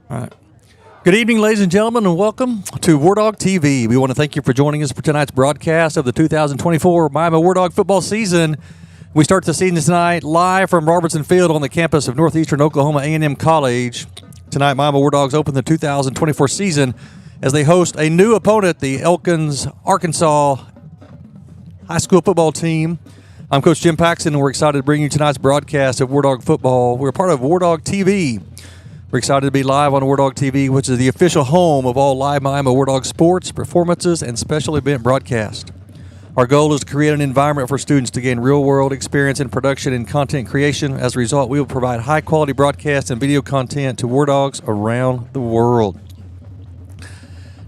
All right. Good evening, ladies and gentlemen, and welcome to Wardog TV. We want to thank you for joining us for tonight's broadcast of the 2024 Miami Wardog football season. We start the season tonight live from Robertson Field on the campus of Northeastern Oklahoma A&M College. Tonight, Miami Wardogs open the 2024 season as they host a new opponent, the Elkins, Arkansas high school football team. I'm Coach Jim Paxton, and we're excited to bring you tonight's broadcast of Wardog Football. We're part of Wardog TV. We're excited to be live on Wardog TV, which is the official home of all live Miami Wardog sports, performances, and special event broadcasts. Our goal is to create an environment for students to gain real-world experience in production and content creation. As a result, we will provide high-quality broadcast and video content to Wardogs around the world.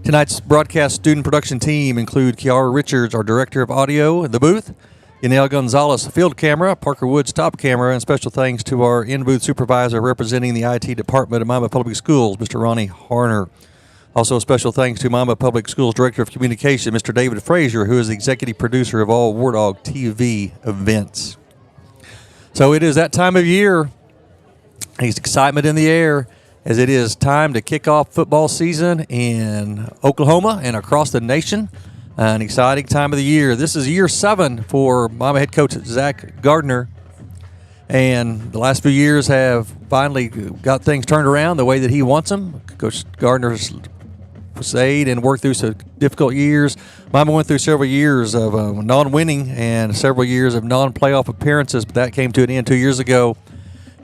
Tonight's broadcast student production team include Kiara Richards, our Director of Audio in the booth, Yanel Gonzalez, field camera, Parker Woods, top camera, and special thanks to our in-booth supervisor representing the IT department of Miami Public Schools, Mr. Ronnie Harner. Also, special thanks to Miami Public Schools Director of Communication, Mr. David Frazier, who is the executive producer of all Wardog TV events. So it is that time of year. There's excitement in the air as it is time to kick off football season in Oklahoma and across the nation. An exciting time of the year. This is year 7 for Miami head coach Zach Gardner. And the last few years have finally got things turned around the way that he wants them. Coach Gardner's stayed and worked through some difficult years. Miami went through several years of non-winning and several years of non-playoff appearances, but that came to an end 2 years ago.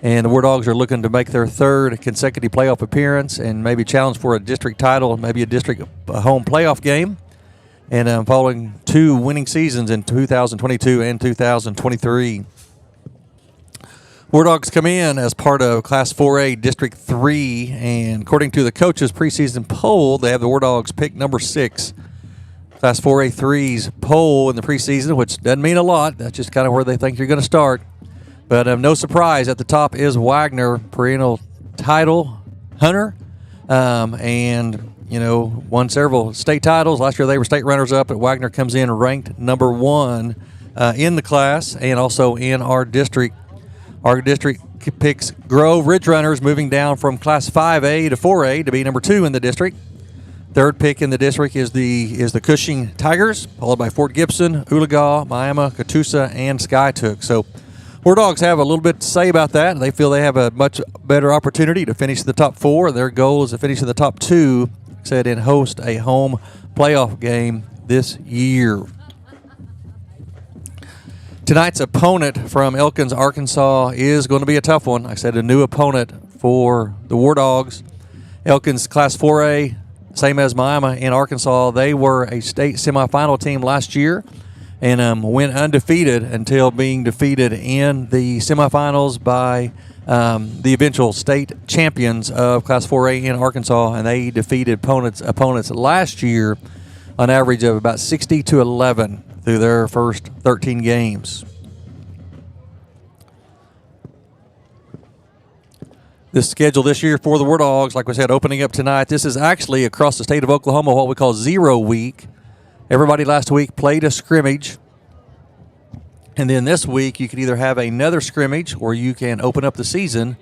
And the Wardogs are looking to make their third consecutive playoff appearance and maybe challenge for a district title, maybe a district home playoff game. And following 2 winning seasons in 2022 and 2023. Wardogs come in as part of Class 4A District 3, and according to the coaches' preseason poll, they have the Wardogs pick number 6. Class 4A 3's poll in the preseason, which doesn't mean a lot. That's just kind of where they think you're going to start. But no surprise, at the top is Wagner, perennial title hunter, and won several state titles. Last year they were state runners-up, but Wagner comes in ranked number 1 in the class and also in our district. Our district picks Grove Ridge Runners, moving down from Class 5A to 4A to be number 2 in the district. Third pick in the district is the Cushing Tigers, followed by Fort Gibson, Oologah, Miami, Catoosa, and Skytook. So Wardogs have a little bit to say about that. They feel they have a much better opportunity to finish the top 4. Their goal is to finish in the top 2, said, and host a home playoff game this year. Tonight's opponent from Elkins, Arkansas is going to be a tough one. Like I said, a new opponent for the Wardogs. Elkins Class 4A, same as Miami in Arkansas. They were a state semifinal team last year and went undefeated until being defeated in the semifinals by the eventual state champions of Class 4A in Arkansas, and they defeated opponents last year on average of about 60-11 through their first 13 games. This schedule this year for the Wardogs, like we said, opening up tonight. This is actually across the state of Oklahoma what we call 0 week. Everybody last week played a scrimmage. And then this week, you can either have another scrimmage or you can open up the season.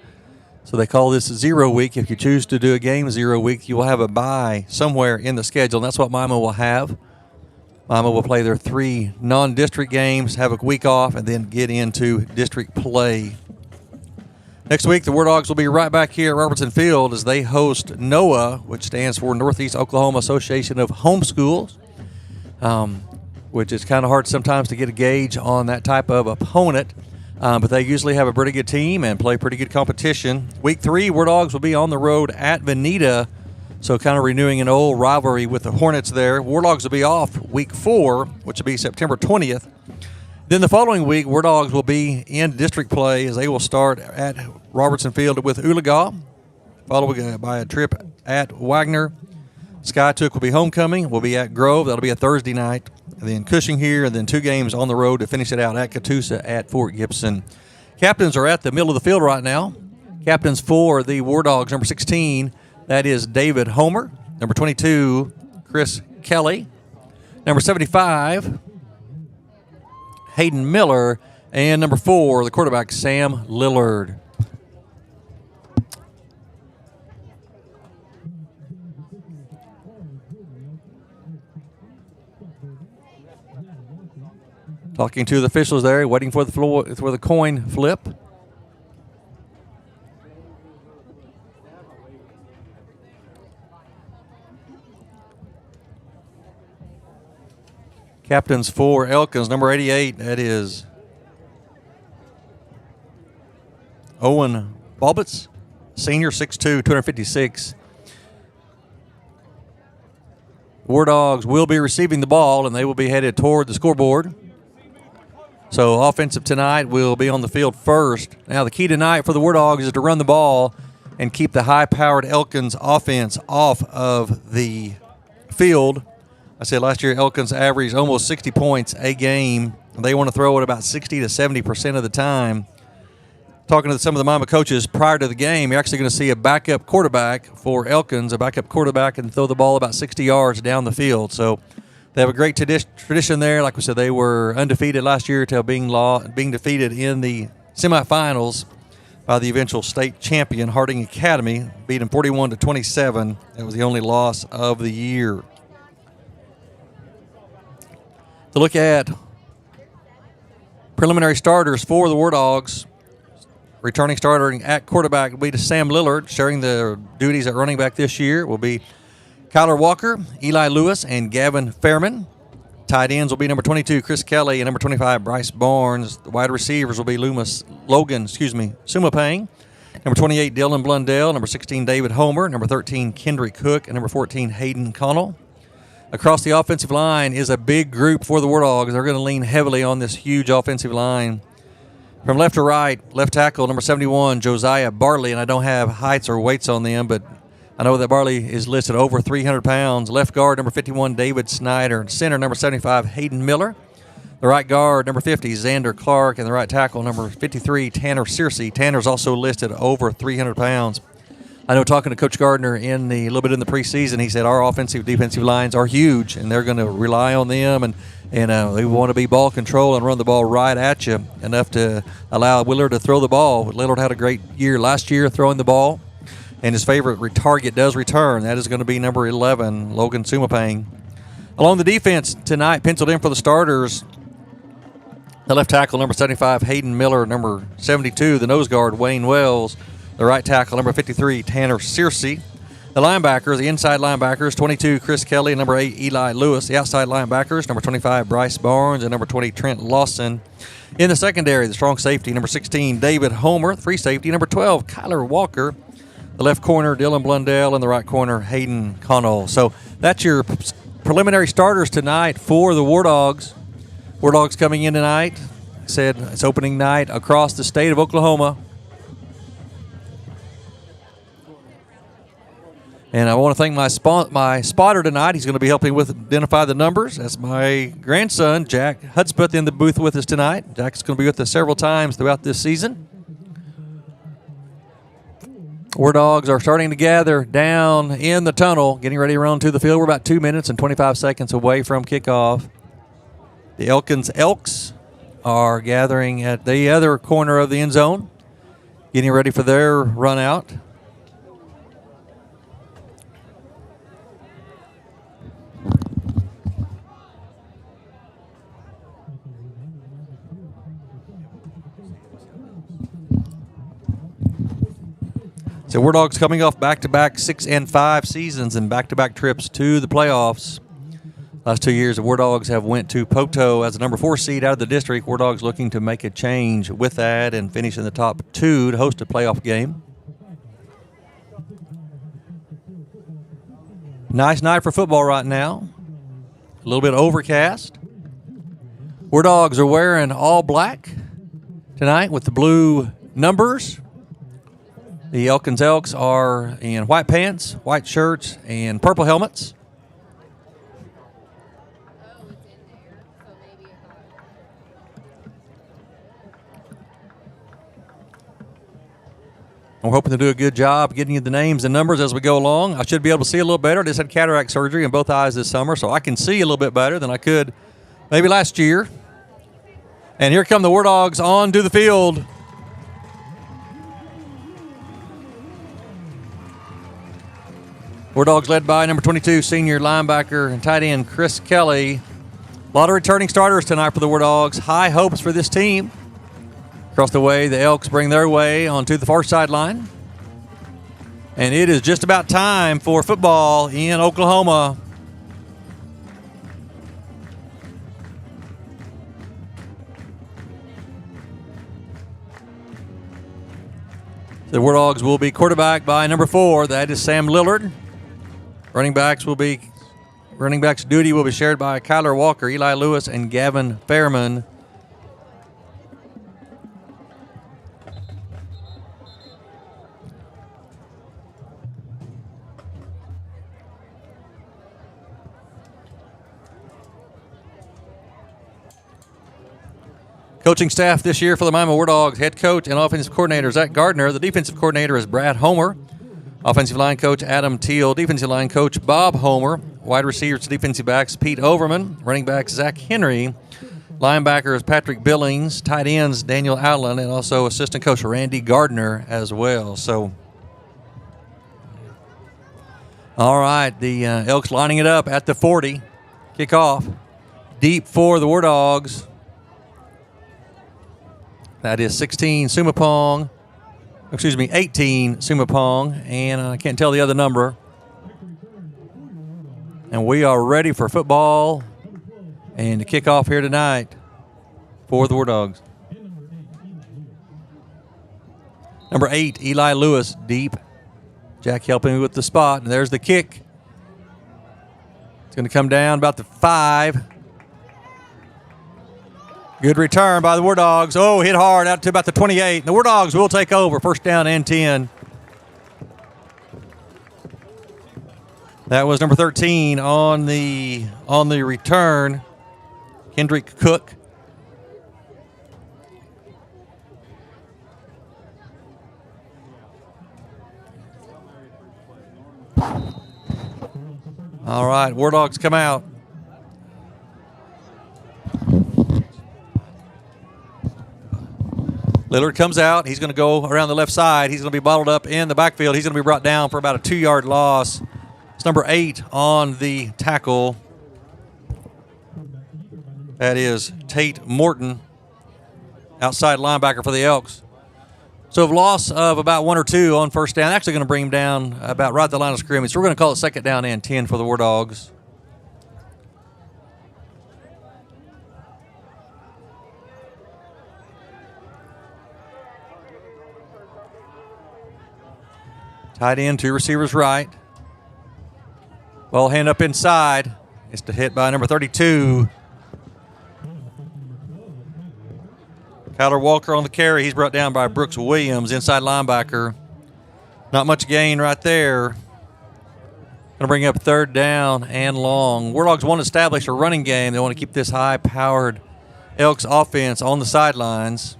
So they call this 0 week. If you choose to do a game 0 week, you will have a bye somewhere in the schedule. And that's what Miami will have. Miami will play their 3 non-district games, have a week off, and then get into district play. Next week, the Wardogs will be right back here at Robertson Field as they host NOAA, which stands for Northeast Oklahoma Association of Homeschools. Which is kind of hard sometimes to get a gauge on that type of opponent. But they usually have a pretty good team and play pretty good competition. Week 3, Wardogs will be on the road at Veneta, so kind of renewing an old rivalry with the Hornets there. Wardogs will be off week 4, which will be September 20th. Then the following week, Wardogs will be in district play as they will start at Robertson Field with Oologah, followed by a trip at Wagner. Skytook will be homecoming. We'll be at Grove. That'll be a Thursday night. And then Cushing here, and then 2 games on the road to finish it out at Catoosa at Fort Gibson. Captains are at the middle of the field right now. Captains for the Wardogs, number 16, that is David Homer. Number 22, Chris Kelly. Number 75, Hayden Miller. And number 4, the quarterback, Sam Lillard. Talking to the officials there, waiting for the coin flip. Captains for Elkins, number 88, that is Owen Balbitz, senior, 6'2", 256. Wardogs will be receiving the ball, and they will be headed toward the scoreboard. So offensive tonight will be on the field first. Now the key tonight for the Wardogs is to run the ball and keep the high-powered Elkins offense off of the field. I said last year Elkins averaged almost 60 points a game. They want to throw it about 60 to 70% of the time. Talking to some of the Mama coaches prior to the game, you're actually going to see a backup quarterback for Elkins, a backup quarterback, and throw the ball about 60 yards down the field. So they have a great tradition there. Like we said, they were undefeated last year until being defeated in the semifinals by the eventual state champion, Harding Academy, beat them 41-27. That was the only loss of the year. To look at preliminary starters for the Wardogs, returning starter at quarterback will be to Sam Lillard. Sharing the duties at running back this year will be Kyler Walker, Eli Lewis, and Gavin Fairman. Tight ends will be number 22, Chris Kelly, and number 25, Bryce Barnes. The wide receivers will be Sumapang. Number 28, Dylan Blundell. Number 16, David Homer. Number 13, Kendrick Cook. And number 14, Hayden Connell. Across the offensive line is a big group for the Wardogs. They're going to lean heavily on this huge offensive line. From left to right, left tackle, number 71, Josiah Bartley. And I don't have heights or weights on them, but I know that Bartley is listed over 300 pounds. Left guard, number 51, David Snyder. Center, number 75, Hayden Miller. The right guard, number 50, Xander Clark. And the right tackle, number 53, Tanner Searcy. Tanner's also listed over 300 pounds. I know talking to Coach Gardner a little bit in the preseason, he said our offensive, defensive lines are huge, and they're going to rely on them, and they want to be ball control and run the ball right at you enough to allow Willard to throw the ball. Willard had a great year last year throwing the ball, and his favorite target does return. That is going to be number 11, Logan Sumapang. Along the defense tonight, penciled in for the starters, the left tackle, number 75, Hayden Miller. Number 72, the nose guard, Wayne Wells. The right tackle, number 53, Tanner Searcy. The linebackers, the inside linebackers, 22, Chris Kelly, and number 8, Eli Lewis. The outside linebackers, number 25, Bryce Barnes, and number 20, Trent Lawson. In the secondary, the strong safety, number 16, David Homer. The free safety, number 12, Kyler Walker. The left corner, Dylan Blundell, and the right corner, Hayden Connell. So that's your preliminary starters tonight for the Wardogs. Wardogs coming in tonight. Said it's opening night across the state of Oklahoma. And I want to thank my spotter tonight. He's going to be helping with identify the numbers. That's my grandson, Jack Hudspeth, in the booth with us tonight. Jack's going to be with us several times throughout this season. Wardogs are starting to gather down in the tunnel, getting ready to run to the field. We're about 2 minutes and 25 seconds away from kickoff. The Elkins Elks are gathering at the other corner of the end zone, getting ready for their run out. So Wardogs coming off back-to-back 6 and 5 seasons and back-to-back trips to the playoffs. Last 2 years, the Wardogs have went to Poto as the number 4 seed out of the district. Wardogs looking to make a change with that and finish in the top 2 to host a playoff game. Nice night for football right now. A little bit overcast. Wardogs are wearing all black tonight with the blue numbers. The Elkins Elks are in white pants, white shirts, and purple helmets. I'm hoping to do a good job getting you the names and numbers as we go along. I should be able to see a little better. I just had cataract surgery in both eyes this summer, so I can see a little bit better than I could maybe last year. And here come the Wardogs onto the field. Wardogs led by number 22, senior linebacker and tight end Chris Kelly. A lot of returning starters tonight for the War Dogs. High hopes for this team. Across the way, the Elks bring their way onto the far sideline. And it is just about time for football in Oklahoma. The War Dogs will be quarterbacked by number 4. That is Sam Lillard. Running backs duty will be shared by Kyler Walker, Eli Lewis, and Gavin Fairman. Coaching staff this year for the Miami War Dogs: head coach and offensive coordinator Zach Gardner. The defensive coordinator is Brad Homer. Offensive line coach Adam Teal. Defensive line coach Bob Homer. Wide receivers, defensive backs Pete Overman. Running backs Zach Henry. Linebackers Patrick Billings. Tight ends Daniel Outland, and also assistant coach Randy Gardner as well. So, all right, the Elks lining it up at the 40. Kickoff. Deep for the War Dogs. That is 18 Sumapong, and I can't tell the other number. And we are ready for football and to kick off here tonight for the War Dogs. Number 8, Eli Lewis, deep. Jack helping me with the spot, and there's the kick. It's going to come down about the 5. Good return by the War Dogs. Oh, hit hard out to about the 28. The War Dogs will take over. First down and 10. That was number 13 on the return, Kendrick Cook. All right, War Dogs come out. Lillard comes out. He's going to go around the left side. He's going to be bottled up in the backfield. He's going to be brought down for about a 2-yard loss. It's number 8 on the tackle. That is Tate Morton, outside linebacker for the Elks. So a loss of about 1 or 2 on first down. Actually going to bring him down about right at the line of scrimmage. So we're going to call it second down and 10 for the War Dogs. Tight end, 2 receivers right. Ball hand up inside. It's to hit by number 32. Kyler Walker on the carry. He's brought down by Brooks Williams, inside linebacker. Not much gain right there. Going to bring up third down and long. War Dogs want to establish a running game. They want to keep this high-powered Elks offense on the sidelines.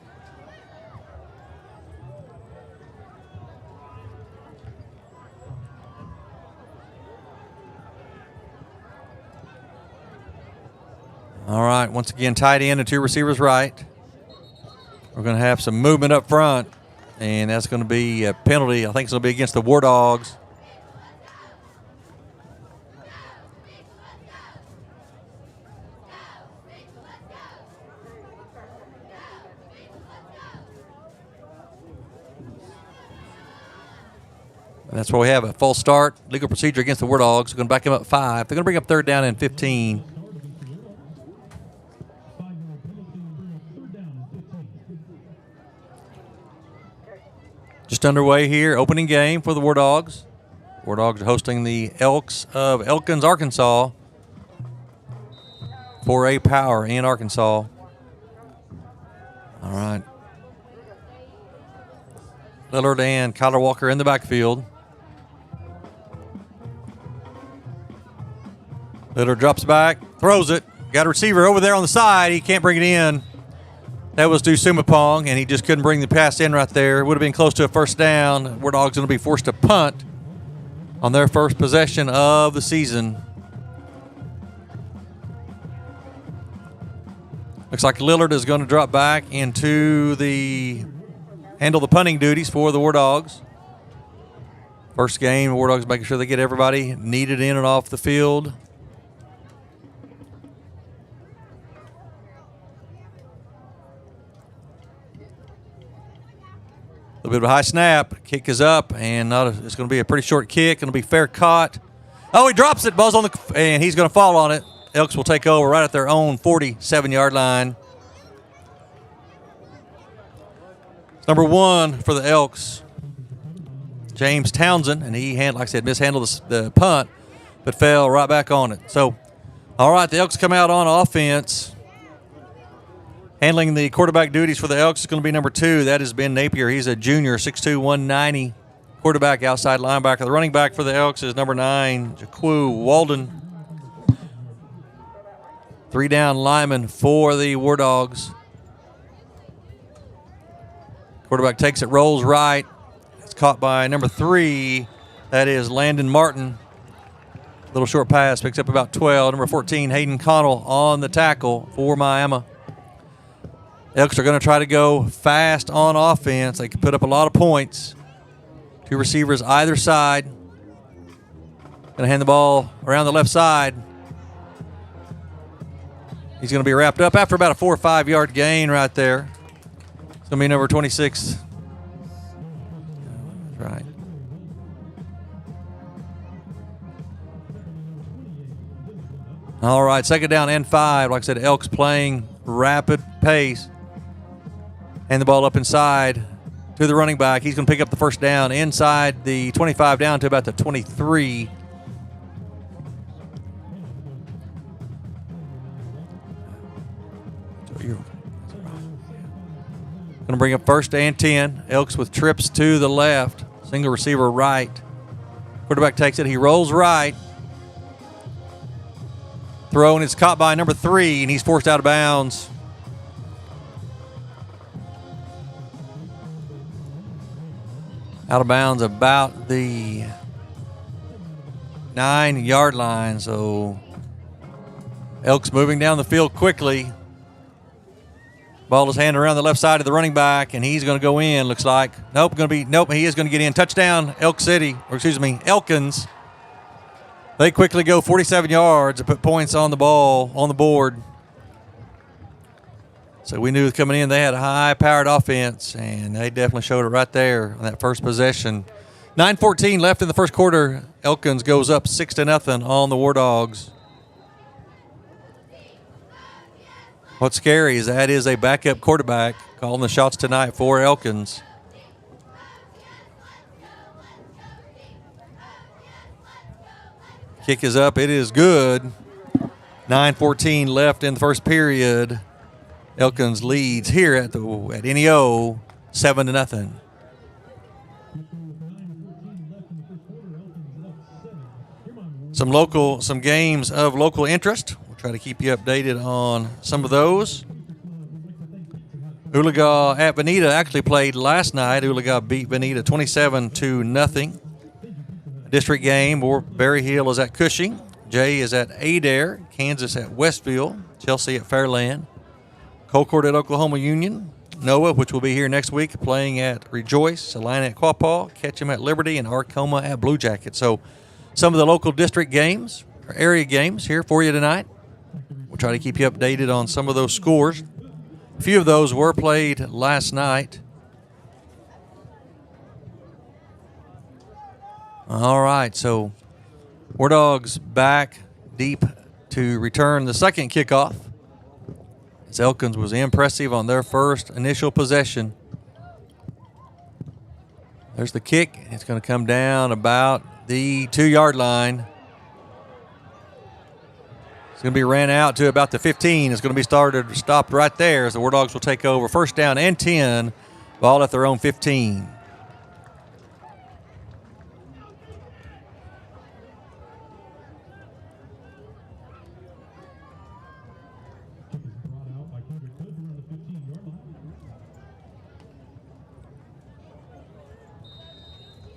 All right, once again, tight end and 2 receivers right. We're going to have some movement up front, and that's going to be a penalty. I think it's going to be against the War Dogs. And that's where we have a false start. Legal procedure against the War Dogs. We're going to back them up 5. They're going to bring up third down and 15. Just underway here, opening game for the War Dogs. War Dogs are hosting the Elks of Elkins, Arkansas, 4A Power in Arkansas. All right. Lillard and Kyler Walker in the backfield. Lillard drops back, throws it. Got a receiver over there on the side. He can't bring it in. That was Sumapong, and he just couldn't bring the pass in right there. It would have been close to a first down. War Dogs going to be forced to punt on their first possession of the season. Looks like Lillard is going to drop back into handle the punting duties for the War Dogs. First game, the War Dogs making sure they get everybody needed in and off the field. little bit of a high snap. Kick is up, and it's going to be a pretty short kick. It'll be fair caught. Oh, he drops it. Ball's on and he's going to fall on it. Elks will take over right at their own 47-yard line. It's number 1 for the Elks, James Townsend, and he, like I said, mishandled the punt, but fell right back on it. So, all right, the Elks come out on offense. Handling the quarterback duties for the Elks is going to be number 2. That is Ben Napier. He's a junior, 6'2", 190, quarterback, outside linebacker. The running back for the Elks is number 9, Jaquu Walden. 3-down lineman for the War Dogs. Quarterback takes it, rolls right. It's caught by number 3. That is Landon Martin. Little short pass, picks up about 12. Number 14, Hayden Connell on the tackle for Miami. Elks are going to try to go fast on offense. They can put up a lot of points. 2 receivers either side. Going to hand the ball around the left side. He's going to be wrapped up after about a 4 or 5 yard gain right there. It's going to be number 26. Right. All right, 2nd down and 5. Like I said, Elks playing rapid pace. Hand the ball up inside to the running back. He's going to pick up the 1st down inside the 25 down to about the 23. Going to bring up 1st and 10. Elks with trips to the left. Single receiver right. Quarterback takes it. He rolls right. Throw, and it's caught by number 3, and he's forced out of bounds. Out of bounds about the 9-yard line. So Elks moving down the field quickly. Ball is handed around the left side of the running back, and he's going to go in, looks like. Nope, he is going to get in. Touchdown, Elkins. They quickly go 47 yards and put points on the board. So we knew coming in they had a high-powered offense, and they definitely showed it right there on that first possession. 9:14 left in the first quarter. Elkins goes up 6-0 on the War Dogs. What's scary is that is a backup quarterback calling the shots tonight for Elkins. Kick is up. It is good. 9:14 left in the first period. Elkins leads here at NEO 7-0. Some games of local interest. Try to keep you updated on some of those. Oologah at Veneta actually played last night. Oologah beat Veneta 27-0. District game, Berry Hill is at Cushing. Jay is at Adair. Kansas at Westfield. Chelsea at Fairland. Colcord at Oklahoma Union. Noah, which will be here next week, playing at Rejoice. Salina at Quapaw. Ketchum at Liberty. And Arcoma at Blue Jacket. So some of the local district games, or area games here for you tonight. We'll try to keep you updated on some of those scores. A few of those were played last night. All right, so War Dogs back deep to return the second kickoff. As Elkins was impressive on their first initial possession. There's the kick. It's going to come down about the 2-yard line. It's going to be ran out to about the 15. It's going to be stopped right there as the War Dogs will take over. 1st down and 10. Ball at their own 15.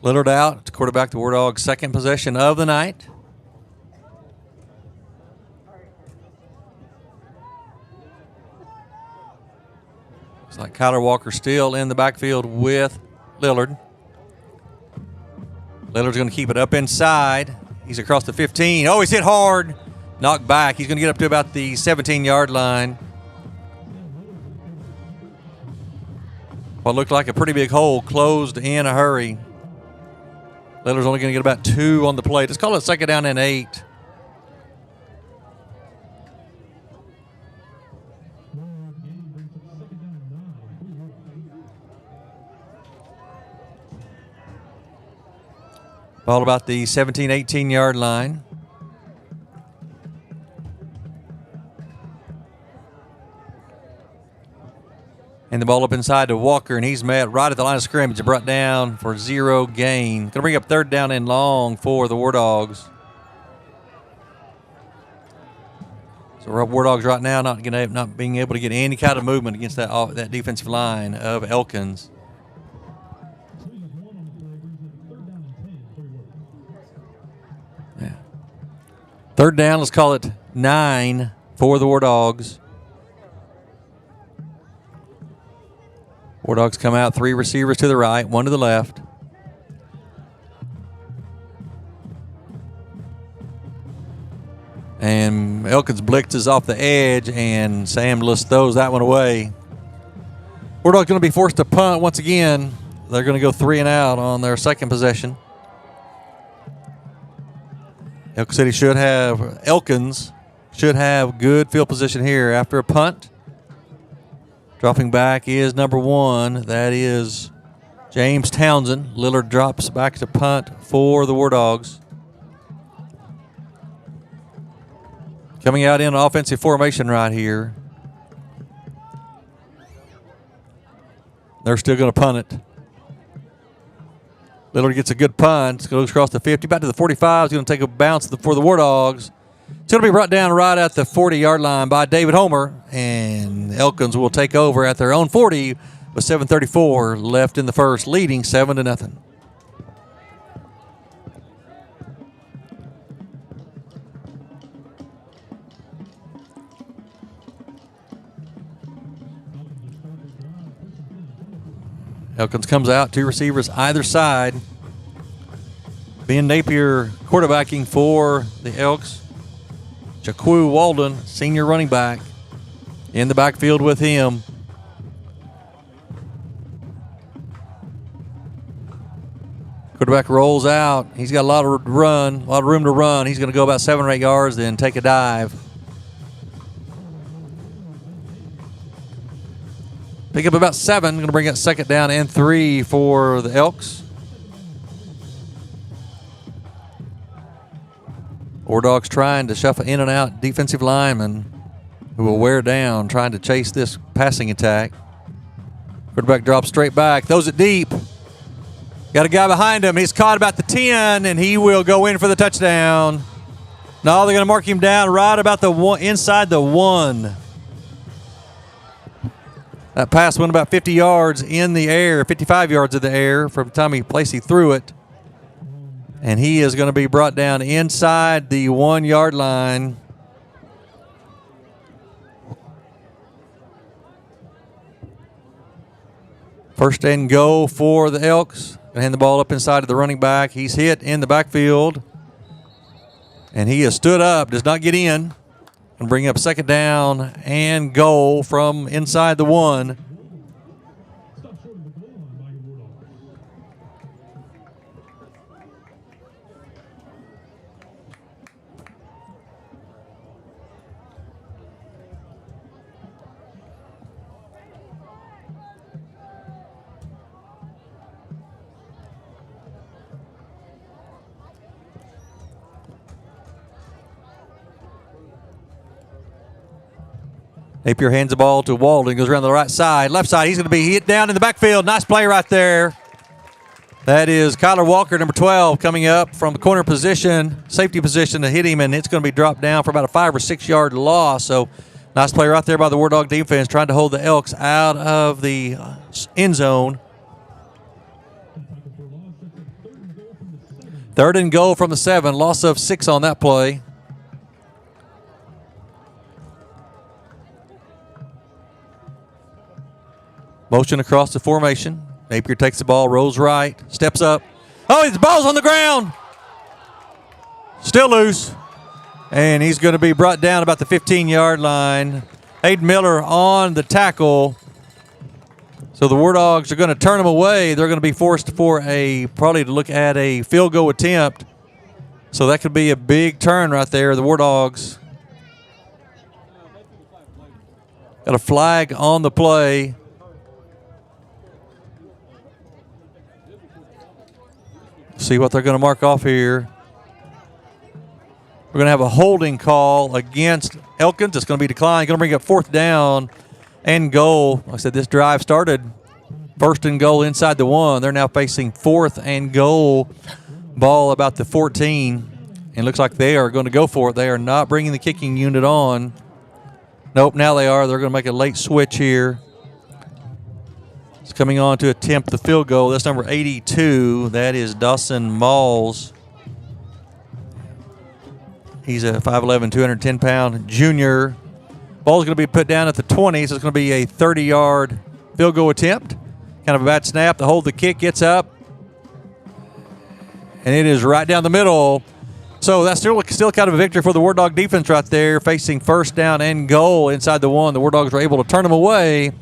Lillard out to quarterback the War Dogs' second possession of the night. Looks like Kyler Walker still in the backfield with Lillard. Lillard's going to keep it up inside. He's across the 15. Oh, he's hit hard. Knocked back. He's going to get up to about the 17-yard line. What looked like a pretty big hole closed in a hurry. Lillard's only going to get about 2 on the plate. Let's call it 2nd down and 8. Ball about the 17, 18-yard line. And the ball up inside to Walker, and he's met right at the line of scrimmage and brought down for 0 gain. Going to bring up 3rd down and long for the Wardogs. So Wardogs right now not being able to get any kind of movement against that defensive line of Elkins. Yeah. 3rd down, let's call it 9 for the Wardogs. Wardogs come out, 3 receivers to the right, 1 to the left. And Elkins blitzes off the edge, and Sam List throws that one away. Wardogs going to be forced to punt once again. They're going to go 3 and out on their 2nd possession. Elkins should have good field position here after a punt. Dropping back is number 1. That is James Townsend. Lillard drops back to punt for the Wardogs. Coming out in offensive formation right here. They're still going to punt it. Lillard gets a good punt. Goes across the 50. Back to the 45. He's going to take a bounce for the Wardogs. It's going to be brought down right at the 40-yard line by David Homer, and Elkins will take over at their own 40 with 7:34 left in the first, leading 7-0. Elkins comes out, 2 receivers either side. Ben Napier quarterbacking for the Elks. Jaquu Walden, senior running back, in the backfield with him. Quarterback rolls out. He's got a lot of room to run. He's going to go about 7 or 8 yards, then take a dive. Pick up about 7. Going to bring it 2nd down and 3 for the Elks. Wardogs trying to shuffle in and out defensive linemen who will wear down, trying to chase this passing attack. Quarterback drops straight back, throws it deep. Got a guy behind him. He's caught about the 10, and he will go in for the touchdown. No, they're going to mark him down right about the one, inside the 1. That pass went about 50 yards in the air, 55 yards in the air from the time he threw it. And he is going to be brought down inside the 1-yard line. First and goal for the Elks. Going to hand the ball up inside of the running back. He's hit in the backfield. And he has stood up, does not get in. And bring up 2nd down and goal from inside the 1. Napier hands the ball to Walden, goes around the right side. Left side, he's going to be hit down in the backfield. Nice play right there. That is Kyler Walker, number 12, coming up from the corner position, safety position to hit him, and it's going to be dropped down for about a 5 or 6 yard loss. So nice play right there by the Wardog defense, trying to hold the Elks out of the end zone. 3rd and goal from the 7, loss of 6 on that play. Motion across the formation. Napier takes the ball, rolls right, steps up. Oh, the ball's on the ground. Still loose. And he's going to be brought down about the 15-yard line. Hayden Miller on the tackle. So the Wardogs are going to turn them away. They're going to be forced for probably to look at a field goal attempt. So that could be a big turn right there. The Wardogs got a flag on the play. See what they're going to mark off here. We're going to have a holding call against Elkins. It's going to be declined. Going to bring up 4th down and goal. Like I said, this drive started 1st and goal inside the 1. They're now facing 4th and goal. Ball about the 14. And looks like they are going to go for it. They are not bringing the kicking unit on. Nope, now they are. They're going to make a late switch here. It's coming on to attempt the field goal. That's number 82. That is Dawson Malls. He's a 5'11", 210-pound junior. Ball's going to be put down at the 20, so it's going to be a 30-yard field goal attempt. Kind of a bad snap to hold the kick, gets up, and it is right down the middle. So that's still kind of a victory for the Wardog defense right there, facing 1st down and goal inside the 1. The Wardogs were able to turn them away,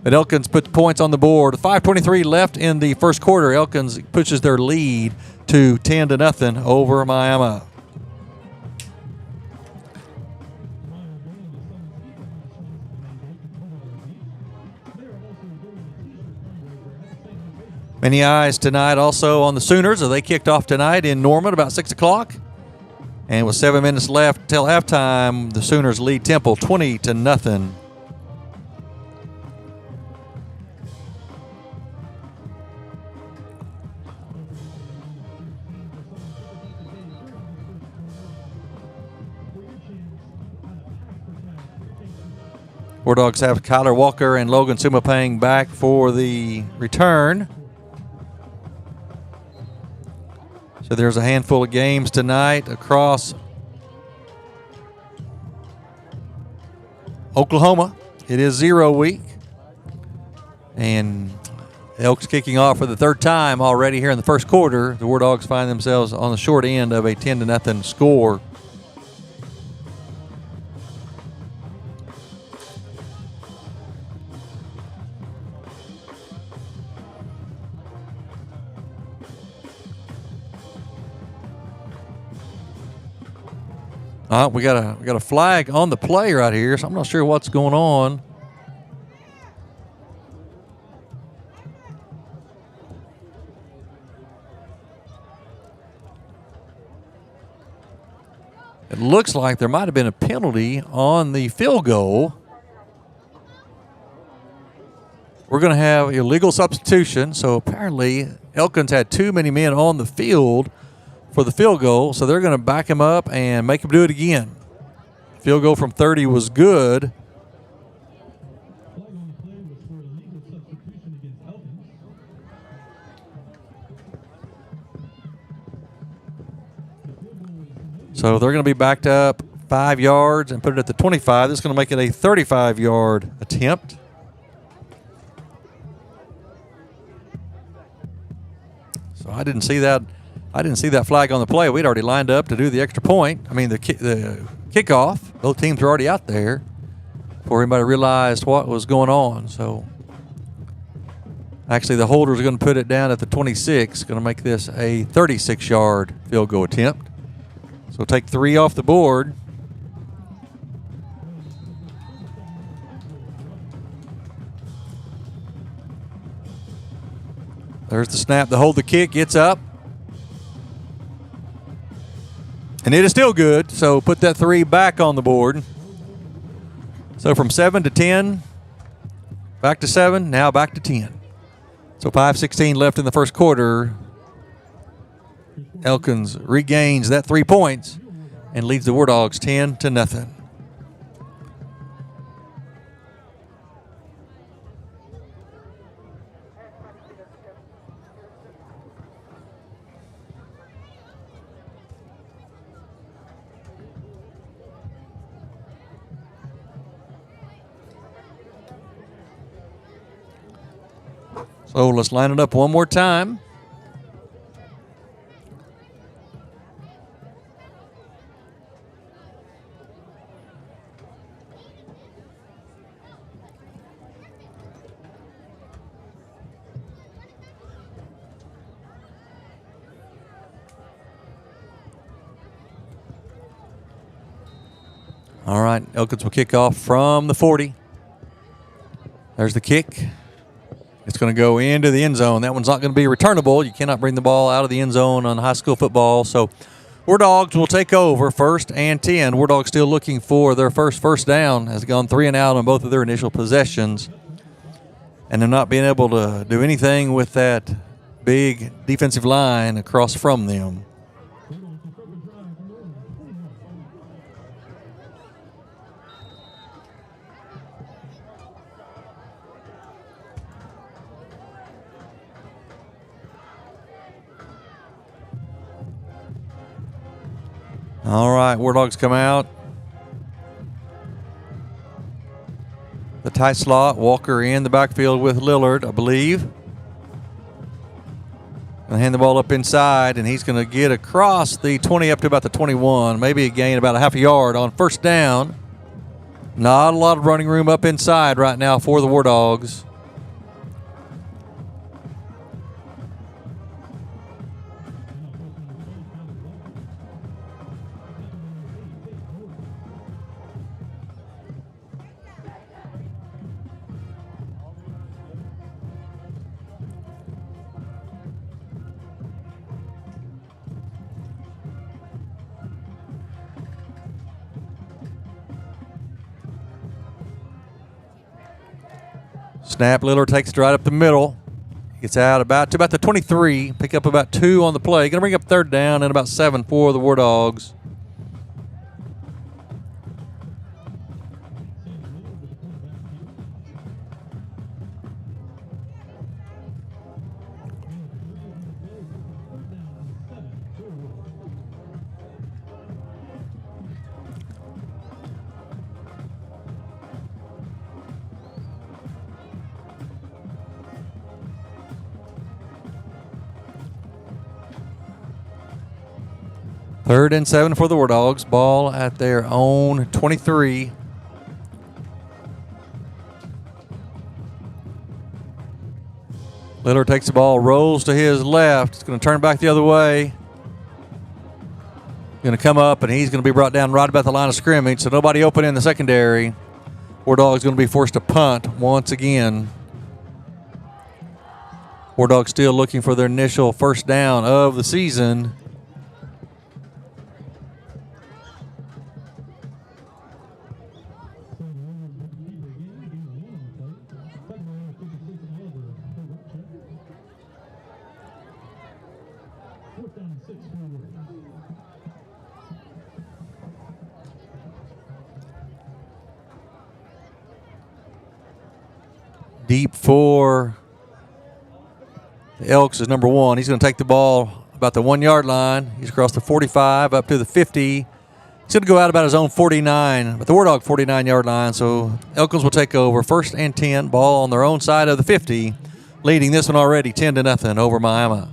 but Elkins put the points on the board. 5:23 left in the first quarter. Elkins pushes their lead to 10-0 over Miami. Many eyes tonight also on the Sooners as they kicked off tonight in Norman about 6 o'clock. And with 7 minutes left till halftime, the Sooners lead Temple 20-0. Wardogs have Kyler Walker and Logan Sumapang back for the return. So there's a handful of games tonight across Oklahoma. It is 0 week. And Elks kicking off for the 3rd time already here in the first quarter. The Wardogs find themselves on the short end of a 10-0 score. We got a flag on the play right here, so I'm not sure what's going on. It looks like there might have been a penalty on the field goal. We're going to have illegal substitution, so apparently Elkins had too many men on the field for the field goal, so they're going to back him up and make him do it again. Field goal from 30 was good. So they're going to be backed up 5 yards and put it at the 25. This is going to make it a 35-yard attempt. So I didn't see that flag on the play. We'd already lined up to do the extra point. I mean, the kickoff. Both teams were already out there before anybody realized what was going on. So actually the holders are going to put it down at the 26, going to make this a 36-yard field goal attempt. So take 3 off the board. There's the snap to hold the kick, gets up. And it is still good, so put that 3 back on the board. So from 7 to 10, back to 7, now back to 10. So 5:16 left in the first quarter. Elkins regains that 3 points and leads the Wardogs 10-0. So let's line it up one more time. All right, Elkins will kick off from the 40. There's the kick. It's going to go into the end zone. That one's not going to be returnable. You cannot bring the ball out of the end zone on high school football. So Wardogs will take over 1st and 10. Wardogs still looking for their first down. Has gone 3 and out on both of their initial possessions. And they're not being able to do anything with that big defensive line across from them. All right, Wardogs come out. The tight slot, Walker in the backfield with Lillard, I believe. Gonna hand the ball up inside, and he's going to get across the 20 up to about the 21. Maybe a gain about a half a yard on 1st down. Not a lot of running room up inside right now for the Wardogs. Snap, Lillard takes it right up the middle. Gets out about the 23. Pick up about 2 on the play. Going to bring up 3rd down and about 7 for the Wardogs. Third and 7 for the Wardogs. Ball at their own 23. Lillard takes the ball, rolls to his left. It's going to turn back the other way. Going to come up, and he's going to be brought down right about the line of scrimmage, so nobody open in the secondary. Wardogs going to be forced to punt once again. Wardogs still looking for their initial 1st down of the season. Deep for the Elks is number 1. He's going to take the ball about the 1-yard line. He's across the 45 up to the 50. He's going to go out about his own 49, but the Wardog 49-yard line. So Elkins will take over 1st and 10. Ball on their own side of the 50, leading this one already 10-0 over Miami.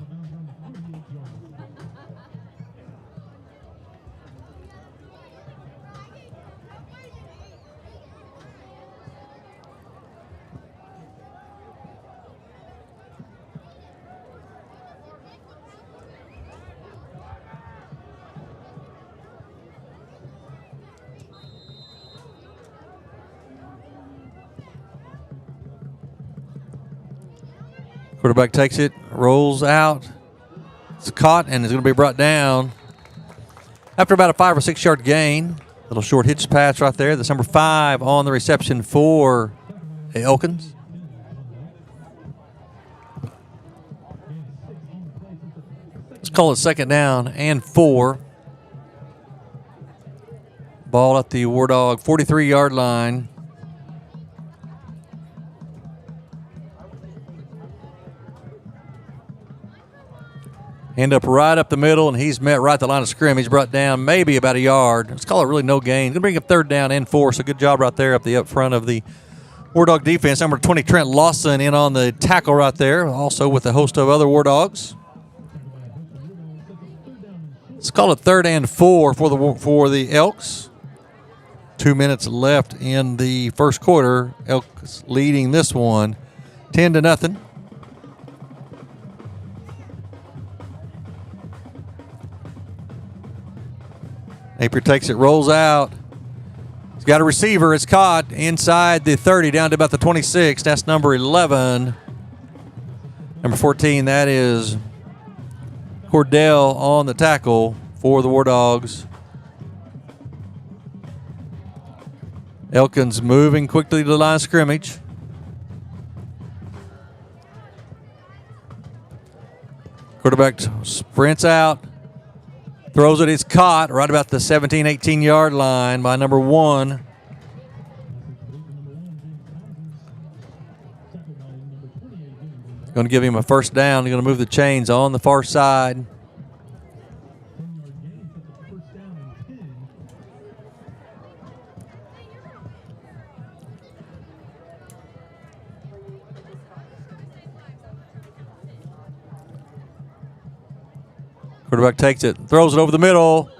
Quarterback takes it, rolls out. It's caught and is going to be brought down after about a 5 or 6 yard gain. Little short hitch pass right there. That's number 5 on the reception for Elkins. Let's call it 2nd down and 4. Ball at the Wardog 43-yard line. End up right up the middle, and he's met right at the line of scrimmage, brought down maybe about a yard. Let's call it really no gain. Going to bring up 3rd down and 4, so good job right there up front of the Wardog defense. Number 20, Trent Lawson, in on the tackle right there, also with a host of other Wardogs. Let's call it 3rd and 4 for the Elks. 2 minutes left in the first quarter. Elks leading this one 10-0. Napier takes it, rolls out. Got a receiver. It's caught inside the 30, down to about the 26. That's number 11. Number 14, that is Cordell on the tackle for the War Dogs. Elkins moving quickly to the line of scrimmage. Quarterback sprints out, throws it. It's caught right about the 17, 18-yard line by number 1. Going to give him a first down. They're going to move the chains on the far side. Quarterback takes it, throws it over the middle.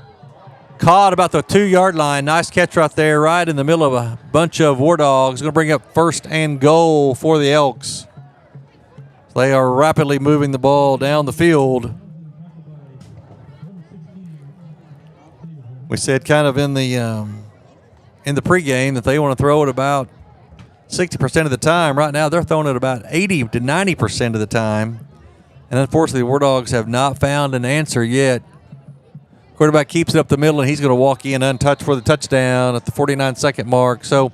Caught about the 2-yard line. Nice catch right there, right in the middle of a bunch of War Dogs. Going to bring up first and goal for the Elks. They are rapidly moving the ball down the field. We said kind of in the pregame that they want to throw it about 60% of the time. Right now they're throwing it about 80 to 90% of the time. And unfortunately, the War Dogs have not found an answer yet. Quarterback keeps it up the middle, and he's going to walk in untouched for the touchdown at the 49-second mark. So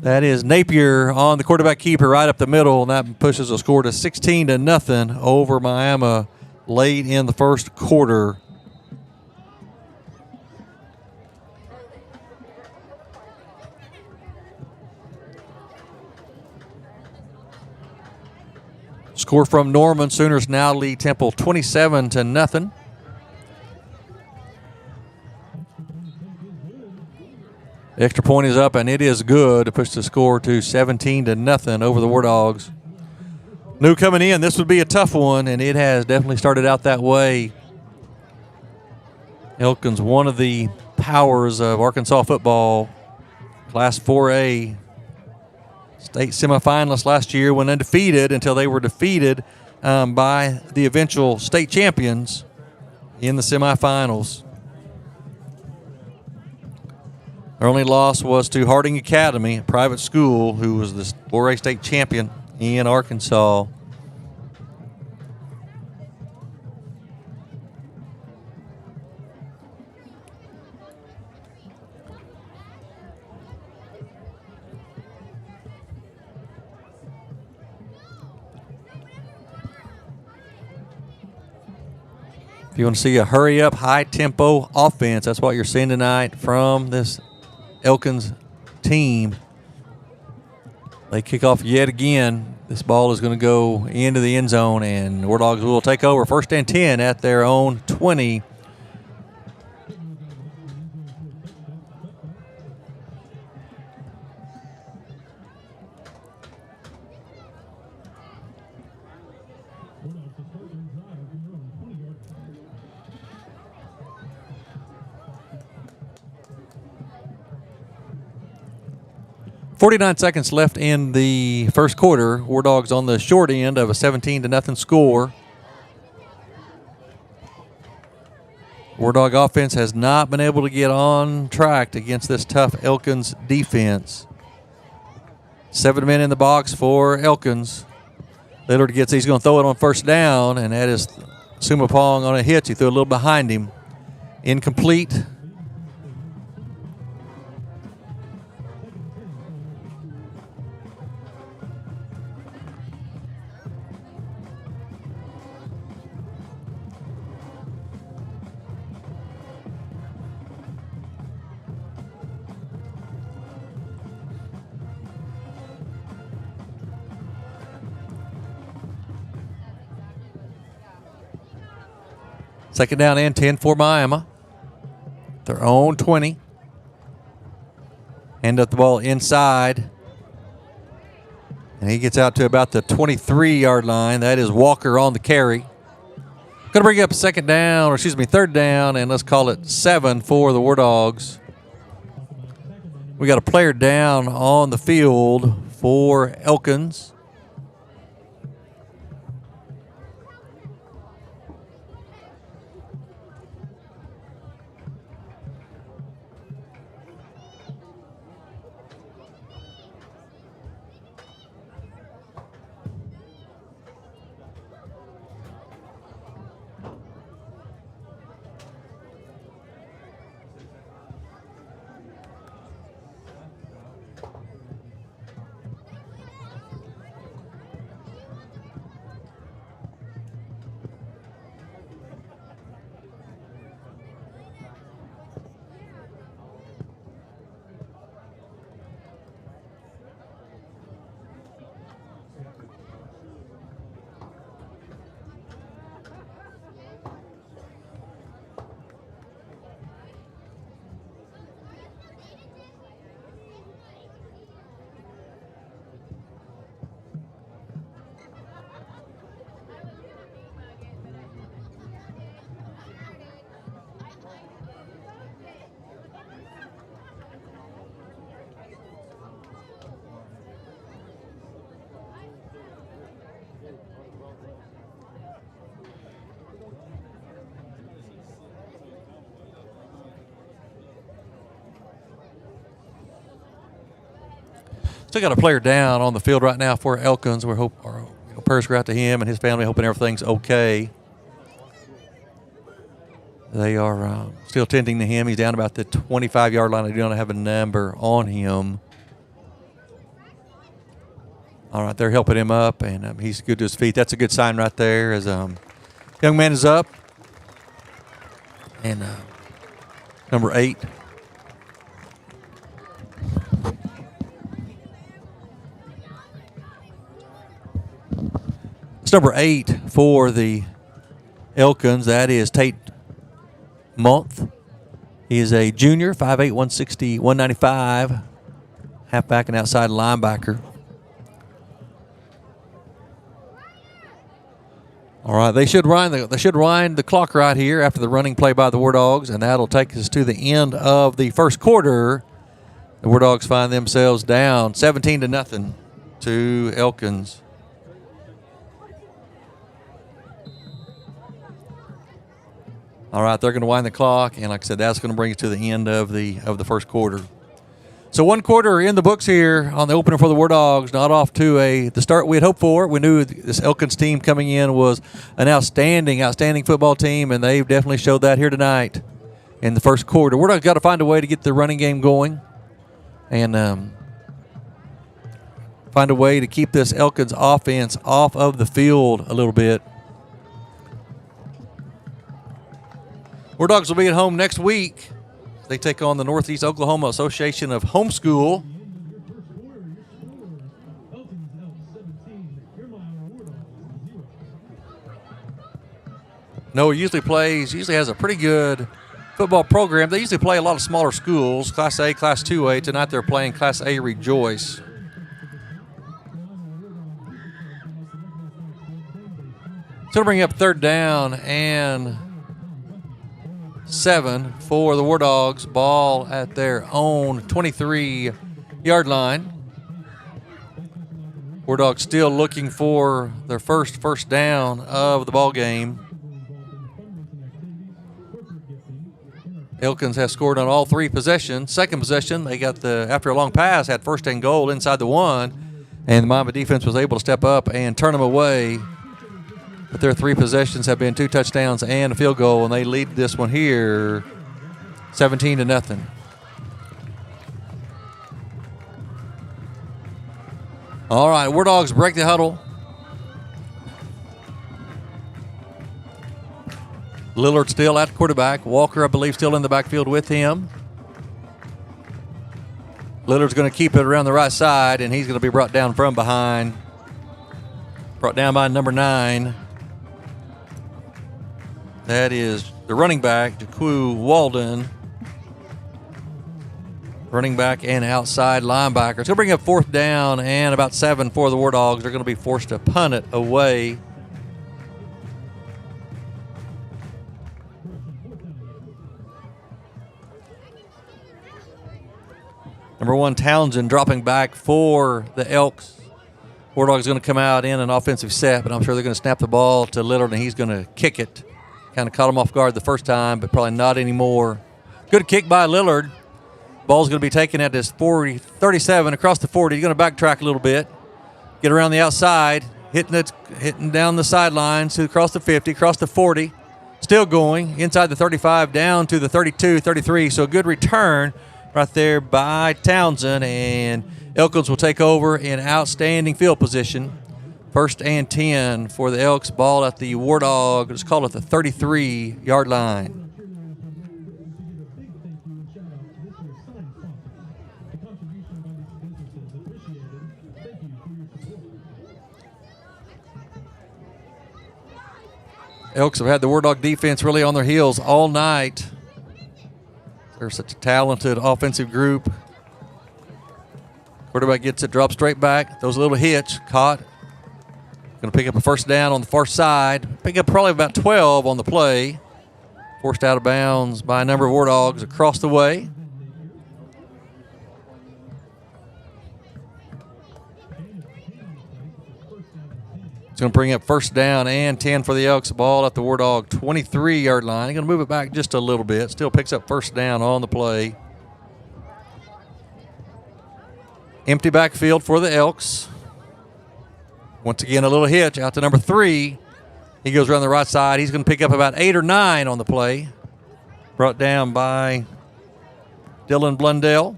that is Napier on the quarterback keeper right up the middle, and that pushes the score to 16-0 over Miami late in the first quarter. Score from Norman. Sooners now lead Temple 27-0. The extra point is up, and it is good to push the score to 17-0 over the War Dogs. New coming in, this would be a tough one, and it has definitely started out that way. Elkins, one of the powers of Arkansas football, Class 4A. State semifinalists last year, went undefeated until they were defeated by the eventual state champions in the semifinals. Their only loss was to Harding Academy, a private school, who was the 4A state champion in Arkansas. If you want to see a hurry-up, high-tempo offense, that's what you're seeing tonight from this Elkins team. They kick off yet again. This ball is going to go into the end zone, and War Dogs will take over 1st and 10 at their own 20. .49 seconds left in the first quarter. War Dogs on the short end of a 17-0 score. War Dog offense has not been able to get on track against this tough Elkins defense. 7 men in the box for Elkins. Lillard gets, he's going to throw it on first down, and that is Sumapong on a hitch. He threw a little behind him. Incomplete. Second down and 10 for Miami. Their own 20. Hand up the ball inside. And he gets out to about the 23-yard line. That is Walker on the carry. Going to bring up third down, and let's call it 7 for the War Dogs. We got a player down on the field for Elkins. Still got a player down on the field right now for Elkins. We're our prayers go out to him and his family, hoping everything's okay. They are still tending to him. He's down about the 25-yard line. They do not have a number on him. All right, they're helping him up, and he's good to his feet. That's a good sign right there as young man is up. And number 8. It's number 8 for the Elkins. That is Tate Month. He is a junior, 5'8", 160, 195, halfback and outside linebacker. All right, they should wind the clock right here after the running play by the Wardogs, and that'll take us to the end of the first quarter. The Wardogs find themselves down 17-0 to Elkins. All right, they're going to wind the clock, and like I said, that's going to bring us to the end of the first quarter. So one quarter in the books here on the opener for the Wardogs, not off to the start we had hoped for. We knew this Elkins team coming in was an outstanding football team, and they've definitely showed that here tonight in the first quarter. Wardogs got to find a way to get the running game going and find a way to keep this Elkins offense off of the field a little bit. Wardogs will be at home next week. They take on the Northeast Oklahoma Association of Homeschool. Noah usually has a pretty good football program. They usually play a lot of smaller schools, Class A, Class 2A. Tonight they're playing Class A Rejoice. It's going to bring up third down and 7 for the Wardogs. Ball at their own 23-yard line. Wardogs still looking for their first down of the ball game. Elkins has scored on all 3 possessions. Second possession, they got after a long pass, had first and goal inside the 1, and the Miami defense was able to step up and turn them away. But their 3 possessions have been 2 touchdowns and a field goal, and they lead this one here 17-0. All right, Wardogs break the huddle. Lillard still at quarterback. Walker, I believe, still in the backfield with him. Lillard's going to keep it around the right side, and he's going to be brought down from behind. Brought down by number 9. That is the running back, Jaquu Walden. Running back and outside linebacker. It's going to bring up fourth down and about 7 for the Wardogs. They're going to be forced to punt it away. Number 1, Townsend dropping back for the Elks. Wardogs going to come out in an offensive set, but I'm sure they're going to snap the ball to Lillard, and he's going to kick it. Kind of caught him off guard the first time, but probably not anymore. Good kick by Lillard. Ball's going to be taken at this 37 across the 40. He's going to backtrack a little bit, get around the outside, hitting down the sidelines to across the 50, across the 40. Still going inside the 35, down to the 32, 33. So a good return right there by Townsend, and Elkins will take over in outstanding field position. 1st and 10 for the Elks. Ball at the Wardog, let's call it the 33-yard line. Elks have had the Wardog defense really on their heels all night. They're such a talented offensive group. Quarterback gets it, drops straight back, throws a little hitch, caught. Going to pick up a first down on the far side. Pick up probably about 12 on the play. Forced out of bounds by a number of Wardogs across the way. It's going to bring up first down and 10 for the Elks. Ball at the Wardog 23-yard line. Going to move it back just a little bit. Still picks up first down on the play. Empty backfield for the Elks. Once again, a little hitch out to number 3. He goes around the right side. He's going to pick up about 8 or 9 on the play. Brought down by Dylan Blundell.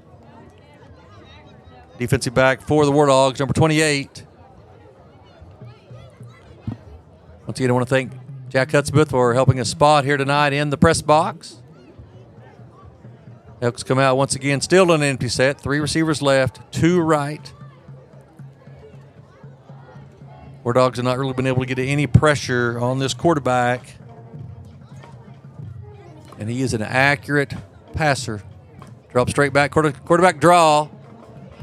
Defensive back for the Wardogs, number 28. Once again, I want to thank Jack Hutzbeth for helping us spot here tonight in the press box. Elks come out once again, still in an empty set. 3 receivers left, 2 right. Wardogs have not really been able to get any pressure on this quarterback. And he is an accurate passer. Drop straight back, quarterback draw.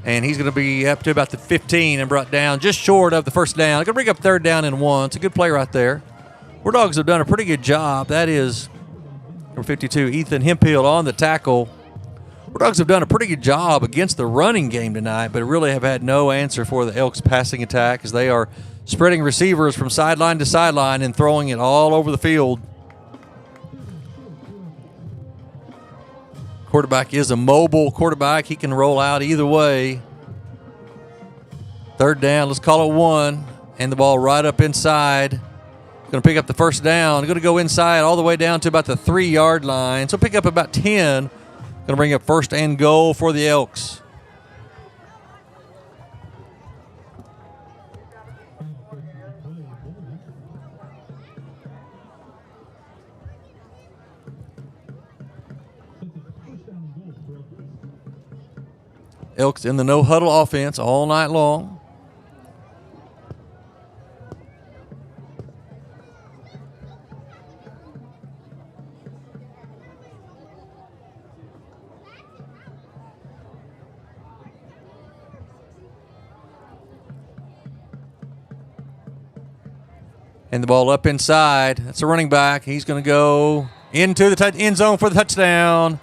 And he's going to be up to about the 15 and brought down just short of the first down. Going to bring up 3rd down and 1. It's a good play right there. Wardogs have done a pretty good job. That is number 52, Ethan Hemphill on the tackle. Wardogs have done a pretty good job against the running game tonight, but really have had no answer for the Elks' passing attack as they are spreading receivers from sideline to sideline and throwing it all over the field. Quarterback is a mobile quarterback. He can roll out either way. 3rd down, let's call it 1. And the ball right up inside. Going to pick up the first down. Going to go inside all the way down to about the 3-yard line. So pick up about 10. Going to bring up 1st and goal for the Elks. Elks in the no-huddle offense all night long. And the ball up inside. That's a running back. He's going to go into the end zone for the touchdown.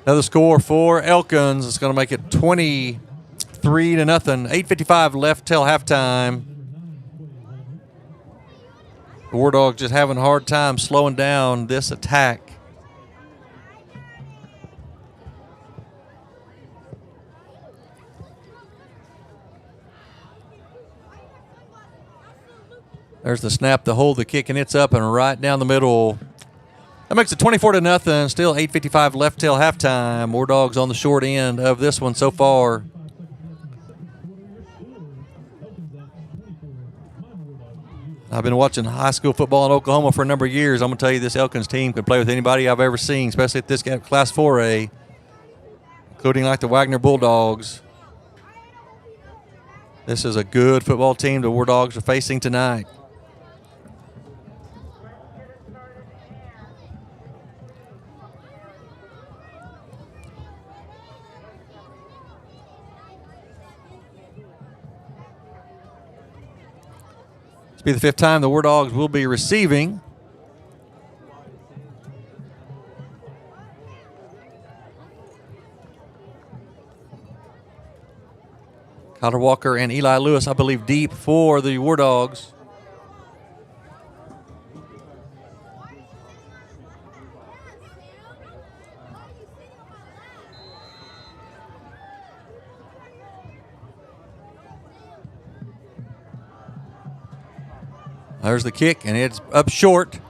Another score for Elkins. It's going to make it 23-0. 8:55 left till halftime. The Wardogs just having a hard time slowing down this attack. There's the snap, the hold, the kick, and it's up and right down the middle. That makes it 24-0. Still 8:55 left till halftime. Wardogs on the short end of this one so far. I've been watching high school football in Oklahoma for a number of years. I'm going to tell you this Elkins team can play with anybody I've ever seen, especially at this Class 4A, including like the Wagner Bulldogs. This is a good football team the Wardogs are facing tonight. Be the 5th time the Wardogs will be receiving. Kyler Walker and Eli Lewis, I believe, deep for the Wardogs. There's the kick, and it's up short.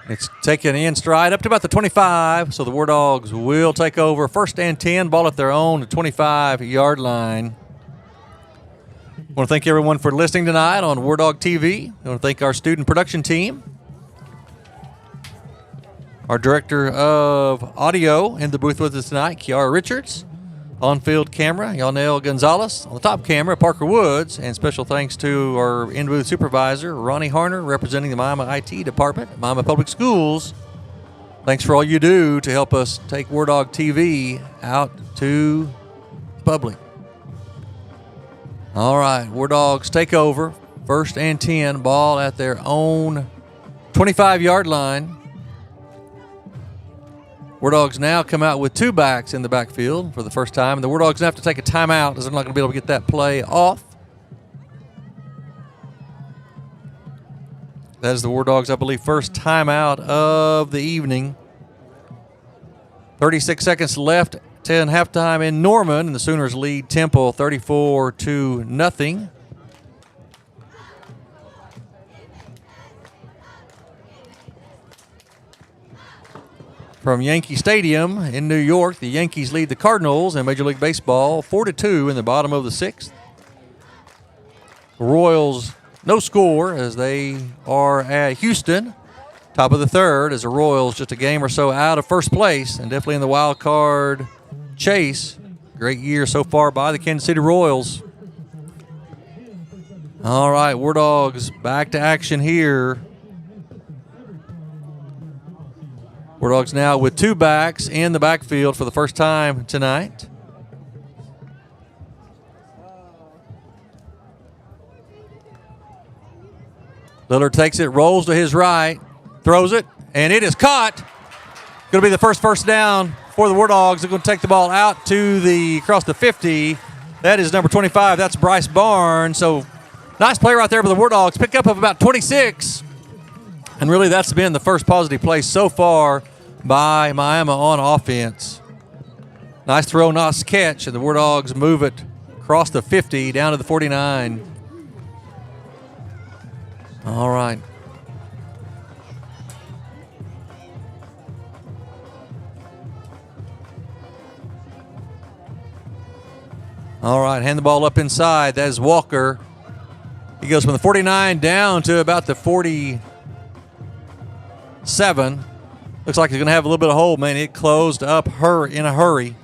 It's taken in stride up to about the 25, so the Wardogs will take over. 1st and 10, ball at their own 25-yard line. I want to thank everyone for listening tonight on Wardog TV. I want to thank our student production team. Our director of audio in the booth with us tonight, Kiara Richards. On-field camera, Yonel Gonzalez. On the top camera, Parker Woods. And special thanks to our in-booth supervisor, Ronnie Harner, representing the Miami IT department, Miami Public Schools. Thanks for all you do to help us take Wardog TV out to the public. All right, Wardogs take over. 1st and 10, ball at their own 25-yard line. Wardogs now come out with 2 backs in the backfield for the first time. And the Wardogs going to have to take a timeout as they're not going to be able to get that play off. That is the Wardogs, I believe, first timeout of the evening. 36 seconds left 10 halftime in Norman, and the Sooners lead Temple 34-0. From Yankee Stadium in New York, the Yankees lead the Cardinals in Major League Baseball 4-2 in the bottom of the 6th. The Royals, no score as they are at Houston. Top of the 3rd as the Royals just a game or so out of first place and definitely in the wild card chase. Great year so far by the Kansas City Royals. All right, War Dogs back to action here. War Dogs now with 2 backs in the backfield for the first time tonight. Lillard takes it, rolls to his right, throws it, and it is caught. Going to be the first down for the War Dogs. They're going to take the ball out to across the 50. That is number 25. That's Bryce Barnes. So nice play right there for the War Dogs. Pick up of about 26. And really that's been the first positive play so far by Miami on offense. Nice throw, nice catch, and the War Dogs move it across the 50 down to the 49. All right. All right, hand the ball up inside. That is Walker. He goes from the 49 down to about the 47. Looks like he's going to have a little bit of hole, man. It closed up in a hurry.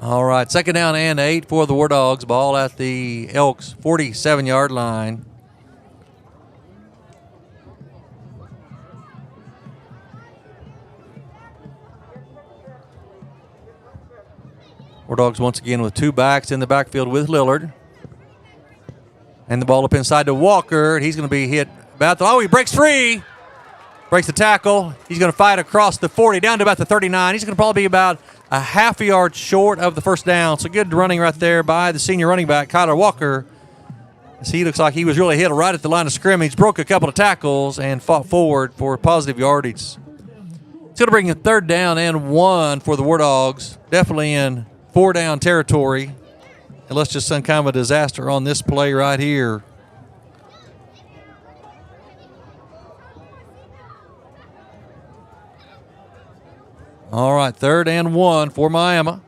All right, 2nd down and 8 for the War Dogs. Ball at the Elks 47-yard line. War Dogs once again with 2 backs in the backfield with Lillard. And the ball up inside to Walker. He's going to be hit about he breaks free. Breaks the tackle. He's going to fight across the 40 down to about the 39. He's going to probably be about a half a yard short of the first down. So good running right there by the senior running back, Kyler Walker. As he looks like he was really hit right at the line of scrimmage, broke a couple of tackles, and fought forward for positive yardage. It's going to bring a 3rd down and 1 for the War Dogs. Definitely in 4-down territory. Unless just some kind of a disaster on this play right here. All right, 3rd and 1 for Miami.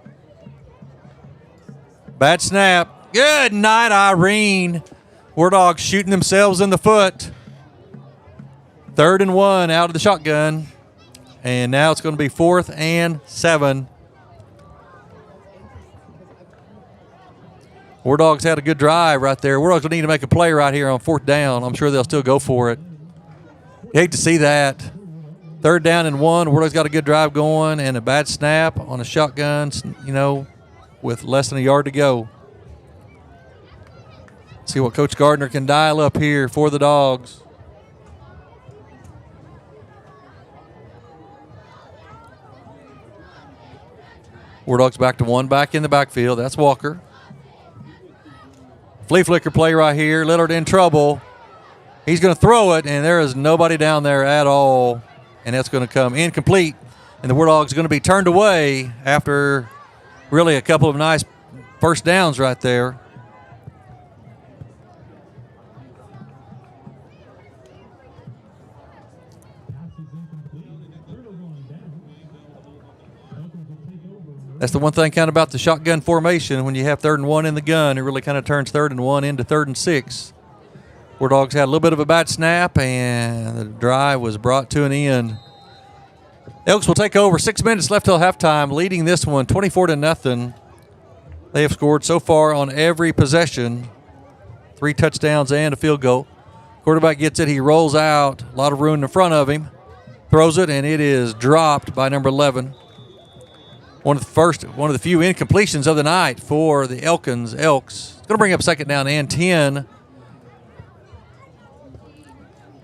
Bad snap. Good night, Irene. War Dogs shooting themselves in the foot. 3rd and 1 out of the shotgun. And now it's going to be 4th and 7. War Dogs had a good drive right there. War Dogs will need to make a play right here on 4th down. I'm sure they'll still go for it. You hate to see that. 3rd down and 1. War Dogs got a good drive going and a bad snap on a shotgun, with less than a yard to go. See what Coach Gardner can dial up here for the Dogs. War Dogs back to 1 back in the backfield. That's Walker. Flea flicker play right here. Lillard in trouble. He's going to throw it, and there is nobody down there at all. And that's going to come incomplete. And the War Dogs are going to be turned away after really a couple of nice first downs right there. That's the one thing kind of about the shotgun formation. When you have 3rd and 1 in the gun, it really kind of turns 3rd and 1 into 3rd and 6. War Dogs had a little bit of a bad snap, and the drive was brought to an end. Elks will take over. 6 minutes left till halftime, leading this one 24-0. They have scored so far on every possession, 3 touchdowns and a field goal. Quarterback gets it. He rolls out. A lot of room in front of him. Throws it, and it is dropped by number 11. One of the few incompletions of the night for the Elkins Elks. It's going to bring up 2nd down and 10.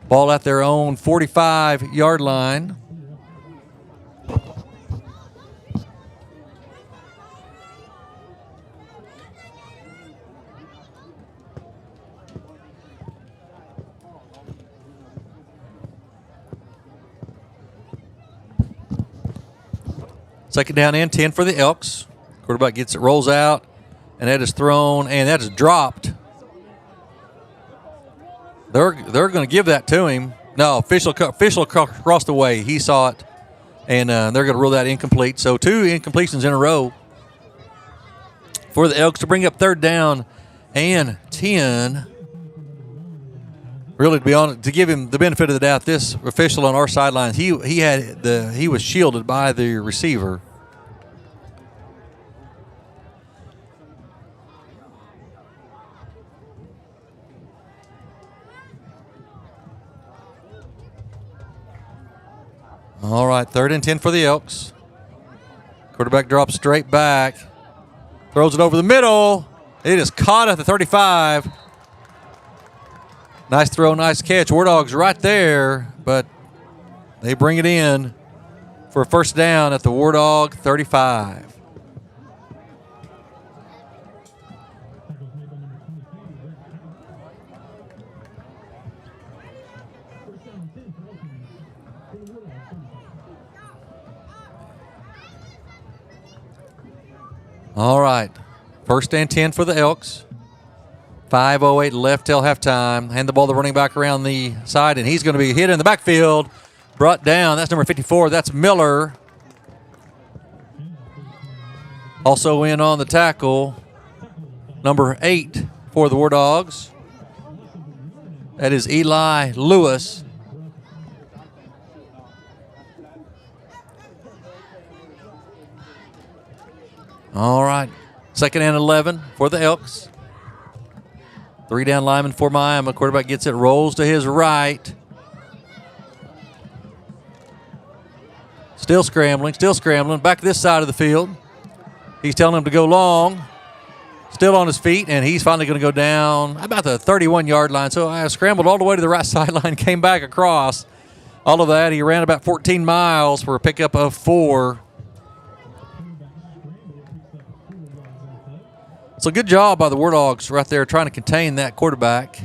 Ball at their own 45-yard line. Second down and 10 for the Elks. Quarterback gets it, rolls out, and that is thrown, and that is dropped. They're going to give that to him. No, official crossed the way. He saw it, and they're going to rule that incomplete. So 2 incompletions in a row for the Elks to bring up third down and 10. Really, to give him the benefit of the doubt, this official on our sidelines, he was shielded by the receiver. All right, third and 10 for the Elks. Quarterback drops straight back, throws it over the middle. It is caught at the 35. Nice throw, nice catch. Wardog's right there, but they bring it in for a first down at the Wardog 35. All right, first and 10 for the Elks. 5:08 left till halftime. Hand the ball to the running back around the side, and he's going to be hit in the backfield. Brought down. That's number 54. That's Miller. Also in on the tackle, number 8 for the War Dogs. That is Eli Lewis. All right, second and 11 for the Elks. 3 down lineman for Miami. Quarterback gets it, rolls to his right. Still scrambling. Back to this side of the field. He's telling him to go long. Still on his feet, and he's finally going to go down about the 31-yard line. So I scrambled all the way to the right sideline, came back across. All of that, he ran about 14 miles for a pickup of 4. So good job by the War Dogs right there trying to contain that quarterback.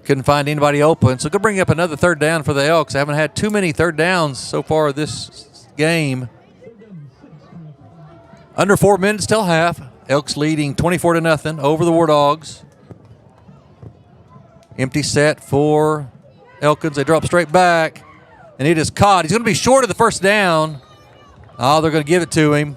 Couldn't find anybody open. So go bring up another third down for the Elks. I haven't had too many third downs so far this game. Under 4 minutes till half. Elks leading 24-0 over the War Dogs. Empty set for Elkins. They drop straight back, and it is caught. He's going to be short of the first down. Oh, they're going to give it to him.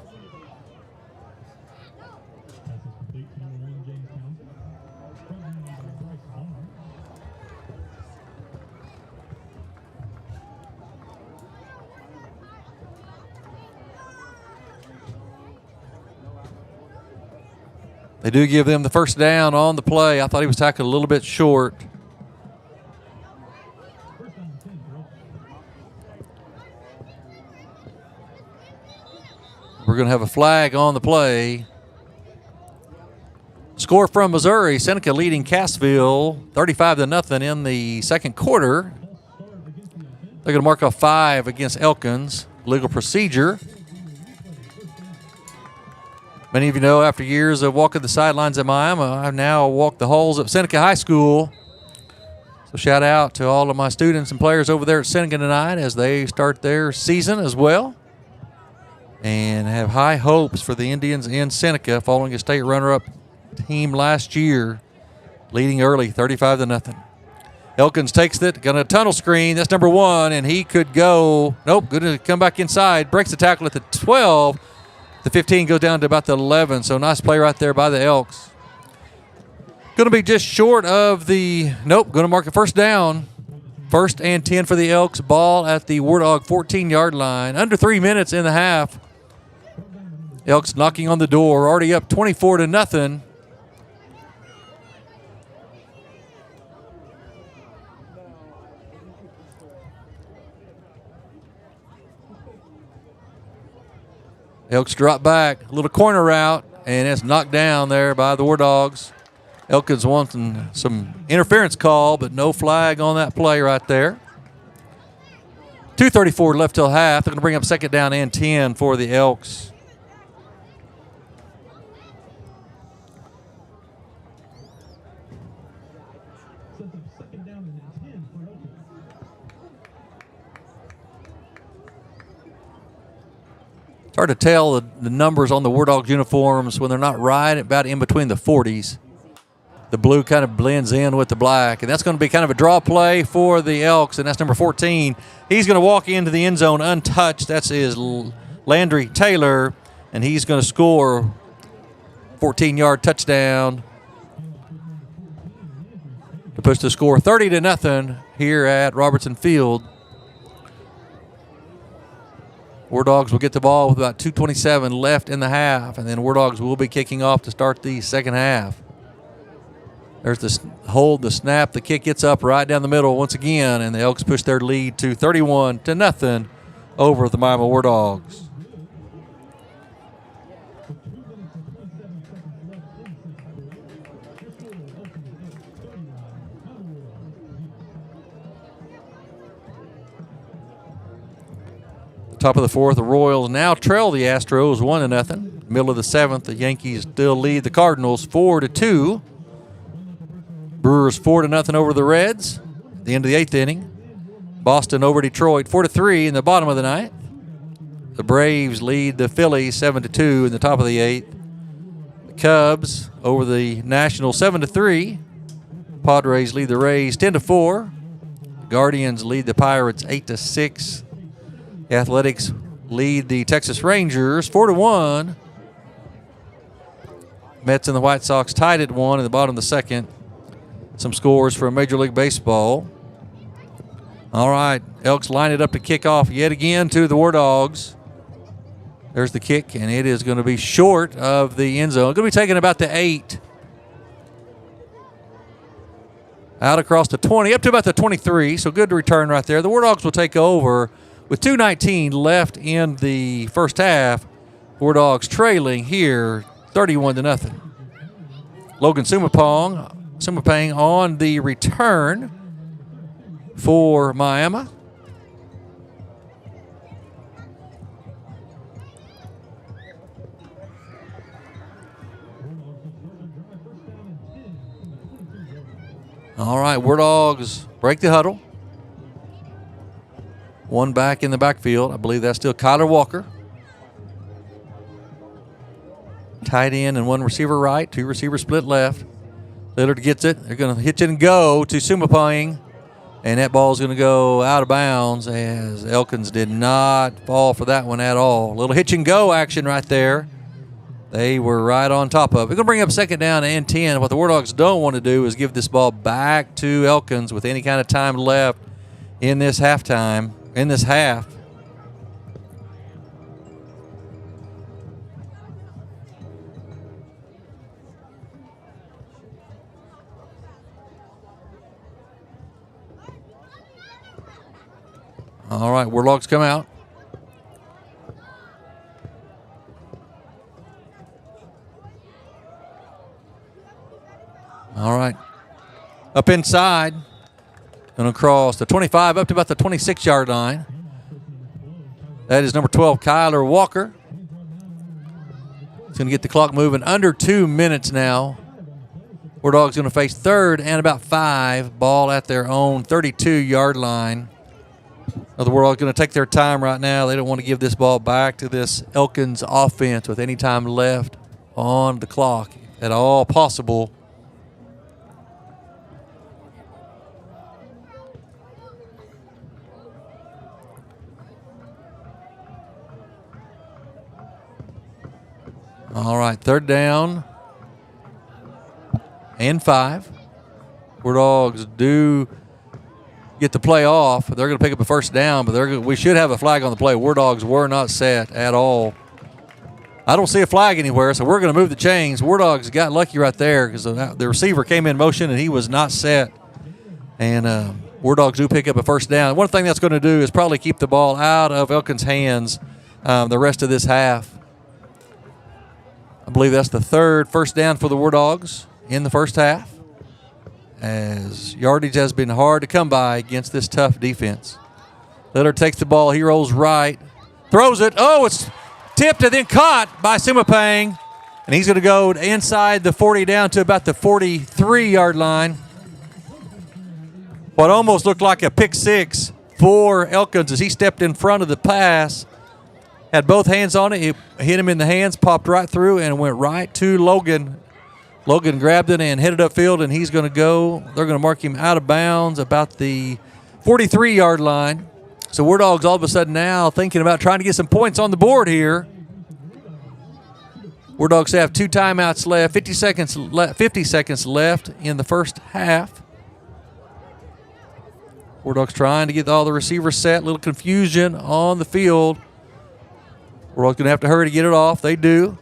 They do give them the first down on the play. I thought he was tackled a little bit short. We're going to have a flag on the play. Score from Missouri. Seneca leading Cassville 35-0 in the second quarter. They're going to mark off 5 against Elkins. Legal procedure. Many of you know, after years of walking the sidelines at Miami, I've now walked the halls of Seneca High School. So shout out to all of my students and players over there at Seneca tonight as they start their season as well. And have high hopes for the Indians in Seneca following a state runner-up team last year, leading early 35-0. Elkins takes it, going to tunnel screen. That's number 1, and he could go. Nope, going to come back inside. Breaks the tackle at the 12. The 15 goes down to about the 11, so nice play right there by the Elks. Going to be just short of the, nope, going to mark a first down. First and 10 for the Elks. Ball at the Wardog 14-yard line. Under 3 minutes in the half. Elks knocking on the door, already up 24-0. Elks drop back, a little corner route, and it's knocked down there by the War Dogs. Elkins wanting some interference call, but no flag on that play right there. 2:34 left till half. They're going to bring up second down and 10 for the Elks. hard to tell the numbers on the Wardogs uniforms when they're not right about in between the 40s. The blue kind of blends in with the black, and that's going to be kind of a draw play for the Elks, and that's number 14. He's going to walk into the end zone untouched. That's his Landry Taylor, and he's going to score 14-yard touchdown to push the score 30-0 here at Robertson Field. Wardogs will get the ball with about 2:27 left in the half, and then Wardogs will be kicking off to start the second half. There's the hold, the snap, the kick gets up right down the middle once again, and the Elks push their lead to 31-0 over the Miami Wardogs. Top of the fourth, the Royals now trail the Astros 1-0. Middle of the seventh, the Yankees still lead the Cardinals 4-2. Brewers 4-0 over the Reds at the end of the eighth inning. Boston over Detroit 4-3 in the bottom of the ninth. The Braves lead the Phillies 7-2 in the top of the eighth. The Cubs over the Nationals 7-3. Padres lead the Rays 10-4. The Guardians lead the Pirates 8-6. The Athletics lead the Texas Rangers 4-1. Mets and the White Sox tied at 1 in the bottom of the second. Some scores from Major League Baseball. All right, Elks line it up to kick off yet again to the Wardogs. There's the kick, and it is going to be short of the end zone. It's going to be taken about the 8. Out across the 20, up to about the 23, so good return right there. The Wardogs will take over with 2:19 left in the first half. Wardogs trailing here 31-0. Logan Sumapang on the return for Miami. All right, Wardogs break the huddle. One back in the backfield. I believe that's still Kyler Walker. Tight end and one receiver right, two receivers split left. Lillard gets it. They're going to hitch it and go to Sumapang. And that ball is going to go out of bounds as Elkins did not fall for that one at all. A little hitch and go action right there. They were right on top of it. We're going to bring up second down and 10. What the Wardogs don't want to do is give this ball back to Elkins with any kind of time left in this half. All right, Wardogs come out. All right. Up inside. Going to cross the 25 up to about the 26-yard line. That is number 12, Kyler Walker. He's going to get the clock moving under 2 minutes now. Wardogs going to face third and about 5. Ball at their own 32-yard line. The Wardogs going to take their time right now. They don't want to give this ball back to this Elkins offense with any time left on the clock at all possible. All right, third down and 5. Wardogs do get the play off. They're going to pick up a first down, but we should have a flag on the play. Wardogs were not set at all. I don't see a flag anywhere, so we're going to move the chains. Wardogs got lucky right there because the receiver came in motion and he was not set. And Wardogs do pick up a first down. One thing that's going to do is probably keep the ball out of Elkin's hands the rest of this half. I believe that's the third first down for the Wardogs in the first half, as yardage has been hard to come by against this tough defense. Lillard takes the ball. He rolls right, throws it. Oh, it's tipped and then caught by Sumapang, and he's going to go inside the 40 down to about the 43-yard line. What almost looked like a pick six for Elkins as he stepped in front of the pass. Had both hands on it. It hit him in the hands, popped right through, and went right to Logan. Logan grabbed it and headed upfield, and he's going to go. They're going to mark him out of bounds about the 43-yard line. So Wardog's all of a sudden now thinking about trying to get some points on the board here. Wardogs have 2 timeouts left, 50 seconds left in the first half. Wardogs trying to get all the receivers set. A little confusion on the field. Wardogs going to have to hurry to get it off. They do.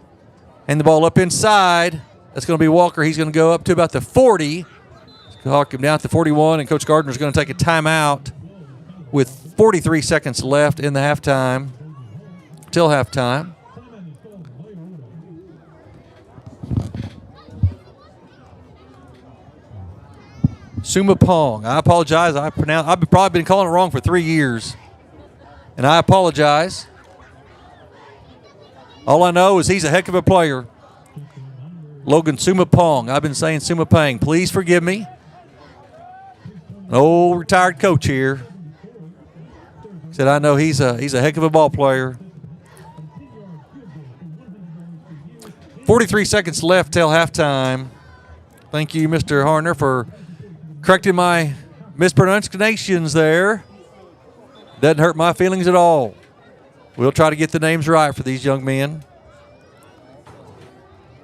And the ball up inside. That's going to be Walker. He's going to go up to about the 40. Hawk him down to the 41, and Coach Gardner's going to take a timeout with 43 seconds left in the halftime, till halftime. Suma Pong. I apologize. I've probably been calling it wrong for 3 years, and I apologize. All I know is he's a heck of a player. Logan Suma Pong. I've been saying Suma Pang. Please forgive me. An old retired coach here said I know he's a heck of a ball player. 43 seconds left till halftime. Thank you, Mr. Harner, for correcting my mispronunciations there. Doesn't hurt my feelings at all. We'll try to get the names right for these young men.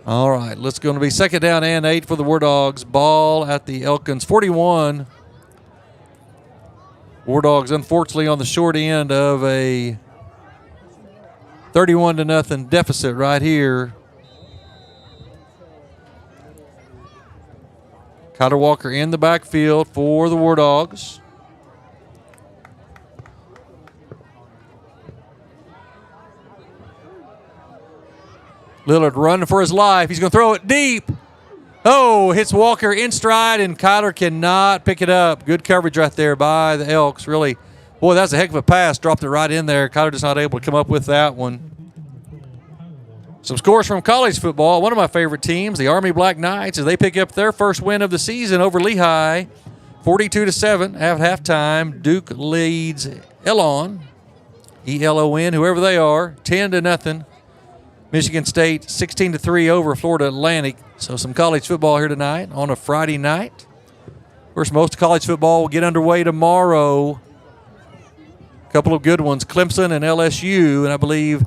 All right, let's going to be 2nd down and 8 for the Wardogs. Ball at the Elkins 41. Wardogs, unfortunately, on the short end of a 31-0 deficit right here. Kyler Walker in the backfield for the Wardogs. Lillard running for his life. He's going to throw it deep. Oh, hits Walker in stride, and Kyler cannot pick it up. Good coverage right there by the Elks. Really, boy, that's a heck of a pass. Dropped it right in there. Kyler just not able to come up with that one. Some scores from college football. One of my favorite teams, the Army Black Knights, as they pick up their first win of the season over Lehigh, 42-7 at halftime. Duke leads Elon, E-L-O-N, whoever they are, 10-0. Michigan State 16-3 over Florida Atlantic. So some college football here tonight on a Friday night. Of course, most college football will get underway tomorrow. A couple of good ones, Clemson and LSU, and I believe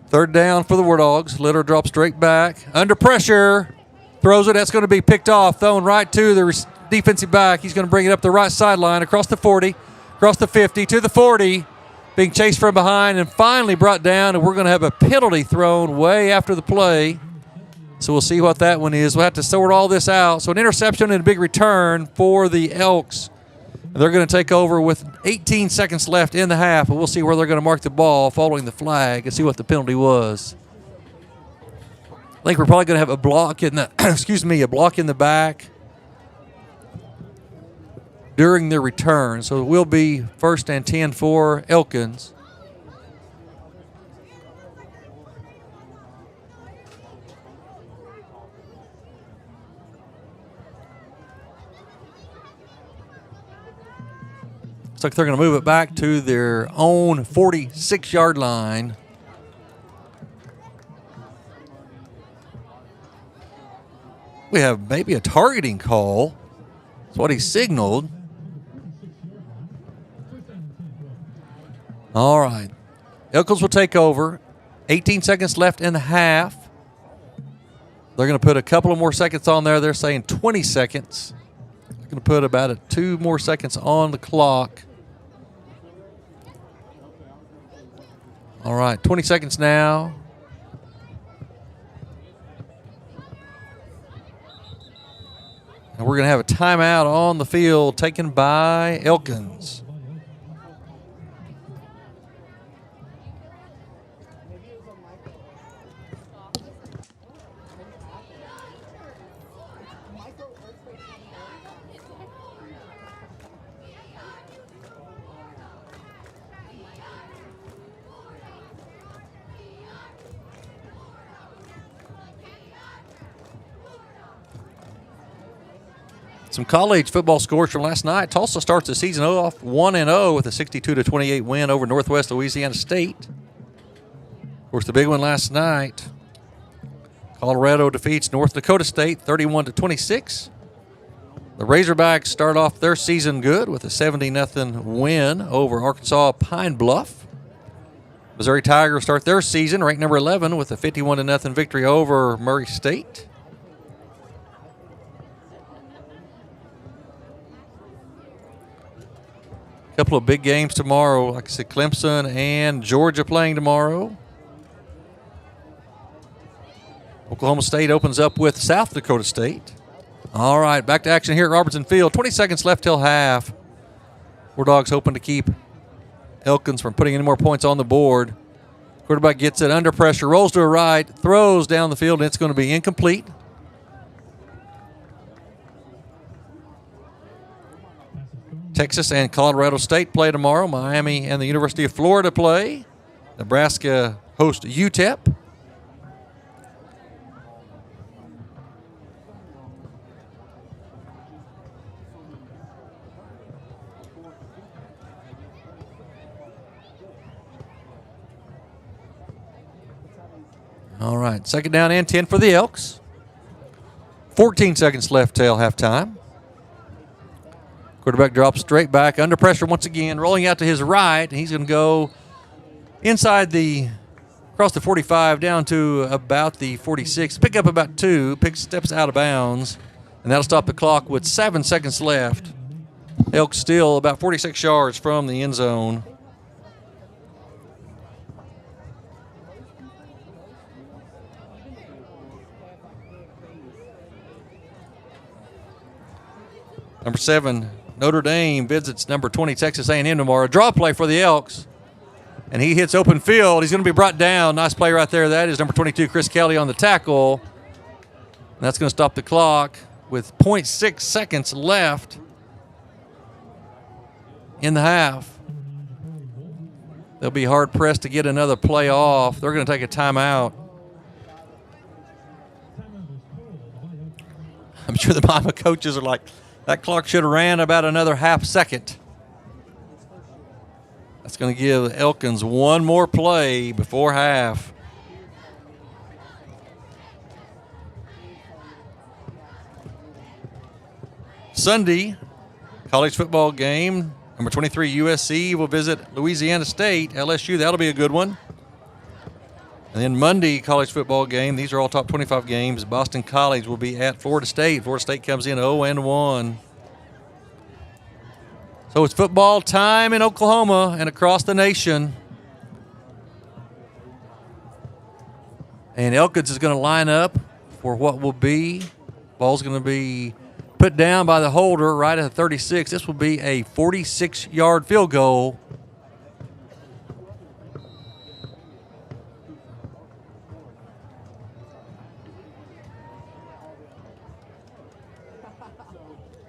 third down for the Wardogs. Litter drops straight back. Under pressure. Throws it. That's going to be picked off. Thrown right to the defensive back. He's going to bring it up the right sideline across the 40. Across the 50 to the 40, being chased from behind and finally brought down, and we're going to have a penalty thrown way after the play. So we'll see what that one is. We'll have to sort all this out. So an interception and a big return for the Elks. They're going to take over with 18 seconds left in the half, and we'll see where they're going to mark the ball following the flag and see what the penalty was. I think we're probably going to have a block in the a block in the back during the return. So it will be 1st and 10 for Elkins. Looks like they're going to move it back to their own 46-yard line. We have maybe a targeting call. That's what he signaled. All right. Elkins will take over. 18 seconds left in the half. They're going to put a couple of more seconds on there. They're saying 20 seconds. They're going to put about 2 more seconds on the clock. All right, 20 seconds now. And we're going to have a timeout on the field taken by Elkins. Some college football scores from last night. Tulsa starts the season off 1-0 with a 62-28 win over Northwest Louisiana State. Of course, the big one last night, Colorado defeats North Dakota State 31-26. The Razorbacks start off their season good with a 70-0 win over Arkansas Pine Bluff. Missouri Tigers start their season ranked number 11 with a 51-0 victory over Murray State. A couple of big games tomorrow. Like I said, Clemson and Georgia playing tomorrow. Oklahoma State opens up with South Dakota State. All right, back to action here at Robertson Field. 20 seconds left till half. Wardogs hoping to keep Elkins from putting any more points on the board. Quarterback gets it under pressure, rolls to a right, throws down the field, and it's going to be incomplete. Texas and Colorado State play tomorrow. Miami and the University of Florida play. Nebraska host UTEP. All right, second down and 10 for the Elks. 14 seconds left till halftime. Quarterback drops straight back, under pressure once again, rolling out to his right. He's going to go across the 45 down to about the 46. Pick up about 2, steps out of bounds, and that'll stop the clock with 7 seconds left. Elks still about 46 yards from the end zone. Number 7, Notre Dame visits number 20, Texas A&M tomorrow. Draw play for the Elks, and he hits open field. He's going to be brought down. Nice play right there. That is number 22, Chris Kelly on the tackle. And that's going to stop the clock with 0.6 seconds left in the half. They'll be hard-pressed to get another play off. They're going to take a timeout. I'm sure the Miami coaches are like, that clock should have ran about another half second. That's going to give Elkins one more play before half. Sunday, college football game. Number 23, USC will visit Louisiana State. LSU, that'll be a good one. And then Monday, college football game. These are all top 25 games. Boston College will be at Florida State. Florida State comes in 0-1. So it's football time in Oklahoma and across the nation. And Elkins is going to line up for what will be. Ball's going to be put down by the holder right at the 36. This will be a 46-yard field goal.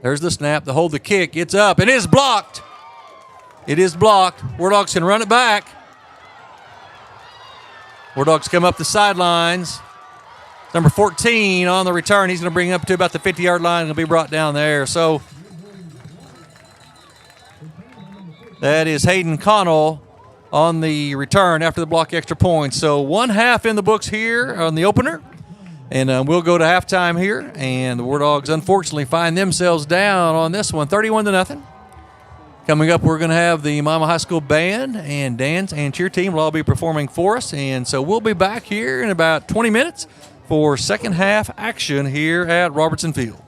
There's the snap, the hold, the kick. It's up. It is blocked. It is blocked. Wardogs can run it back. Wardogs come up the sidelines. Number 14 on the return. He's going to bring it up to about the 50-yard line and will be brought down there. So that is Hayden Connell on the return after the block extra points. So 1 half in the books here on the opener. And we'll go to halftime here, and the Wardogs unfortunately find themselves down on this one, 31-0. Coming up, we're going to have the Miami High School band and dance and cheer team will all be performing for us, and so we'll be back here in about 20 minutes for second half action here at Robertson Field.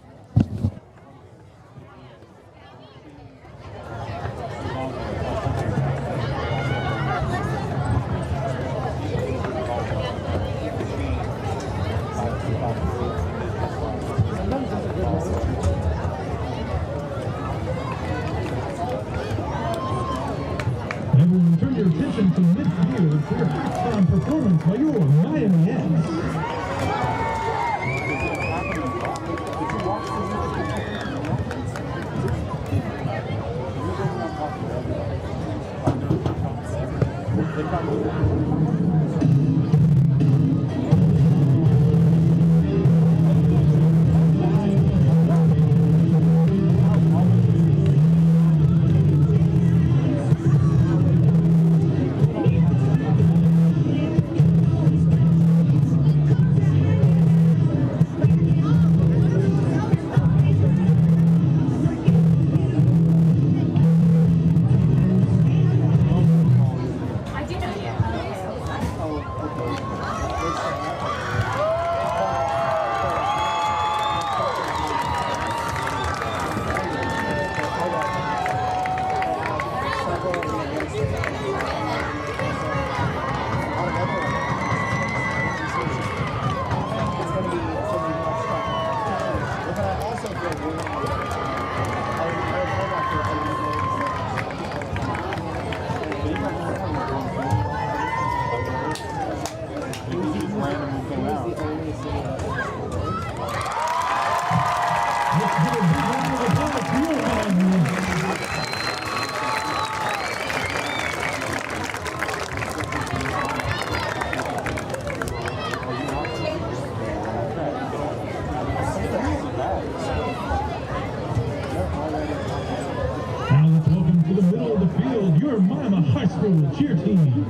Cheer team.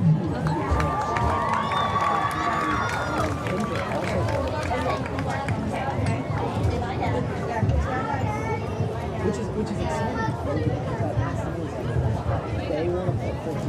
Which is exciting. They want to play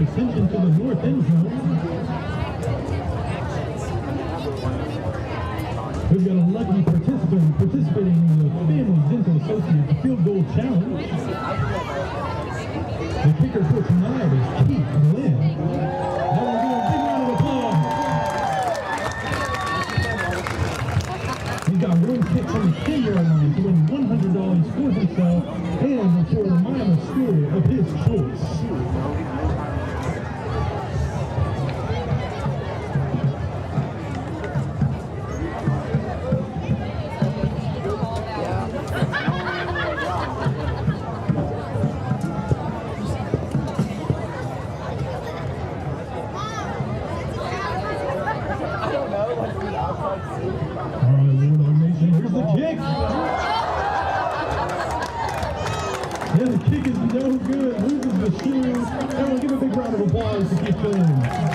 reception to the north end zone. We've got a lucky participant participating in the Family Dental Associates Field Goal Challenge. The kicker for tonight is Keith Glenn. Now we'll give a big round of applause. He's got one kick from the 10-yard line to win $100 for himself and for the minor school of his choice. Yeah, the kick is no good. Loses the shoe. Everyone give a big round of applause to Keith Glenn.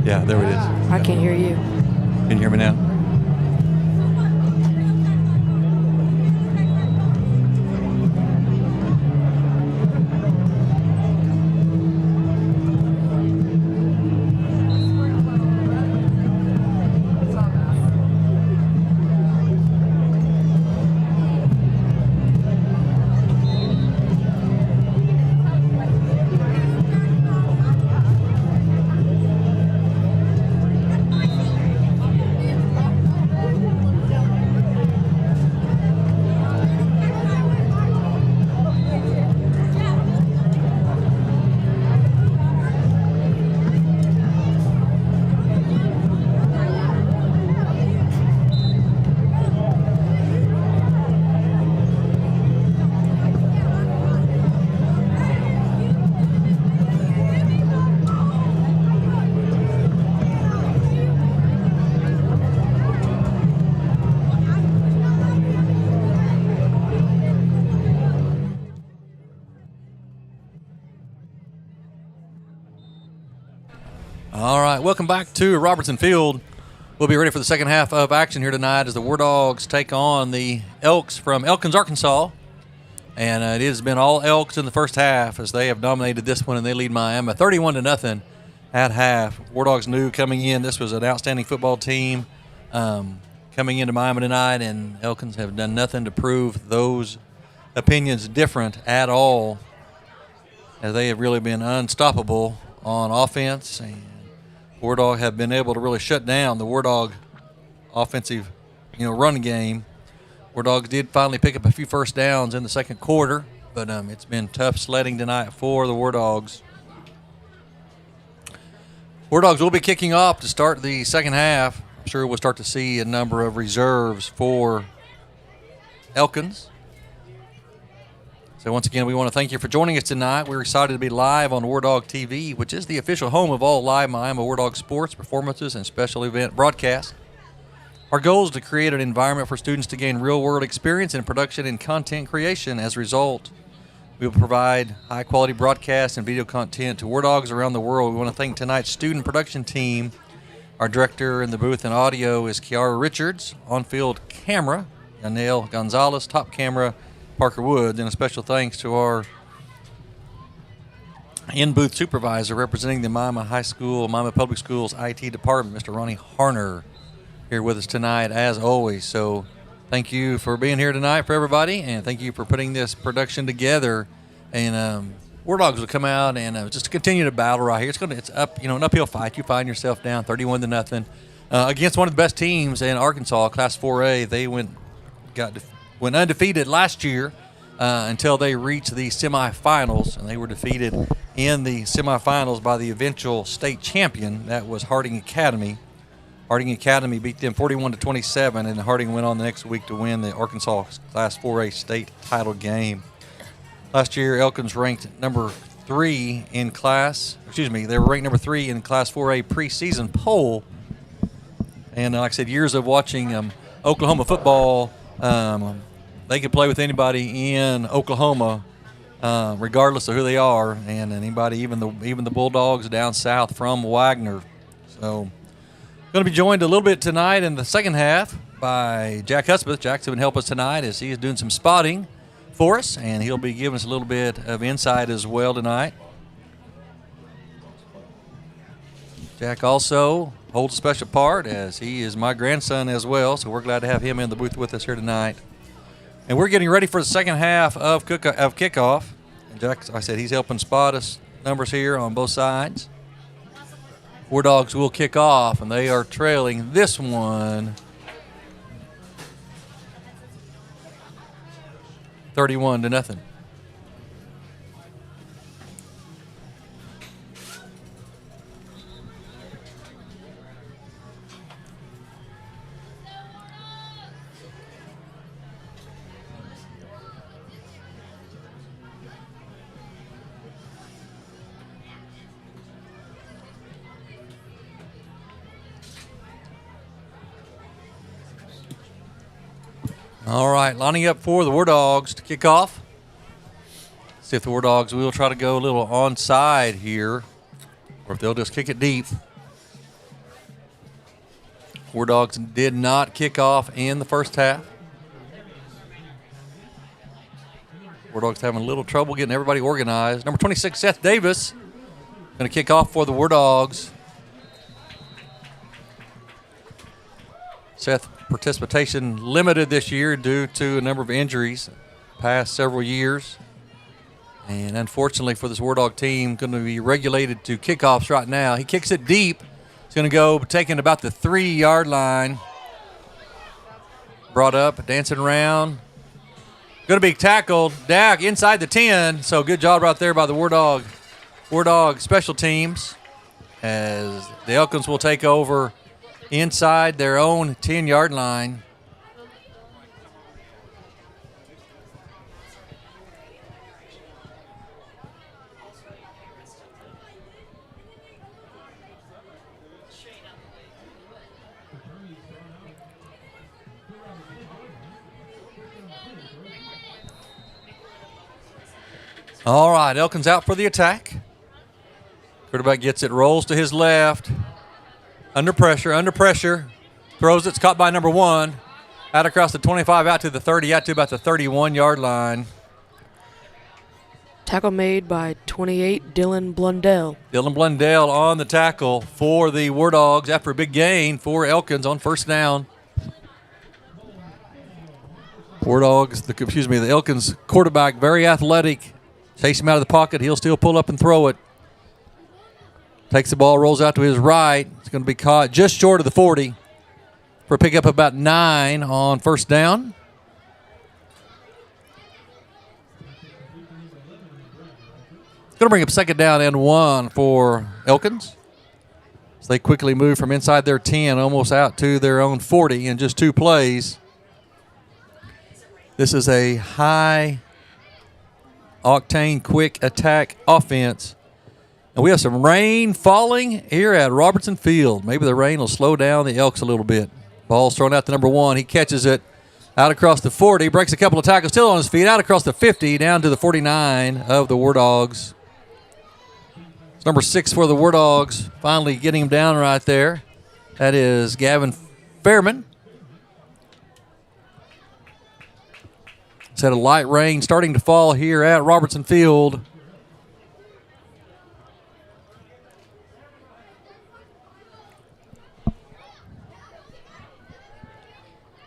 Yeah, there it is. I can't hear you. Can you hear me now? All right, welcome back to Robertson Field. We'll be ready for the second half of action here tonight as the Wardogs take on the Elks from Elkins, Arkansas. And it has been all Elks in the first half as they have dominated this one, and they lead Miami 31-0 at half. Wardogs knew coming in this was an outstanding football team coming into Miami tonight, and Elkins have done nothing to prove those opinions different at all, as they have really been unstoppable on offense, and Wardog have been able to really shut down the Wardog offensive, run game. Wardogs did finally pick up a few first downs in the second quarter, but it's been tough sledding tonight for the Wardogs. Wardogs will be kicking off to start the second half. I'm sure we'll start to see a number of reserves for Elkins. So once again, we want to thank you for joining us tonight. We're excited to be live on Wardog TV, which is the official home of all live Miami Wardog sports, performances, and special event broadcasts. Our goal is to create an environment for students to gain real-world experience in production and content creation. As a result, we will provide high-quality broadcast and video content to Wardogs around the world. We want to thank tonight's student production team. Our director in the booth and audio is Kiara Richards. On-field camera, Yanel Gonzalez. Top camera, Parker Woods, and a special thanks to our in-booth supervisor representing the Miami Public Schools IT department, Mr. Ronnie Harner, here with us tonight as always. So thank you for being here tonight for everybody, and thank you for putting this production together. And Wardogs will come out and just continue to battle right here. It's up, an uphill fight. You find yourself down 31-0 against one of the best teams in Arkansas, Class 4A. They went undefeated last year until they reached the semifinals, and they were defeated in the semifinals by the eventual state champion. That was Harding Academy. Harding Academy beat them 41-27, and Harding went on the next week to win the Arkansas Class 4A state title game. Last year, Elkins ranked number 3 in class. They were ranked number 3 in Class 4A preseason poll. And like I said, years of watching Oklahoma football. They can play with anybody in Oklahoma, regardless of who they are, and anybody, even the Bulldogs down south from Wagner. So, going to be joined a little bit tonight in the second half by Jack Husbeth. Jack's going to help us tonight as he is doing some spotting for us, and he'll be giving us a little bit of insight as well tonight. Jack also holds a special part as he is my grandson as well, so we're glad to have him in the booth with us here tonight. And we're getting ready for the second half of kickoff. And Jack, I said, he's helping spot us numbers here on both sides. Wardogs will kick off, and they are trailing this one 31-0. All right, lining up for the Wardogs to kick off. See if the Wardogs will try to go a little onside here, or if they'll just kick it deep. Wardogs did not kick off in the first half. Wardogs having a little trouble getting everybody organized. Number 26, Seth Davis, going to kick off for the Wardogs. Seth participation limited this year due to a number of injuries past several years. And unfortunately for this Wardog team, going to be regulated to kickoffs right now. He kicks it deep. It's going to go taking about the 3-yard line. Brought up, dancing around. Going to be tackled. Dak inside the 10. So good job right there by the Wardog special teams, as the Elkins will take over inside their own 10-yard line. All right, Elkins out for the attack. Quarterback gets it, rolls to his left. Under pressure. Throws it, it's caught by number 1. Out across the 25, out to the 30, out to about the 31-yard line. Tackle made by 28, Dylan Blundell. Dylan Blundell on the tackle for the Wardogs after a big gain for Elkins on first down. The Elkins quarterback, very athletic. Chase him out of the pocket. He'll still pull up and throw it. Takes the ball, rolls out to his right. It's going to be caught just short of the 40 for a pickup of about 9 on first down. It's going to bring up second down and 1 for Elkins. So they quickly move from inside their 10 almost out to their own 40 in just 2 plays. This is a high octane quick attack offense. And we have some rain falling here at Robertson Field. Maybe the rain will slow down the Elks a little bit. Ball's thrown out to number 1. He catches it out across the 40, breaks a couple of tackles, still on his feet, out across the 50, down to the 49 of the Wardogs. It's number 6 for the Wardogs, finally getting him down right there. That is Gavin Fairman. It's had a light rain starting to fall here at Robertson Field.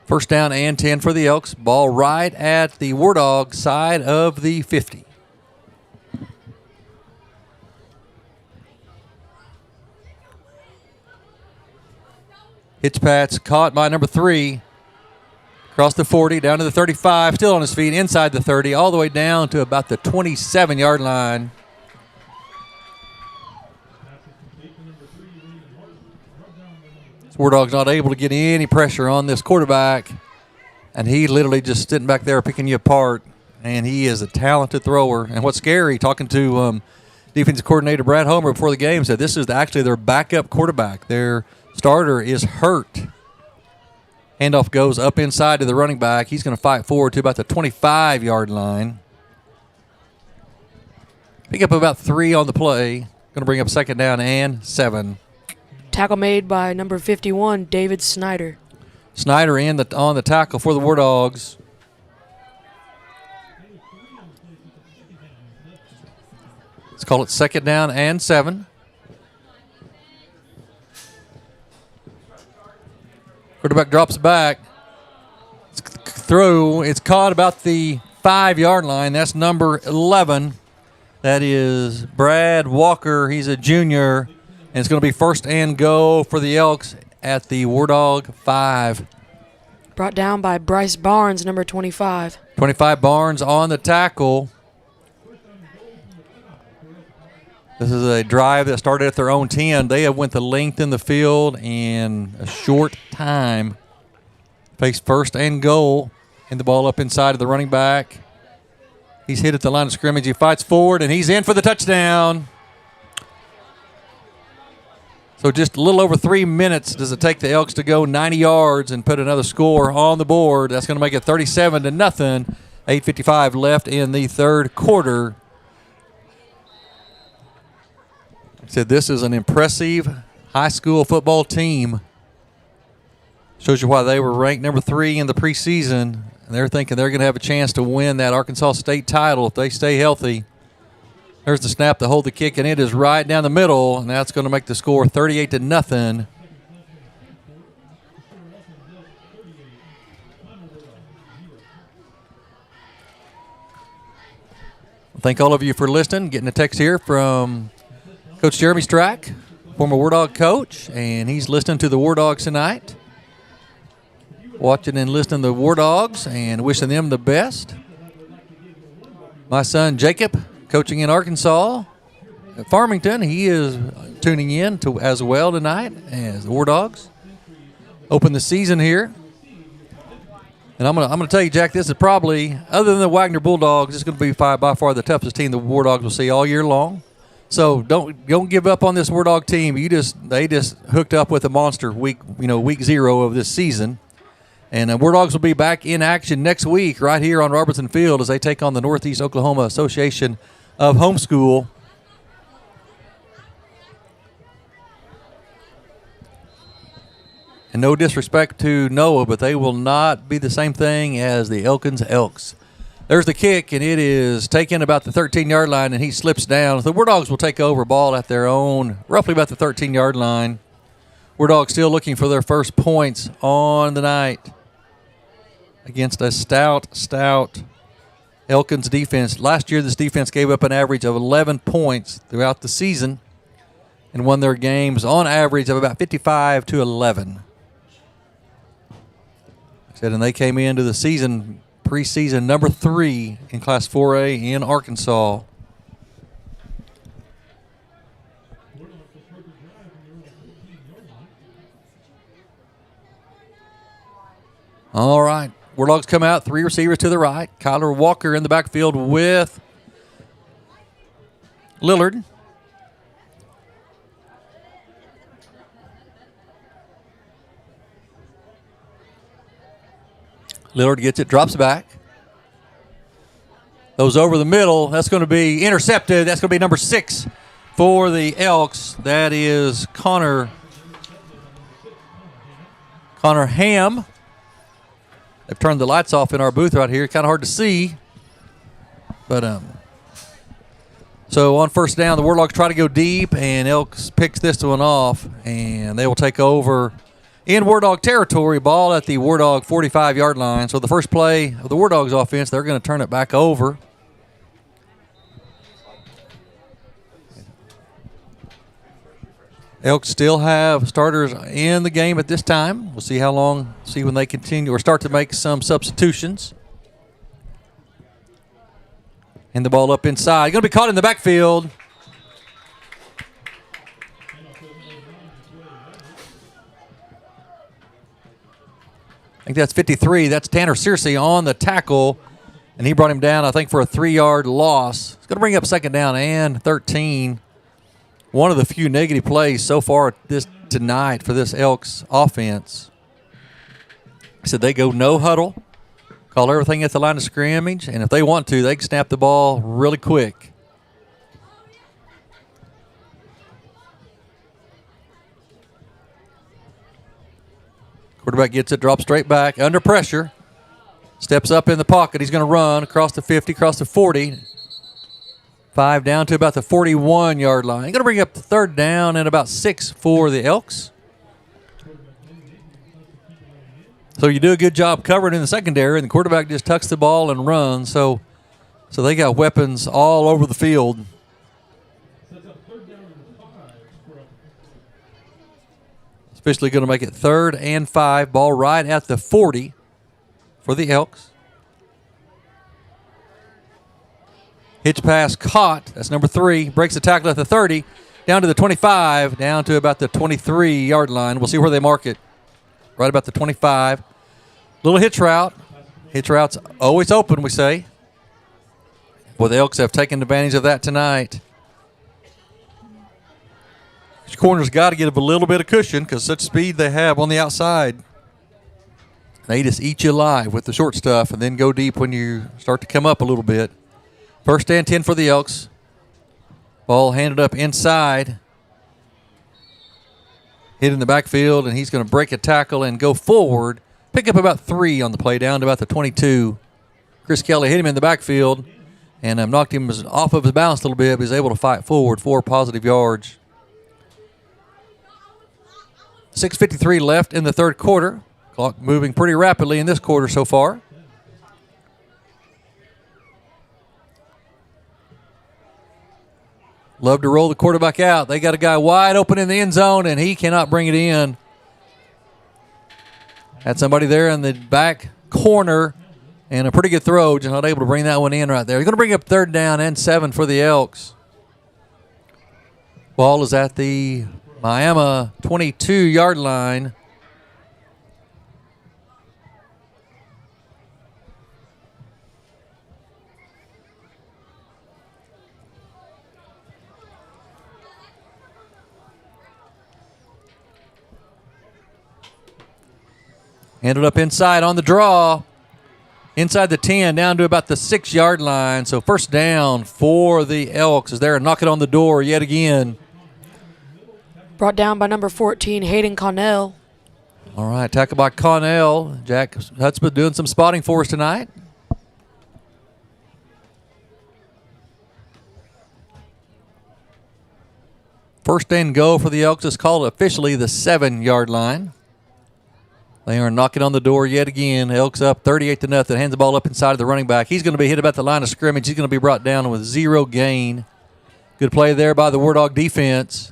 First down and 10 for the Elks. Ball right at the Wardog side of the 50. Hitch pass caught by number 3. Across the 40, down to the 35, still on his feet, inside the 30, all the way down to about the 27-yard line. Wardog's not able to get any pressure on this quarterback, and he literally just sitting back there picking you apart, and he is a talented thrower. And what's scary, talking to defensive coordinator Brad Homer before the game, said this is actually their backup quarterback. Their starter is hurt. Handoff goes up inside to the running back. He's going to fight forward to about the 25-yard line. Pick up about 3 on the play. Going to bring up second down and 7. Tackle made by number 51, David Snyder. Snyder on the tackle for the Wardogs. Let's call it second down and 7. Quarterback drops back. It's caught about the 5-yard line. That's number 11. That is Brad Walker. He's a junior. And it's going to be first and go for the Elks at the Wardog 5. Brought down by Bryce Barnes, number 25. 25 Barnes on the tackle. This is a drive that started at their own 10. They have went the length in the field in a short time. Face first and goal. And the ball up inside of the running back. He's hit at the line of scrimmage. He fights forward, and he's in for the touchdown. So just a little over 3 minutes does it take the Elks to go 90 yards and put another score on the board. That's going to make it 37-0. 8:55 left in the third quarter. I said this is an impressive high school football team. Shows you why they were ranked number 3 in the preseason. And they're thinking they're going to have a chance to win that Arkansas State title if they stay healthy. There's the snap to hold the kick, and it is right down the middle, and that's going to make the score 38-0. Thank all of you for listening. Getting a text here from Coach Jeremy Strack, former Wardog coach, and he's listening to the Wardogs tonight. Watching and listening to the Wardogs and wishing them the best. My son Jacob, coaching in Arkansas at Farmington, he is tuning in to as well tonight as the Wardogs open the season here. And I'm gonna tell you, Jack, this is probably, other than the Wagner Bulldogs, this is going to be by far the toughest team the Wardogs will see all year long. So don't give up on this Wardog team. They just hooked up with a monster week 0 of this season. And Wardogs will be back in action next week right here on Robertson Field as they take on the Northeast Oklahoma Association of Homeschool. And no disrespect to Noah, but they will not be the same thing as the Elkins Elks. There's the kick, and it is taken about the 13-yard line, and he slips down. The Wardogs will take over ball at their own, roughly about the 13-yard line. Wardogs still looking for their first points on the night against a stout Elkins defense. Last year, this defense gave up an average of 11 points throughout the season and won their games on average of about 55-11. And they came into the season, preseason number 3 in Class 4A in Arkansas. All right. Wardogs come out, 3 receivers to the right. Kyler Walker in the backfield with Lillard. Lillard gets it, drops back. Those over the middle, that's going to be intercepted. That's going to be number 6 for the Elks. That is Connor Ham. They've turned the lights off in our booth right here. Kind of hard to see. But so on first down, the Wardogs try to go deep, and Elks picks this one off, and they will take over in Wardog territory, ball at the Wardog 45-yard line. So the first play of the Wardogs offense, they're going to turn it back over. Elks still have starters in the game at this time. We'll see how long, see when they continue or start to make some substitutions. And the ball up inside. Going to be caught in the backfield. I think that's 53. That's Tanner Searcy on the tackle. And he brought him down, I think, for a 3-yard loss. It's going to bring up second down and 13. One of the few negative plays so far tonight for this Elks offense. I said they go no huddle, call everything at the line of scrimmage, and if they want to, they can snap the ball really quick. Quarterback gets it, drops straight back, under pressure, steps up in the pocket. He's going to run across the 50, across the 40. 5 down to about the 41-yard line. Going to bring up the third down and about 6 for the Elks. So you do a good job covering in the secondary, and the quarterback just tucks the ball and runs. So they got weapons all over the field. Officially going to make it 3rd and 5. Ball right at the 40 for the Elks. Hitch pass caught. That's number 3. Breaks the tackle at the 30. Down to the 25. Down to about the 23-yard line. We'll see where they mark it. Right about the 25. Little hitch route. Hitch route's always open, we say. Well, the Elks have taken advantage of that tonight. Each corner's got to get a little bit of cushion because such speed they have on the outside. They just eat you alive with the short stuff and then go deep when you start to come up a little bit. First and 10 for the Elks. Ball handed up inside. hit in the backfield, and he's going to break a tackle and go forward. Pick up about 3 on the play, down to about the 22. Chris Kelly hit him in the backfield and knocked him off of his balance a little bit, but he's able to fight forward, 4 positive yards. 6:53 left in the third quarter. Clock moving pretty rapidly in this quarter so far. Love to roll the quarterback out. They got a guy wide open in the end zone, and he cannot bring it in. Had somebody there in the back corner, and a pretty good throw. Just not able to bring that one in right there. You're going to bring up 3rd down and 7 for the Elks. Ball is at the Miami 22-yard line. Handed up inside on the draw. Inside the 10, down to about the 6-yard line. So first down for the Elks as they're knocking on the door yet again. Brought down by number 14, Hayden Connell. All right, tackle by Connell. Jack Hutzpeth doing some spotting for us tonight. First and goal for the Elks is called officially the 7-yard line. They are knocking on the door yet again. Elks up 38-0. Hands the ball up inside of the running back. He's going to be hit about the line of scrimmage. He's going to be brought down with 0 gain. Good play there by the Wardog defense.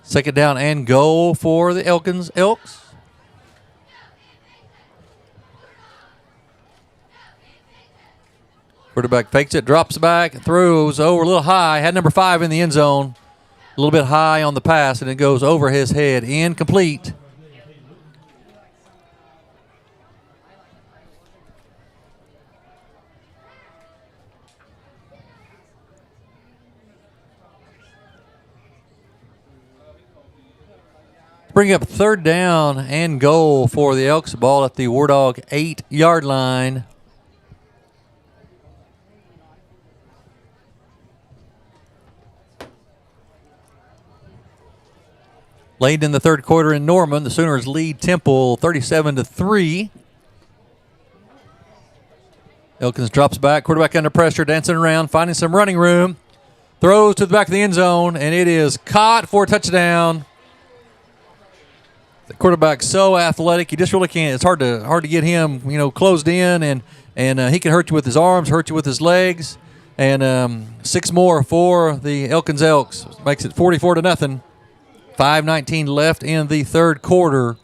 Second down and goal for the Elkins Elks. Quarterback fakes it, drops back, throws over a little high. Had number 5 in the end zone. A little bit high on the pass, and it goes over his head. Incomplete. Bring up 3rd down and goal for the Elks. Ball at the Wardog 8-yard line. Late in the third quarter in Norman, the Sooners lead Temple 37-3. Elkins drops back, quarterback under pressure, dancing around, finding some running room. Throws to the back of the end zone, and it is caught for a touchdown. The quarterback's so athletic, you just really can't. It's hard to get him, closed in, and he can hurt you with his arms, hurt you with his legs, and 6 more for the Elkins Elks. Makes it 44-0. 5:19 left in the third quarter.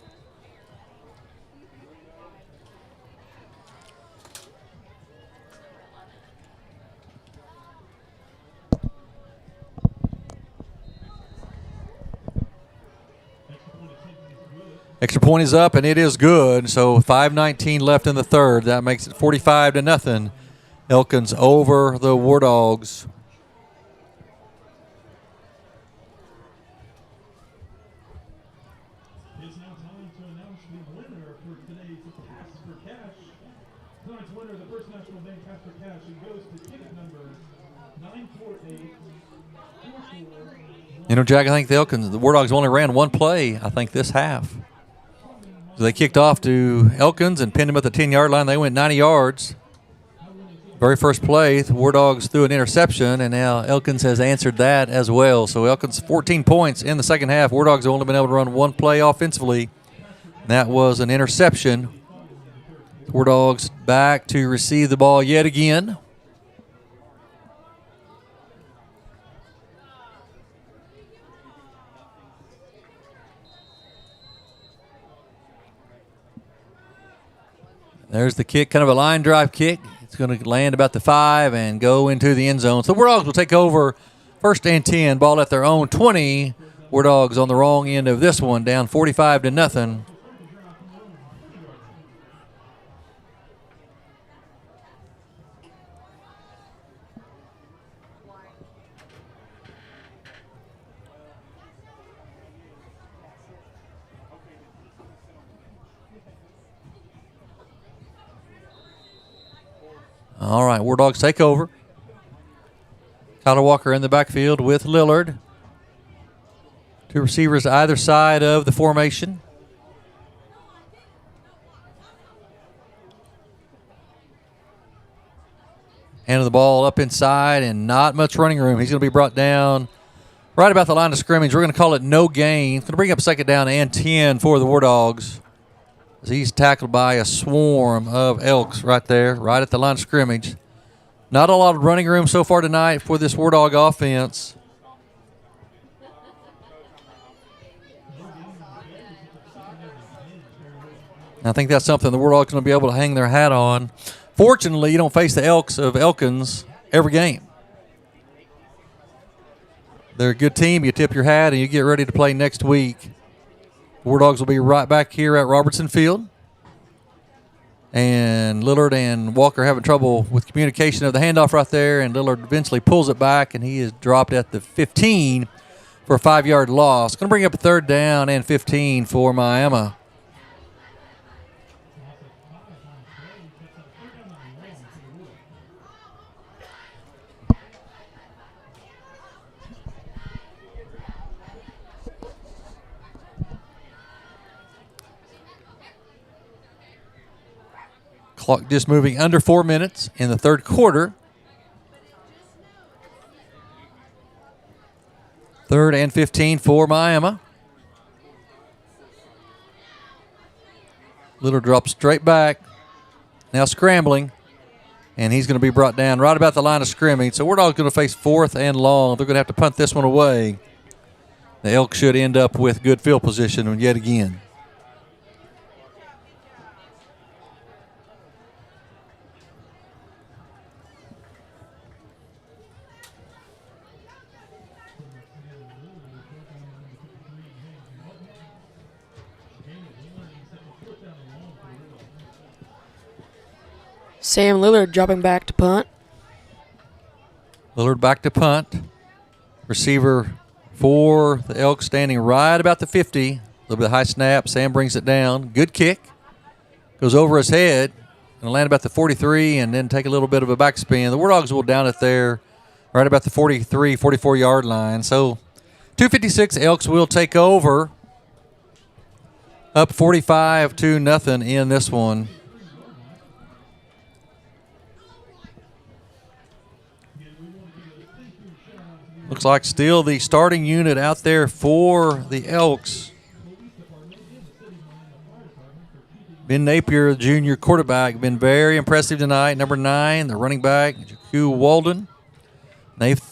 Extra point is up, and it is good. So 5:19 left in the third. That makes it 45-0. Elkins over the Wardogs. It's now time to announce the winner for today's Pass for Cash. Tonight's winner, the First National Bank Pass for Cash, and goes to ticket number 948. Jack, I think the Wardogs only ran one play, I think, this half. So they kicked off to Elkins and pinned him at the 10-yard line. They went 90 yards. Very first play, the Wardogs threw an interception, and now Elkins has answered that as well. So Elkins 14 points in the second half. Wardogs have only been able to run one play offensively. And that was an interception. Wardogs back to receive the ball yet again. There's the kick, kind of a line drive kick. It's going to land about the 5 and go into the end zone. So the Wardogs will take over 1st and 10, ball at their own 20. Wardogs on the wrong end of this one, down 45-0. All right, War Dogs take over. Tyler Walker in the backfield with Lillard. Two receivers either side of the formation. Handing the ball up inside and not much running room. He's going to be brought down right about the line of scrimmage. We're going to call it no gain. Going to bring up second down and 10 for the War Dogs. As he's tackled by a swarm of Elks right there, right at the line of scrimmage. Not a lot of running room so far tonight for this War Dog offense. I think that's something the War Dogs are going to be able to hang their hat on. Fortunately, you don't face the Elks of Elkins every game. They're a good team. You tip your hat and you get ready to play next week. War Dogs will be right back here at Robertson Field. And Lillard and Walker having trouble with communication of the handoff right there. And Lillard eventually pulls it back, and he is dropped at the 15 for a 5-yard loss. Going to bring up a third down and 15 for Miami. Clock just moving under 4 minutes in the third quarter. Third and 15 for Miami. Lillard drops straight back. Now scrambling. And he's going to be brought down right about the line of scrimmage. So we're all going to face fourth and long. They're going to have to punt this one away. The Elk should end up with good field position yet again. Sam Lillard dropping back to punt. Lillard back to punt. Receiver for the Elks standing right about the 50. A little bit of high snap. Sam brings it down. Good kick. Goes over his head. And land about the 43 and then take a little bit of a backspin. The War Dogs will down it there right about the 43, 44-yard line. So 2:56, Elks will take over. Up 45-0 in this one. Looks like still the starting unit out there for the Elks. Ben Napier, the junior quarterback, been very impressive tonight. Number 9, the running back, Jaku Walden. They've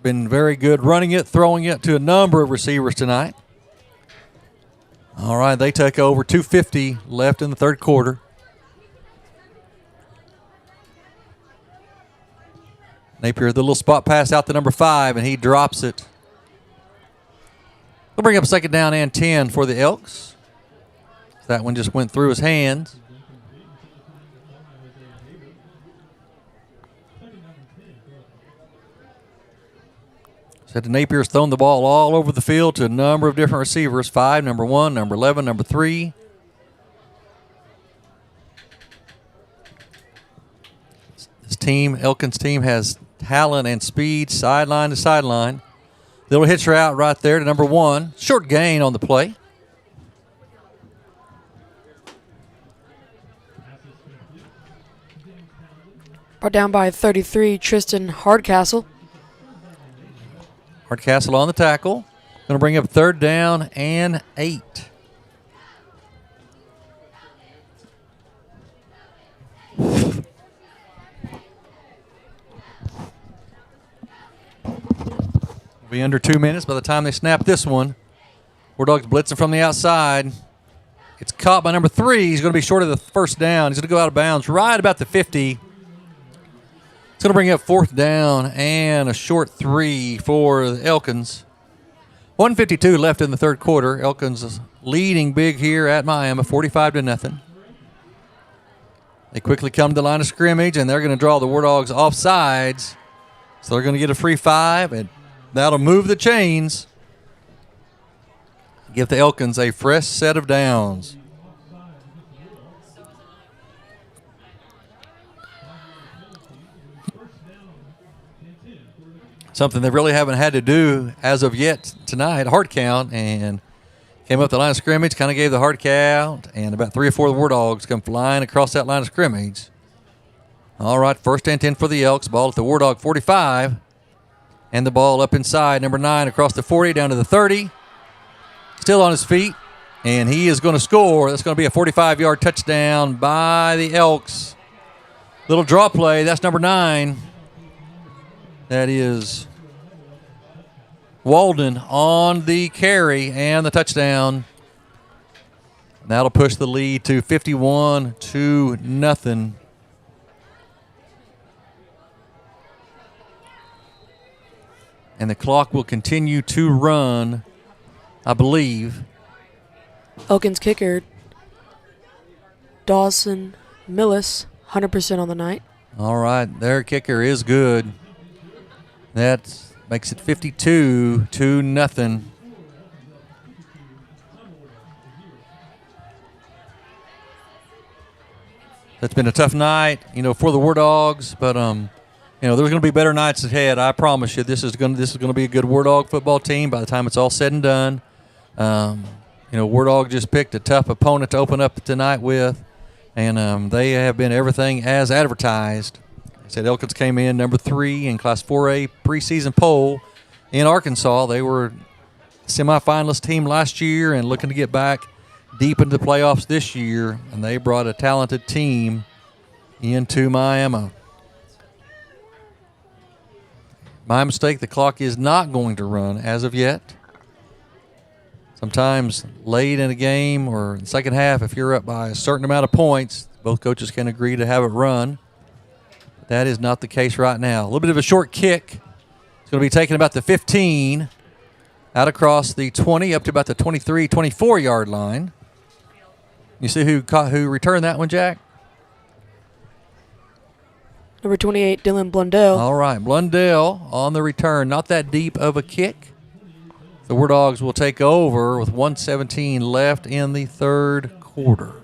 been very good running it, throwing it to a number of receivers tonight. All right, they take over. 2:50 left in the third quarter. Napier, the little spot pass out to number 5, and he drops it. We'll bring up second down and 10 for the Elks. That one just went through his hands. Said Napier's thrown the ball all over the field to a number of different receivers. 5, number 1, number 11, number 3. This team, Elkin's team, has talent and speed sideline to sideline. Little hitch route right there to number 1. Short gain on the play. Brought down by 33, Tristan Hardcastle. Hardcastle on the tackle. Going to bring up third down and 8. Be under 2 minutes by the time they snap this one. War Dogs blitzing from the outside. It's caught by number 3. He's going to be short of the first down. He's going to go out of bounds right about the 50. It's going to bring up fourth down and a short 3 for the Elkins. 1:52 left in the third quarter. Elkins is leading big here at Miami, 45-0. They quickly come to the line of scrimmage, and they're going to draw the War Dogs off sides. So they're going to get a free 5, and that'll move the chains. Give the Elkins a fresh set of downs. something they really haven't had to do as of yet tonight, hard count, and came up the line of scrimmage, kind of gave the hard count, and about 3 or 4 of the War Dogs come flying across that line of scrimmage. All right, first and 10 for the Elks. Ball at the Wardog 45. And the ball up inside, number 9 across the 40, down to the 30. Still on his feet, and he is going to score. That's going to be a 45-yard touchdown by the Elks. Little draw play. That's number 9. That is Walden on the carry and the touchdown. That'll push the lead to 51-0. And the clock will continue to run, I believe. Elkins kicker, Dawson Millis, 100% on the night. All right, their kicker is good. That makes it 52-0. That's been a tough night, for the War Dogs, but there's going to be better nights ahead. I promise you. This is going to be a good Wardog football team by the time it's all said and done. Wardog just picked a tough opponent to open up tonight with, and they have been everything as advertised. I said Elkins came in number 3 in Class 4A preseason poll in Arkansas. They were semifinalist team last year and looking to get back deep into the playoffs this year, and they brought a talented team into Miami. My mistake, the clock is not going to run as of yet. Sometimes late in a game or in the second half, if you're up by a certain amount of points, both coaches can agree to have it run. That is not the case right now. A little bit of a short kick. It's going to be taken about the 15, out across the 20, up to about the 23, 24-yard line. You see who returned that one, Jack? Number 28, Dylan Blundell. All right, Blundell on the return. Not that deep of a kick. The War Dogs will take over with 1:17 left in the third quarter.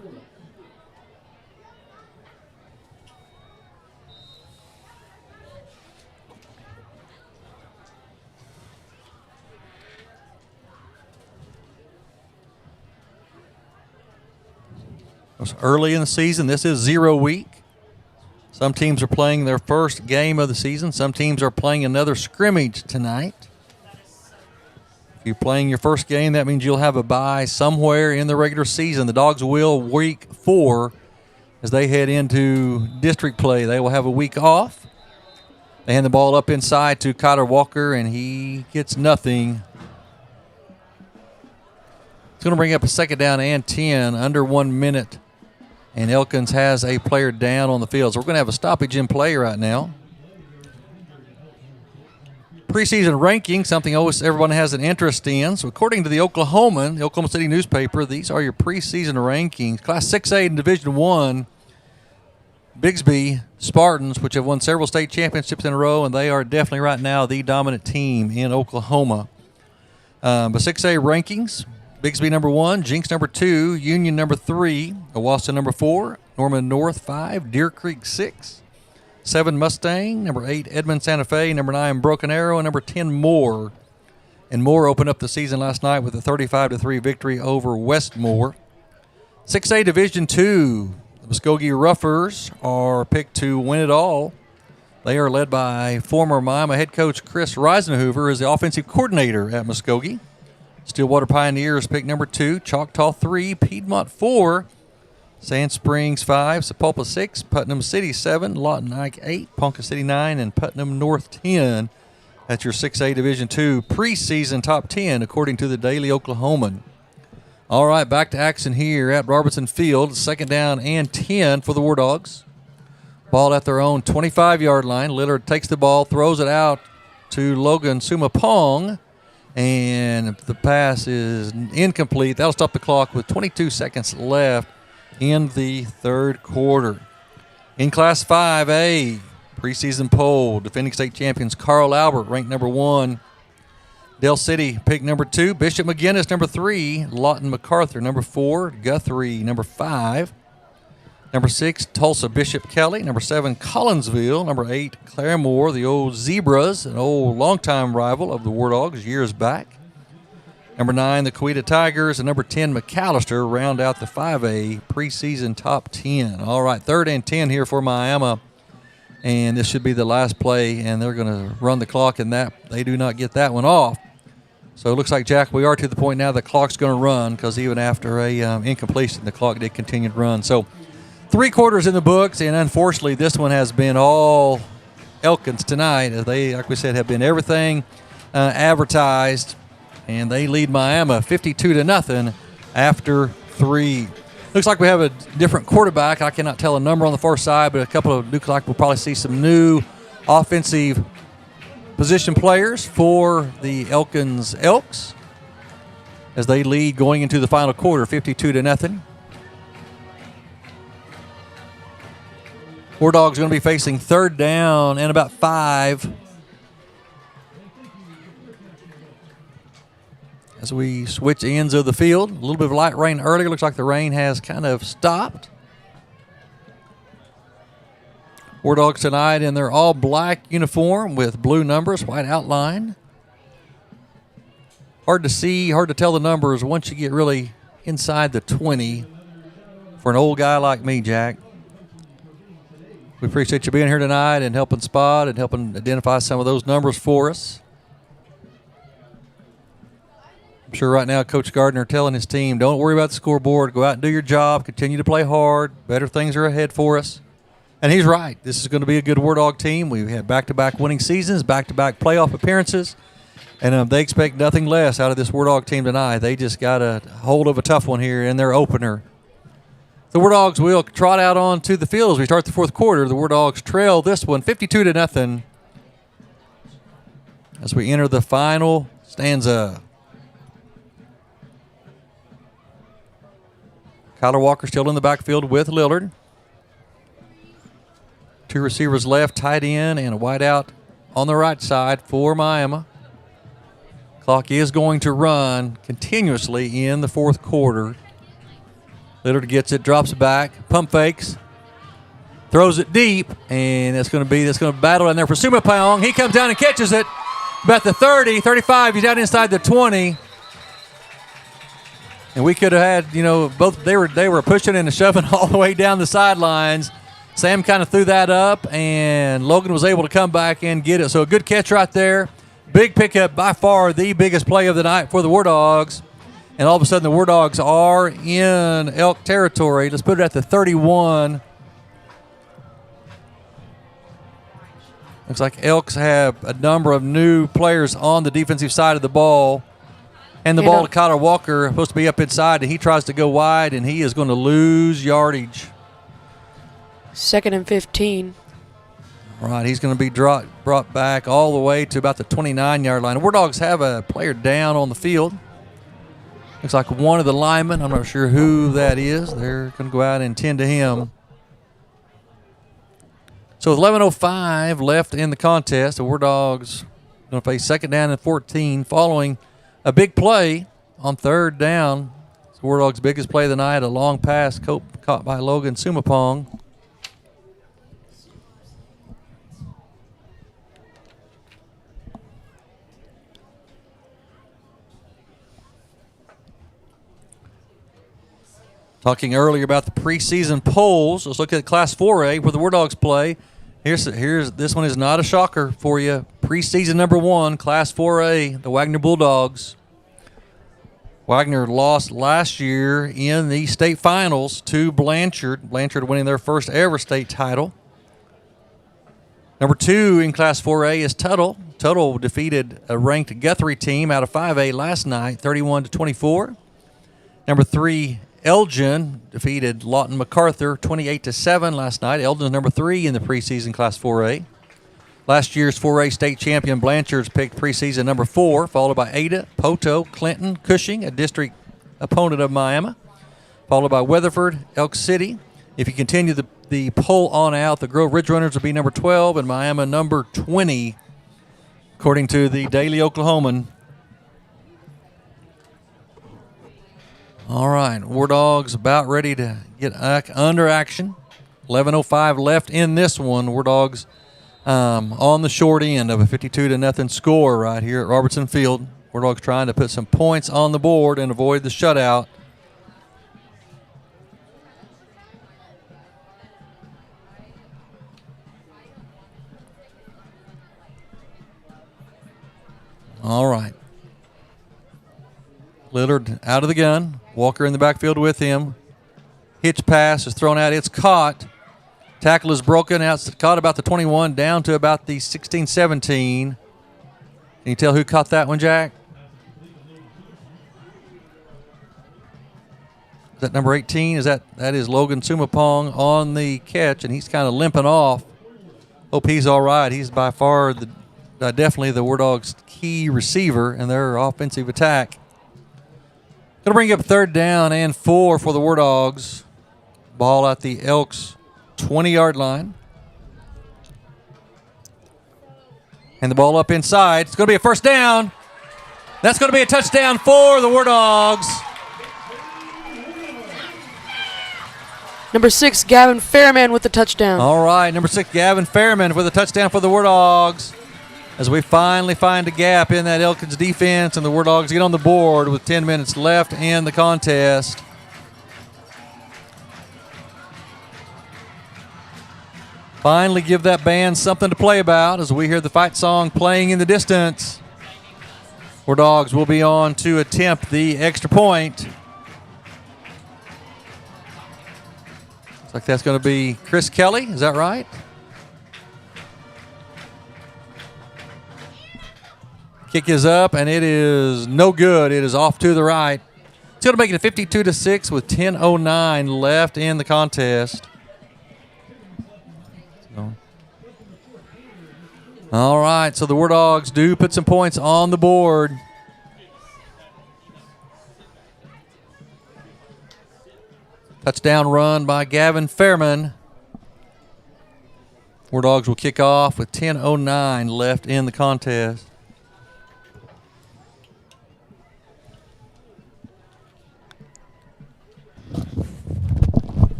It's early in the season. This is 0 week. Some teams are playing their first game of the season. Some teams are playing another scrimmage tonight. If you're playing your first game, that means you'll have a bye somewhere in the regular season. The Dogs will week 4 as they head into district play. They will have a week off. They hand the ball up inside to Cotter Walker, and he gets nothing. It's going to bring up a second down and 10, under 1 minute. And Elkins has a player down on the field. So we're going to have a stoppage in play right now. Preseason ranking, something always everyone has an interest in. So according to the Oklahoman, the Oklahoma City newspaper, these are your preseason rankings. Class 6A in Division I, Bigsby Spartans, which have won several state championships in a row, and they are definitely right now the dominant team in Oklahoma. But 6A rankings, Bigsby number 1, Jinx number 2, Union number 3, Owasta number 4, Norman North 5, Deer Creek 6, 7 Mustang, number 8 Edmond Santa Fe, number 9 Broken Arrow, and number 10 Moore. And Moore opened up the season last night with a 35-3 victory over Westmore. 6A Division II, the Muskogee Roughers are picked to win it all. They are led by former Miami head coach Chris Reisenhover as the offensive coordinator at Muskogee. Stillwater Pioneers pick number 2, Choctaw 3, Piedmont 4, Sand Springs 5, Sapulpa 6, Putnam City 7, Lawton Ike 8, Ponca City 9, and Putnam North 10. That's your 6A Division II preseason top 10 according to the Daily Oklahoman. All right, back to action here at Robertson Field. Second down and 10 for the War Dogs. Ball at their own 25-yard line. Lillard takes the ball, throws it out to Logan Sumapong. And the pass is incomplete. That'll stop the clock with 22 seconds left in the third quarter. In Class 5A, preseason poll, defending state champions Carl Albert ranked number 1. Dell City picked number 2. Bishop McGinnis number 3. Lawton MacArthur number 4. Guthrie number 5. Number 6, Tulsa Bishop Kelly. Number 7, Collinsville. Number 8, Claremore, the old Zebras, an old longtime rival of the Wardogs years back. Number 9, the Coweta Tigers. And number 10, McAllister, round out the 5A preseason top 10. All right, 3rd and 10 here for Miami. And this should be the last play, and they're going to run the clock, and that they do not get that one off. So it looks like, Jack, we are to the point now the clock's going to run, because even after a incompletion, the clock did continue to run. So 3 quarters in the books, and unfortunately this one has been all Elkins tonight, as they, like we said, have been everything advertised, and they lead Miami 52-0 after 3. Looks like we have a different quarterback. I cannot tell a number on the far side, but a couple of looks like we'll probably see some new offensive position players for the Elkins Elks as they lead going into the final quarter, 52-0. Wardogs going to be facing 3rd down and about 5. As we switch ends of the field, a little bit of light rain earlier. Looks like the rain has kind of stopped. Wardogs tonight in their all-black uniform with blue numbers, white outline. Hard to see, hard to tell the numbers once you get really inside the 20 for an old guy like me, Jack. We appreciate you being here tonight and helping spot and helping identify some of those numbers for us. I'm sure right now Coach Gardner telling his team, don't worry about the scoreboard. Go out and do your job. Continue to play hard. Better things are ahead for us. And he's right. This is going to be a good Wardog team. We've had back-to-back winning seasons, back-to-back playoff appearances, and they expect nothing less out of this Wardog team tonight. They just got a hold of a tough one here in their opener. The Wardogs will trot out onto the field as we start the 4th quarter. The Wardogs trail this one 52-0 as we enter the final stanza. Kyler Walker still in the backfield with Lillard. 2 receivers left, tight end, and a wide out on the right side for Miami. Clock is going to run continuously in the 4th quarter. Lillard gets it, drops it back, pump fakes, throws it deep, and that's going to battle in there for Sumapong. He comes down and catches it about the 30, 35. He's out inside the 20. And we could have had, both they were pushing and shoving all the way down the sidelines. Sam kind of threw that up, and Logan was able to come back and get it. So a good catch right there. Big pickup, by far the biggest play of the night for the Wardogs. And all of a sudden the Wardogs are in Elk territory. Let's put it at the 31. Looks like Elks have a number of new players on the defensive side of the ball. And the ball to Kyler Walker, supposed to be up inside, and he tries to go wide, and he is going to lose yardage. 2nd and 15. All right, he's going to be brought back all the way to about the 29-yard line. The Wardogs have a player down on the field. Looks like one of the linemen. I'm not sure who that is. They're going to go out and tend to him. So with 11:05 left in the contest, the Wardogs going to face 2nd down and 14 following a big play on 3rd down. It's the Wardogs' biggest play of the night, a long pass caught by Logan Sumapong. Talking earlier about the preseason polls, let's look at Class 4A where the Wardogs play. Here's this one is not a shocker for you. Preseason number 1, Class 4A, the Wagner Bulldogs. Wagner lost last year in the state finals to Blanchard. Blanchard winning their first ever state title. Number 2 in Class 4A is Tuttle. Tuttle defeated a ranked Guthrie team out of 5A last night, 31-24. Number 3, Elgin defeated Lawton MacArthur 28-7 last night. Elgin's number 3 in the preseason Class 4A. Last year's 4A state champion Blanchard's picked preseason number 4, followed by Ada, Poto, Clinton, Cushing, a district opponent of Miami, followed by Weatherford, Elk City. If you continue the poll on out, the Grove Ridge Runners will be number 12 and Miami number 20, according to the Daily Oklahoman. All right, Wardogs about ready to get under action. 11:05 left in this one. Wardogs on the short end of a 52-0 score right here at Robertson Field. Wardogs trying to put some points on the board and avoid the shutout. All right. Lillard out of the gun. Walker in the backfield with him. Hitch pass is thrown out. It's caught. Tackle is broken. Out. It's caught about the 21 down to about the 16-17. Can you tell who caught that one, Jack? Is that number 18? That is Logan Sumapong on the catch, and he's kind of limping off. Hope he's all right. He's by far definitely the Wardogs' key receiver in their offensive attack. Going to bring up 3rd down and 4 for the Wardogs. Ball at the Elks 20-yard line. And the ball up inside. It's going to be a 1st down. That's going to be a touchdown for the Wardogs. Number 6, Gavin Fairman with the touchdown. All right, number 6, Gavin Fairman with a touchdown for the Wardogs. As we finally find a gap in that Elkins defense, and the Wardogs get on the board with 10 minutes left in the contest. Finally give that band something to play about as we hear the fight song playing in the distance. Wardogs will be on to attempt the extra point. Looks like that's going to be Chris Kelly. Is that right? Kick is up, and it is no good. It is off to the right. It's going to make it a 52-6 with 10:09 left in the contest. All right, so the Wardogs do put some points on the board. Touchdown run by Gavin Fairman. Wardogs will kick off with 10:09 left in the contest.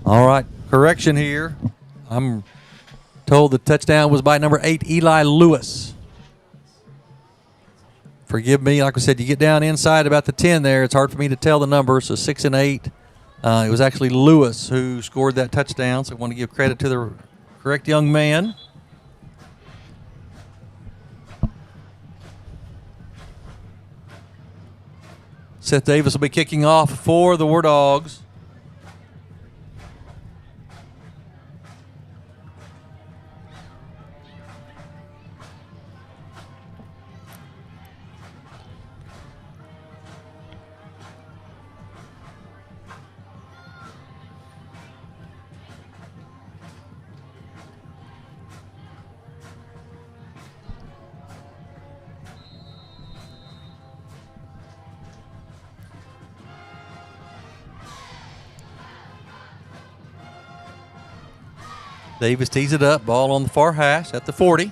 All right, correction here. I'm told the touchdown was by number 8, Eli Lewis. Forgive me, like I said, you get down inside about the 10 there. It's hard for me to tell the numbers, so 6 and 8. It was actually Lewis who scored that touchdown, so I want to give credit to the correct young man. Seth Davis will be kicking off for the Wardogs. Davis tees it up, ball on the far hash at the 40.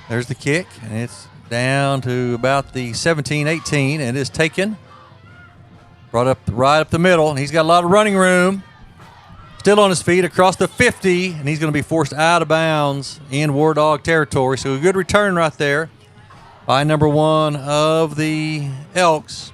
There's the kick, and it's down to about the 17-18, and it's taken. Brought up right up the middle, and he's got a lot of running room. Still on his feet across the 50, and he's going to be forced out of bounds in Wardog territory. So a good return right there by number 1 of the Elks.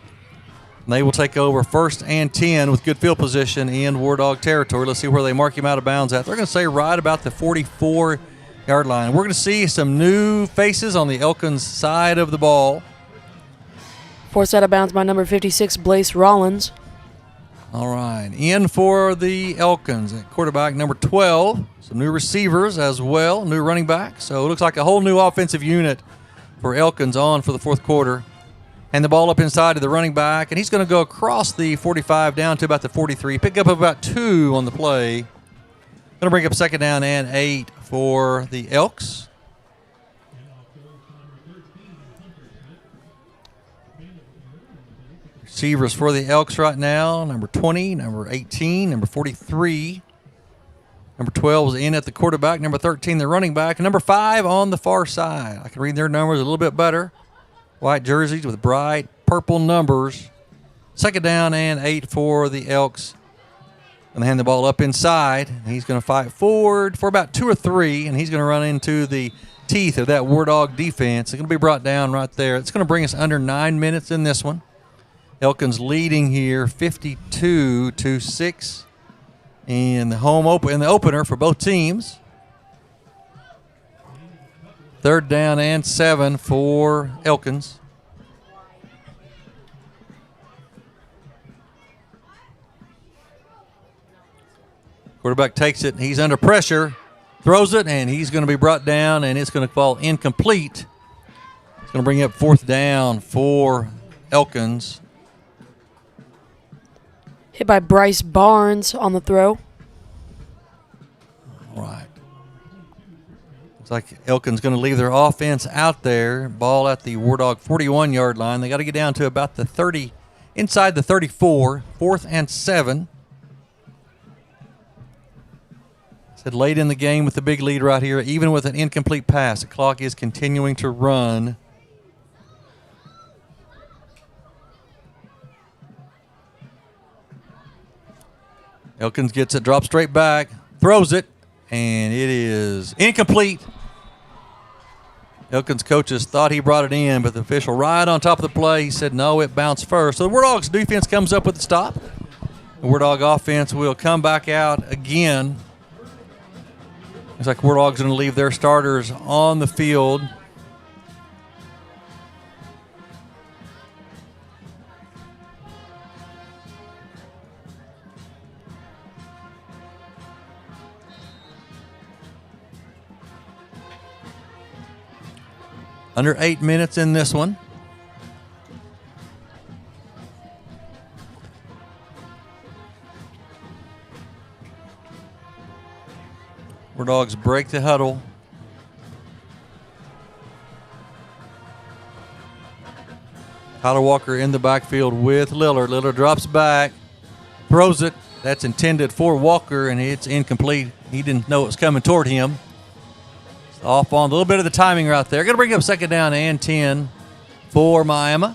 And they will take over 1st and 10 with good field position in Wardog territory. Let's see where they mark him out of bounds at. They're going to say right about the 44-yard line. We're going to see some new faces on the Elkins side of the ball. Forced out of bounds by number 56, Blaze Rollins. All right. In for the Elkins at quarterback number 12. Some new receivers as well, new running back. So it looks like a whole new offensive unit for Elkins on for the 4th quarter. And the ball up inside to the running back, and he's going to go across the 45 down to about the 43. Pick up about 2 on the play. Going to bring up 2nd down and 8 for the Elks. Receivers for the Elks right now, number 20, number 18, number 43. Number 12 is in at the quarterback. Number 13, the running back. And number 5 on the far side. I can read their numbers a little bit better. White jerseys with bright purple numbers. Second down and 8 for the Elks. Going to hand the ball up inside. He's going to fight forward for about 2 or 3, and he's going to run into the teeth of that Wardog defense. It's going to be brought down right there. It's going to bring us under 9 minutes in this one. Elkins leading here 52-6 in the opener for both teams. Third down and 7 for Elkins. Quarterback takes it. He's under pressure, throws it, and he's going to be brought down, and it's going to fall incomplete. It's going to bring up 4th down for Elkins. Hit by Bryce Barnes on the throw. All right. Looks like Elkin's going to leave their offense out there. Ball at the Wardog 41-yard line. They got to get down to about the 30, inside the 34, 4th and 7. Said late in the game with the big lead right here, even with an incomplete pass, the clock is continuing to run. Elkins gets it, drops straight back, throws it, and it is incomplete. Elkins coaches thought he brought it in, but the official right on top of the play, he said no, it bounced first. So the Wardog's defense comes up with the stop. The Wardog offense will come back out again. Looks like Wardog's going to leave their starters on the field. Under 8 minutes in this one. Wardogs break the huddle. Tyler Walker in the backfield with Lillard. Lillard drops back, throws it. That's intended for Walker, and it's incomplete. He didn't know it was coming toward him. It's off on a little bit of the timing right there. Going to bring up 2nd down and 10 for Miami.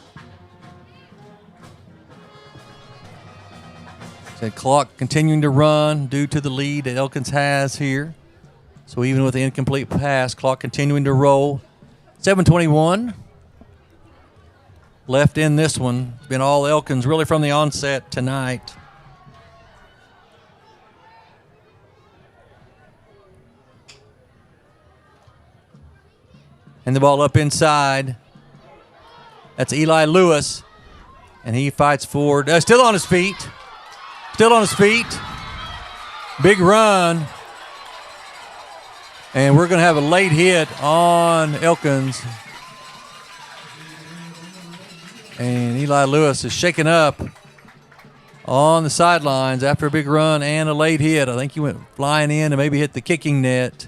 The clock continuing to run due to the lead that Elkins has here. So even with the incomplete pass, clock continuing to roll. 7:21 left in this one. It's been all Elkins really from the onset tonight. And the ball up inside. That's Eli Lewis. And he fights forward. Still on his feet. Still on his feet. Big run. And we're going to have a late hit on Elkins. And Eli Lewis is shaken up on the sidelines after a big run and a late hit. I think he went flying in and maybe hit the kicking net.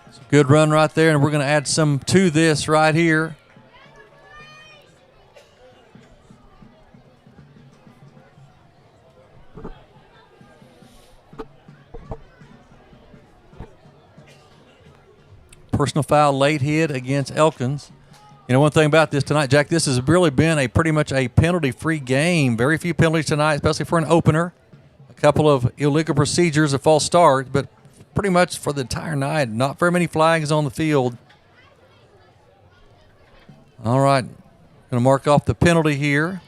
It's a good run right there, and we're going to add some to this right here. Personal foul late hit against Elkins. You know, one thing about this tonight, Jack, this has really been pretty much a penalty-free game. Very few penalties tonight, especially for an opener. A couple of illegal procedures, a false start, but pretty much for the entire night, not very many flags on the field. All right, going to mark off the penalty here.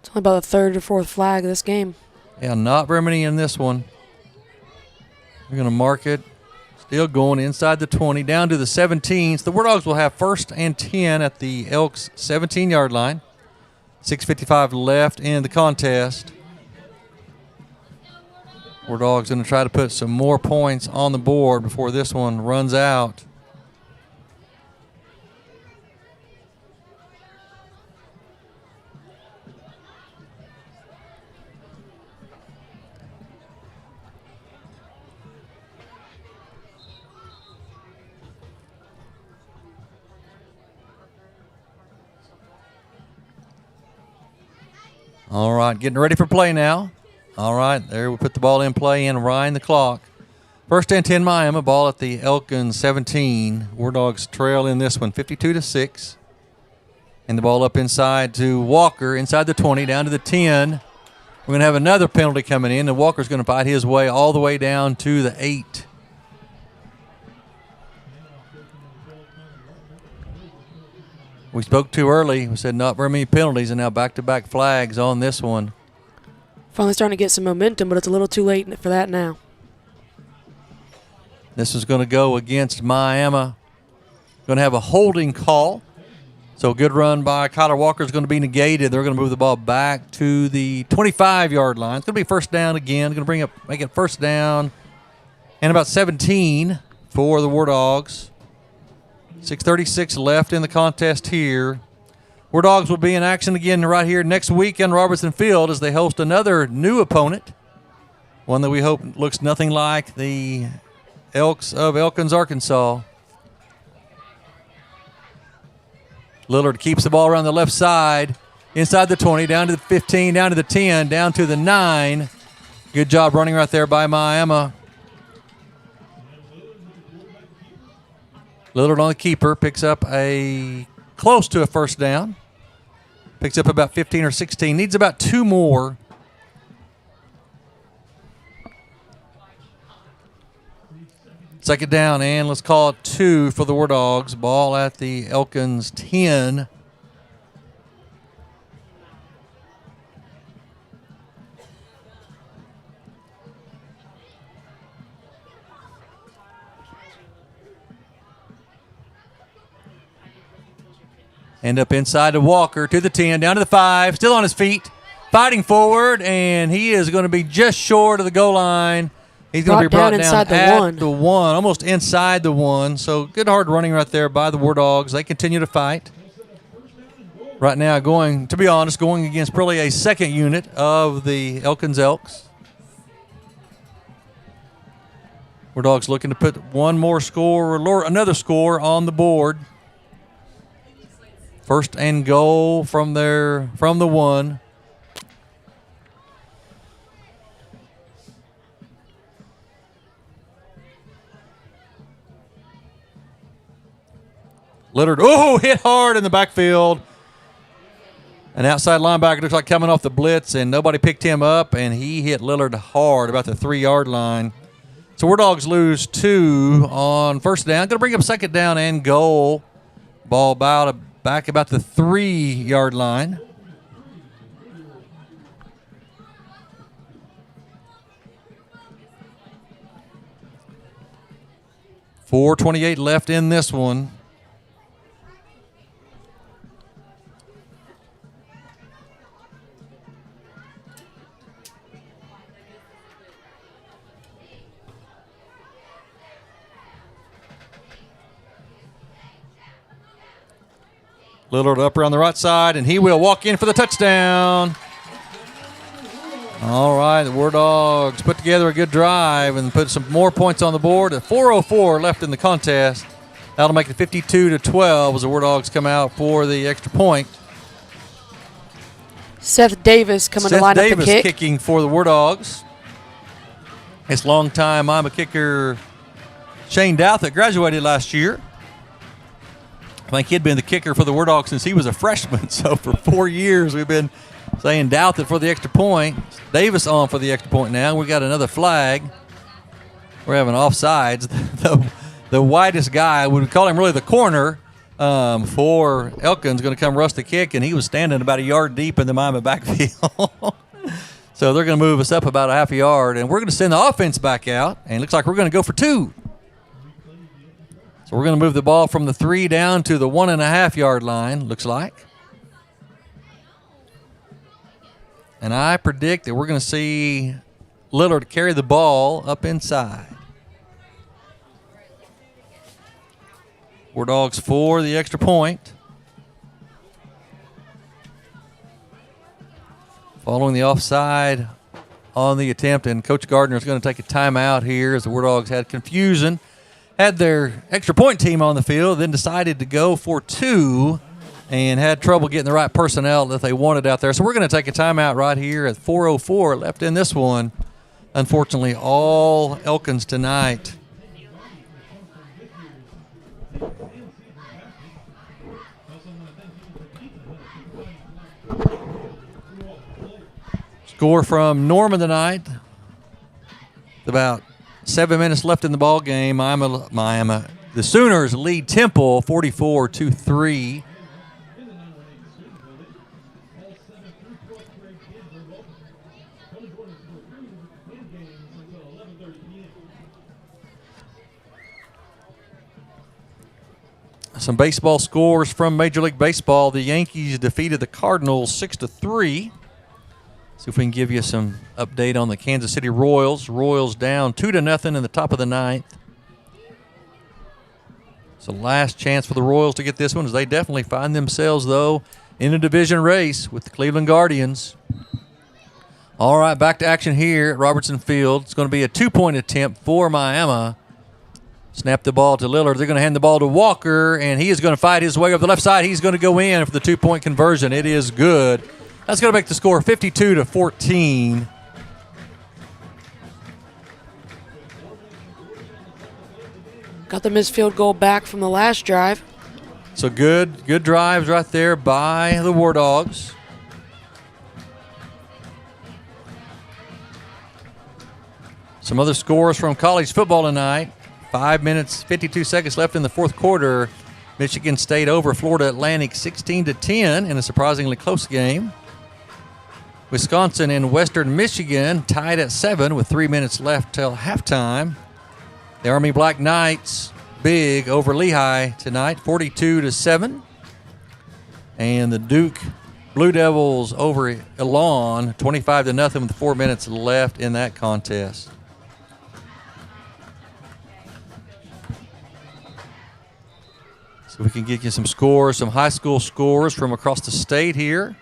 It's only about the 3rd or 4th flag of this game. Yeah, not very many in this one. We're going to mark it. Still going inside the 20, down to the 17. So the Wardogs will have 1st and 10 at the Elks 17-yard line. 6:55 left in the contest. Wardogs going to try to put some more points on the board before this one runs out. All right, getting ready for play now. All right, there we put the ball in play and wind the clock. First and 10 Miami, ball at the Elkin 17. Wardogs trail in this one 52-6. And the ball up inside to Walker, inside the 20, down to the 10. We're going to have another penalty coming in, and Walker's going to fight his way all the way down to the 8. We spoke too early. We said not very many penalties, and now back-to-back flags on this one. Finally starting to get some momentum, but it's a little too late for that now. This is going to go against Miami. Going to have a holding call. So a good run by Kyler Walker is going to be negated. They're going to move the ball back to the 25-yard line. It's going to be first down again. Going to make it first down and about 17 for the Wardogs. 6:36 left in the contest here. Wardogs will be in action again right here next week in Robertson Field as they host another new opponent, one that we hope looks nothing like the Elks of Elkins, Arkansas. Lillard keeps the ball around the left side, inside the 20, down to the 15, down to the 10, down to the 9. Good job running right there by Miami. Lillard on the keeper, picks up close to a first down. Picks up about 15 or 16. Needs about 2 more. Second down, and let's call it 2 for the Wardogs. Ball at the Elkins 10. End up inside to Walker, to the 10, down to the 5, still on his feet, fighting forward, and he is going to be just short of the goal line. He's going to be brought down inside at the 1, almost inside the 1. So good hard running right there by the Wardogs. They continue to fight. Right now going against probably a second unit of the Elkins Elks. Wardogs looking to put another score on the board. First and goal from the 1. Lillard, hit hard in the backfield. An outside linebacker looks like coming off the blitz, and nobody picked him up, and he hit Lillard hard about the 3-yard line. So Wardogs lose 2 on first down. Going to bring up second down and goal. Ball back about the 3-yard line. .428 left in this one. Lillard up around the right side, and he will walk in for the touchdown. All right, the Wardogs put together a good drive and put some more points on the board. At 4:04 left in the contest. That'll make it 52-12 as the Wardogs come out for the extra point. Seth Davis coming to line up the kick. Seth Davis kicking for the Wardogs. It's longtime Miami kicker Shane Douthit graduated last year. I think he'd been the kicker for the Wardogs since he was a freshman. So for 4 years we've been saying Douthit for the extra point. Davis on for the extra point now. We got another flag. We're having offsides. The widest guy, we would call him really the corner for Elkin's, going to come rush the kick, and he was standing about a yard deep in the Miami backfield. So they're going to move us up about a half a yard, and we're going to send the offense back out, and it looks like we're going to go for 2. So we're going to move the ball from the 3 down to the 1.5-yard line, looks like. And I predict that we're going to see Lillard carry the ball up inside. Wardogs for the extra point. Following the offside on the attempt, and Coach Gardner is going to take a timeout here as the Wardogs had confusion. Had their extra point team on the field, then decided to go for 2 and had trouble getting the right personnel that they wanted out there. So we're going to take a timeout right here at 4:04 left in this one. Unfortunately, all Elkins tonight. Score from Norman tonight. About 7 minutes left in the ball game. Miami. The Sooners lead Temple 44-3. Some baseball scores from Major League Baseball. The Yankees defeated the Cardinals 6-3. See if we can give you some update on the Kansas City Royals. Royals down 2-0 in the top of the ninth. So last chance for the Royals to get this one, as they definitely find themselves, though, in a division race with the Cleveland Guardians. All right, back to action here at Robertson Field. It's going to be a 2-point attempt for Miami. Snap the ball to Lillard. They're going to hand the ball to Walker, and he is going to fight his way up the left side. He's going to go in for the 2-point conversion. It is good. That's going to make the score 52-14. Got the missed field goal back from the last drive. So good drives right there by the War Dogs. Some other scores from college football tonight. 5 minutes, 52 seconds left in the fourth quarter. Michigan State over Florida Atlantic 16-10 in a surprisingly close game. Wisconsin and Western Michigan tied at 7 with 3 minutes left till halftime. The Army Black Knights big over Lehigh tonight, 42-7. And the Duke Blue Devils over Elon, 25-0 with 4 minutes left in that contest. So we can get you some scores, some high school scores from across the state here.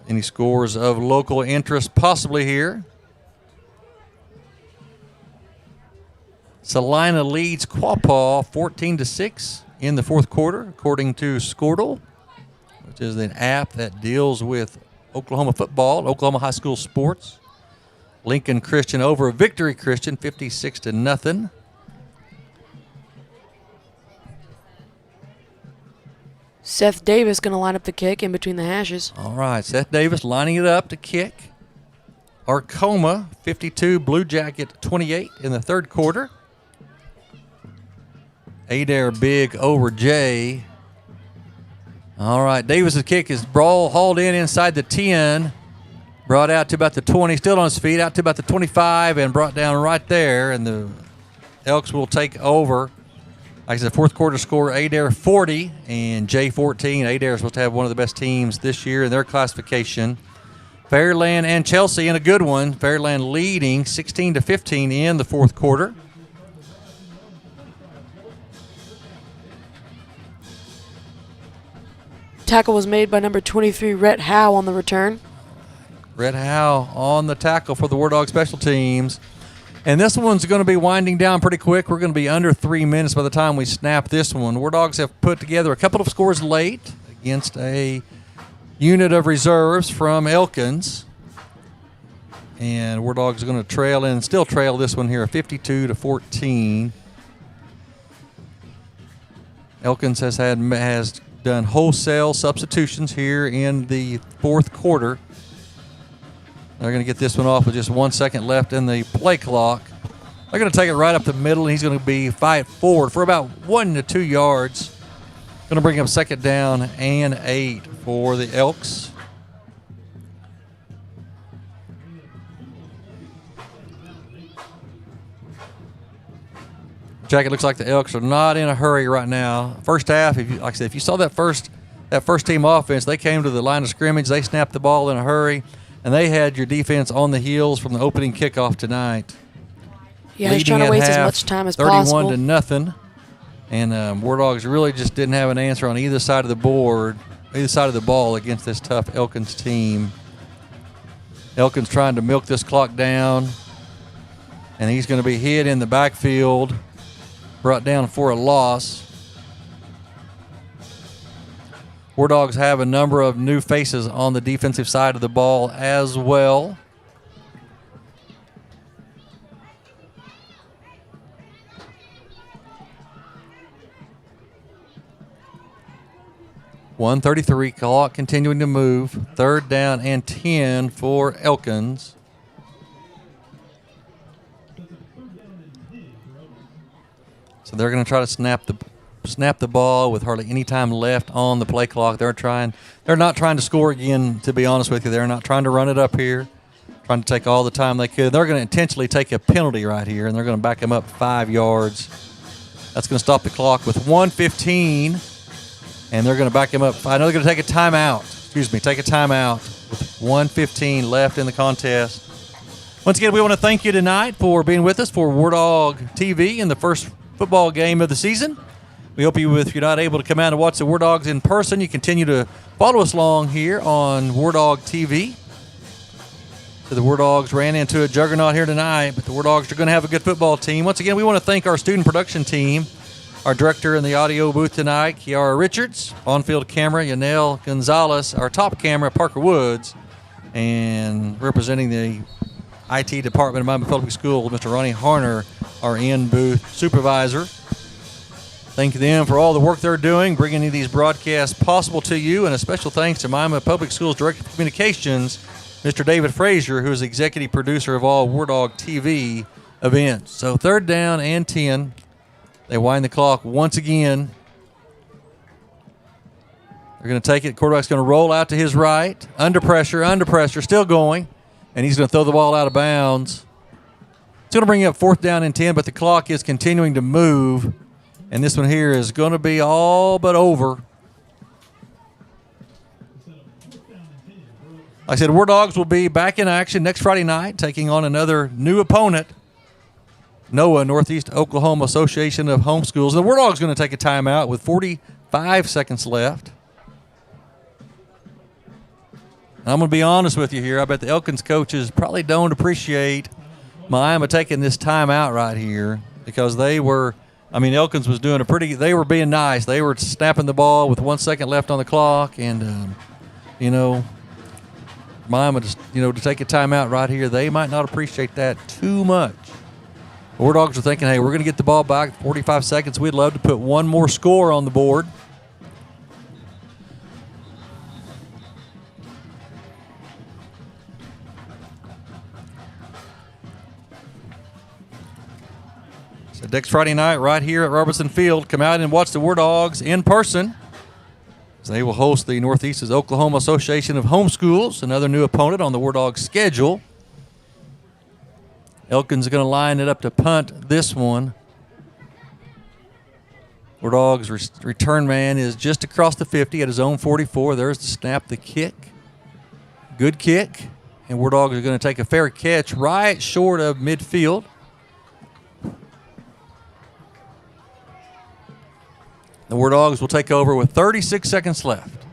Any scores of local interest possibly here? Salina leads Quapaw 14-6 in the fourth quarter, according to Scoreboard, which is an app that deals with Oklahoma football, Oklahoma high school sports. Lincoln Christian over Victory Christian 56-0. Seth Davis going to line up the kick in between the hashes. All right, Seth Davis lining it up to kick. Arcoma 52, Blue Jacket 28 in the third quarter. Adair big over Jay. All right, Davis's kick is hauled in inside the 10. Brought out to about the 20, still on his feet, out to about the 25, and brought down right there. And the Elks will take over. Like I said, fourth quarter score, Adair 40 and Jay 14. Adair is supposed to have one of the best teams this year in their classification. Fairland and Chelsea in a good one. Fairland leading 16-15 in the fourth quarter. Tackle was made by number 23, Rhett Howe, on the return. Rhett Howe on the tackle for the War Dog special teams. And this one's going to be winding down pretty quick. We're going to be under 3 minutes by the time we snap this one. War Dogs have put together a couple of scores late against a unit of reserves from Elkins. And War Dogs are going to still trail this one here, 52-14. Elkins has done wholesale substitutions here in the fourth quarter. They're going to get this one off with just 1 second left in the play clock. They're going to take it right up the middle, and he's going to be fight forward for about 1 to 2 yards. Going to bring up second down and 8 for the Elks. Jack, it looks like the Elks are not in a hurry right now. First half, like I said, if you saw that first team offense, they came to the line of scrimmage, they snapped the ball in a hurry, and they had your defense on the heels from the opening kickoff tonight. Yeah, he's trying to waste as much time as 31 possible. 31-0. And War Dogs really just didn't have an answer on either side of the board, either side of the ball against this tough Elkins team. Elkins trying to milk this clock down, and he's going to be hit in the backfield, brought down for a loss. Wardogs have a number of new faces on the defensive side of the ball as well. .133, clock continuing to move. 3rd down and 10 for Elkins. So they're going to try to snap the ball with hardly any time left on the play clock. They're not trying to score again, to be honest with you. They're not trying to run it up here, trying to take all the time they could. They're going to intentionally take a penalty right here, and they're going to back them up 5 yards. That's going to stop the clock with 1:15. And they're going to back him up. I know they're going to take a timeout. Take a timeout with 1:15 left in the contest. Once again, we want to thank you tonight for being with us for Wardog TV in the first football game of the season. We hope if you're not able to come out and watch the Wardogs in person, you continue to follow us along here on Wardog TV. So the Wardogs ran into a juggernaut here tonight, but the Wardogs are going to have a good football team. Once again, we want to thank our student production team. Our director in the audio booth tonight, Kiara Richards. On-field camera, Yanel Gonzalez. Our top camera, Parker Woods. And representing the IT department of Miami Public Schools, Mr. Ronnie Harner, our in-booth supervisor. Thank them for all the work they're doing, bringing these broadcasts possible to you. And a special thanks to Miami Public Schools Director of Communications, Mr. David Frazier, who is executive producer of all Wardog TV events. So 3rd down and 10. They wind the clock once again. They're going to take it. Quarterback's going to roll out to his right. Under pressure, still going. And he's going to throw the ball out of bounds. It's going to bring up 4th down and 10, but the clock is continuing to move. And this one here is going to be all but over. Like I said, Wardogs will be back in action next Friday night, taking on another new opponent. NOAA, Northeast Oklahoma Association of Homeschools. The Wardogs going to take a timeout with 45 seconds left. And I'm going to be honest with you here. I bet the Elkins coaches probably don't appreciate Miami taking this timeout right here because Elkins was doing they were being nice. They were snapping the ball with 1 second left on the clock. And, Miami just, to take a timeout right here, they might not appreciate that too much. The Wardogs are thinking, hey, we're going to get the ball back 45 seconds. We'd love to put one more score on the board. So next Friday night right here at Robertson Field, come out and watch the Wardogs in person. They will host the Northeast Oklahoma Association of Homeschools, another new opponent on the Wardogs schedule. Elkins is going to line it up to punt this one. Wardogs' return man is just across the 50 at his own 44. There's the snap, the kick. Good kick. And Wardogs are going to take a fair catch right short of midfield. The Wardogs will take over with 36 seconds left.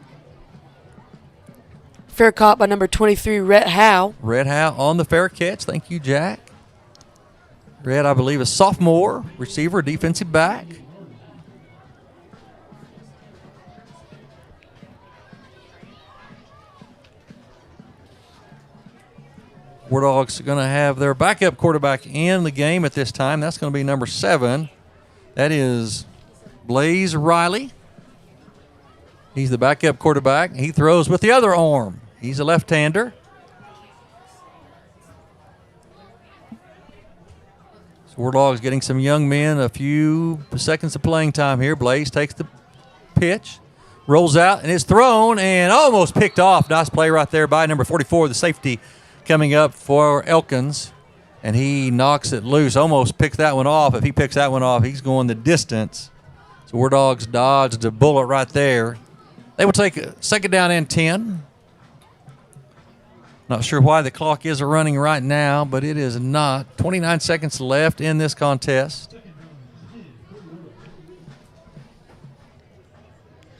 Fair caught by number 23, Rhett Howe. Rhett Howe on the fair catch. Thank you, Jack. Rhett, I believe, a sophomore receiver, defensive back. Wardogs are going to have their backup quarterback in the game at this time. That's going to be number 7. That is Blaze Riley. He's the backup quarterback. He throws with the other arm. He's a left-hander. So Wardogs getting some young men a few seconds of playing time here. Blaze takes the pitch, rolls out, and it's thrown and almost picked off. Nice play right there by number 44, the safety coming up for Elkins. And he knocks it loose, almost picks that one off. If he picks that one off, he's going the distance. So Wardogs dodged a bullet right there. They will take a 2nd down and 10. Not sure why the clock is running right now, but it is not. 29 seconds left in this contest.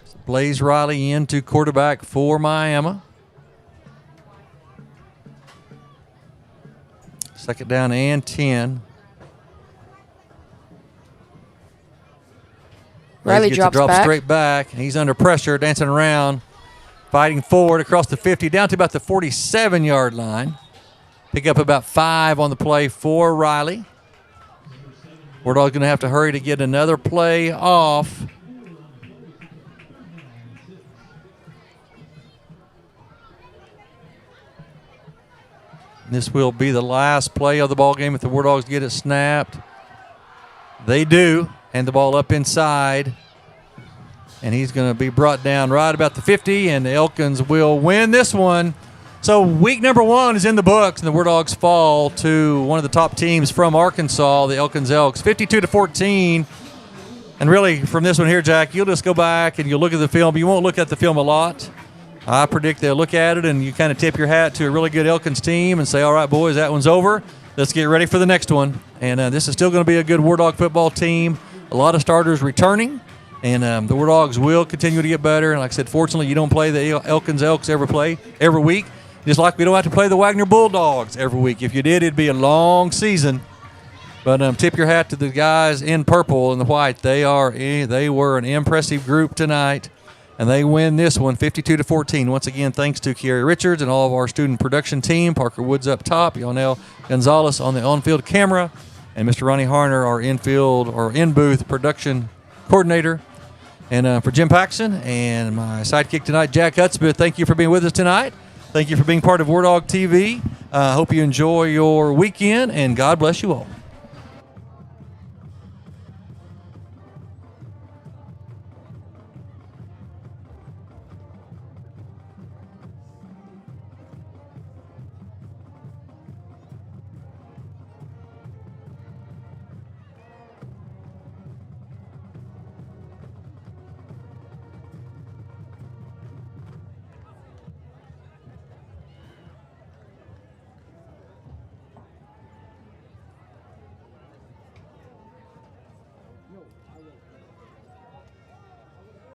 So Blaze Riley into quarterback for Miami. 2nd down and 10. Riley gets drops the drop back. straight back, and he's under pressure, dancing around, fighting forward across the 50, down to about the 47-yard line. Pick up about 5 on the play for Riley. Wardog's going to have to hurry to get another play off. This will be the last play of the ball game if the Wardogs get it snapped. They do. And the ball up inside. And he's going to be brought down right about the 50, and the Elkins will win this one. So week number 1 is in the books, and the Wardogs fall to one of the top teams from Arkansas, the Elkins Elks, 52-14. And really, from this one here, Jack, you'll just go back and you'll look at the film. You won't look at the film a lot. I predict they'll look at it, and you kind of tip your hat to a really good Elkins team and say, all right, boys, that one's over. Let's get ready for the next one. And this is still going to be a good Wardog football team. A lot of starters returning. And the Wardogs will continue to get better. And like I said, fortunately, you don't play the Elkins Elks every week. Just like we don't have to play the Wagner Bulldogs every week. If you did, it'd be a long season. But tip your hat to the guys in purple and the white. They were an impressive group tonight. And they win this one 52-14. Once again, thanks to Kerry Richards and all of our student production team. Parker Woods up top. Yonel Gonzalez on the on-field camera. And Mr. Ronnie Harner, our in-field or in-booth production coordinator. And for Jim Paxson and my sidekick tonight, Jack Hudspeth, thank you for being with us tonight. Thank you for being part of Wardog TV. Hope you enjoy your weekend, and God bless you all.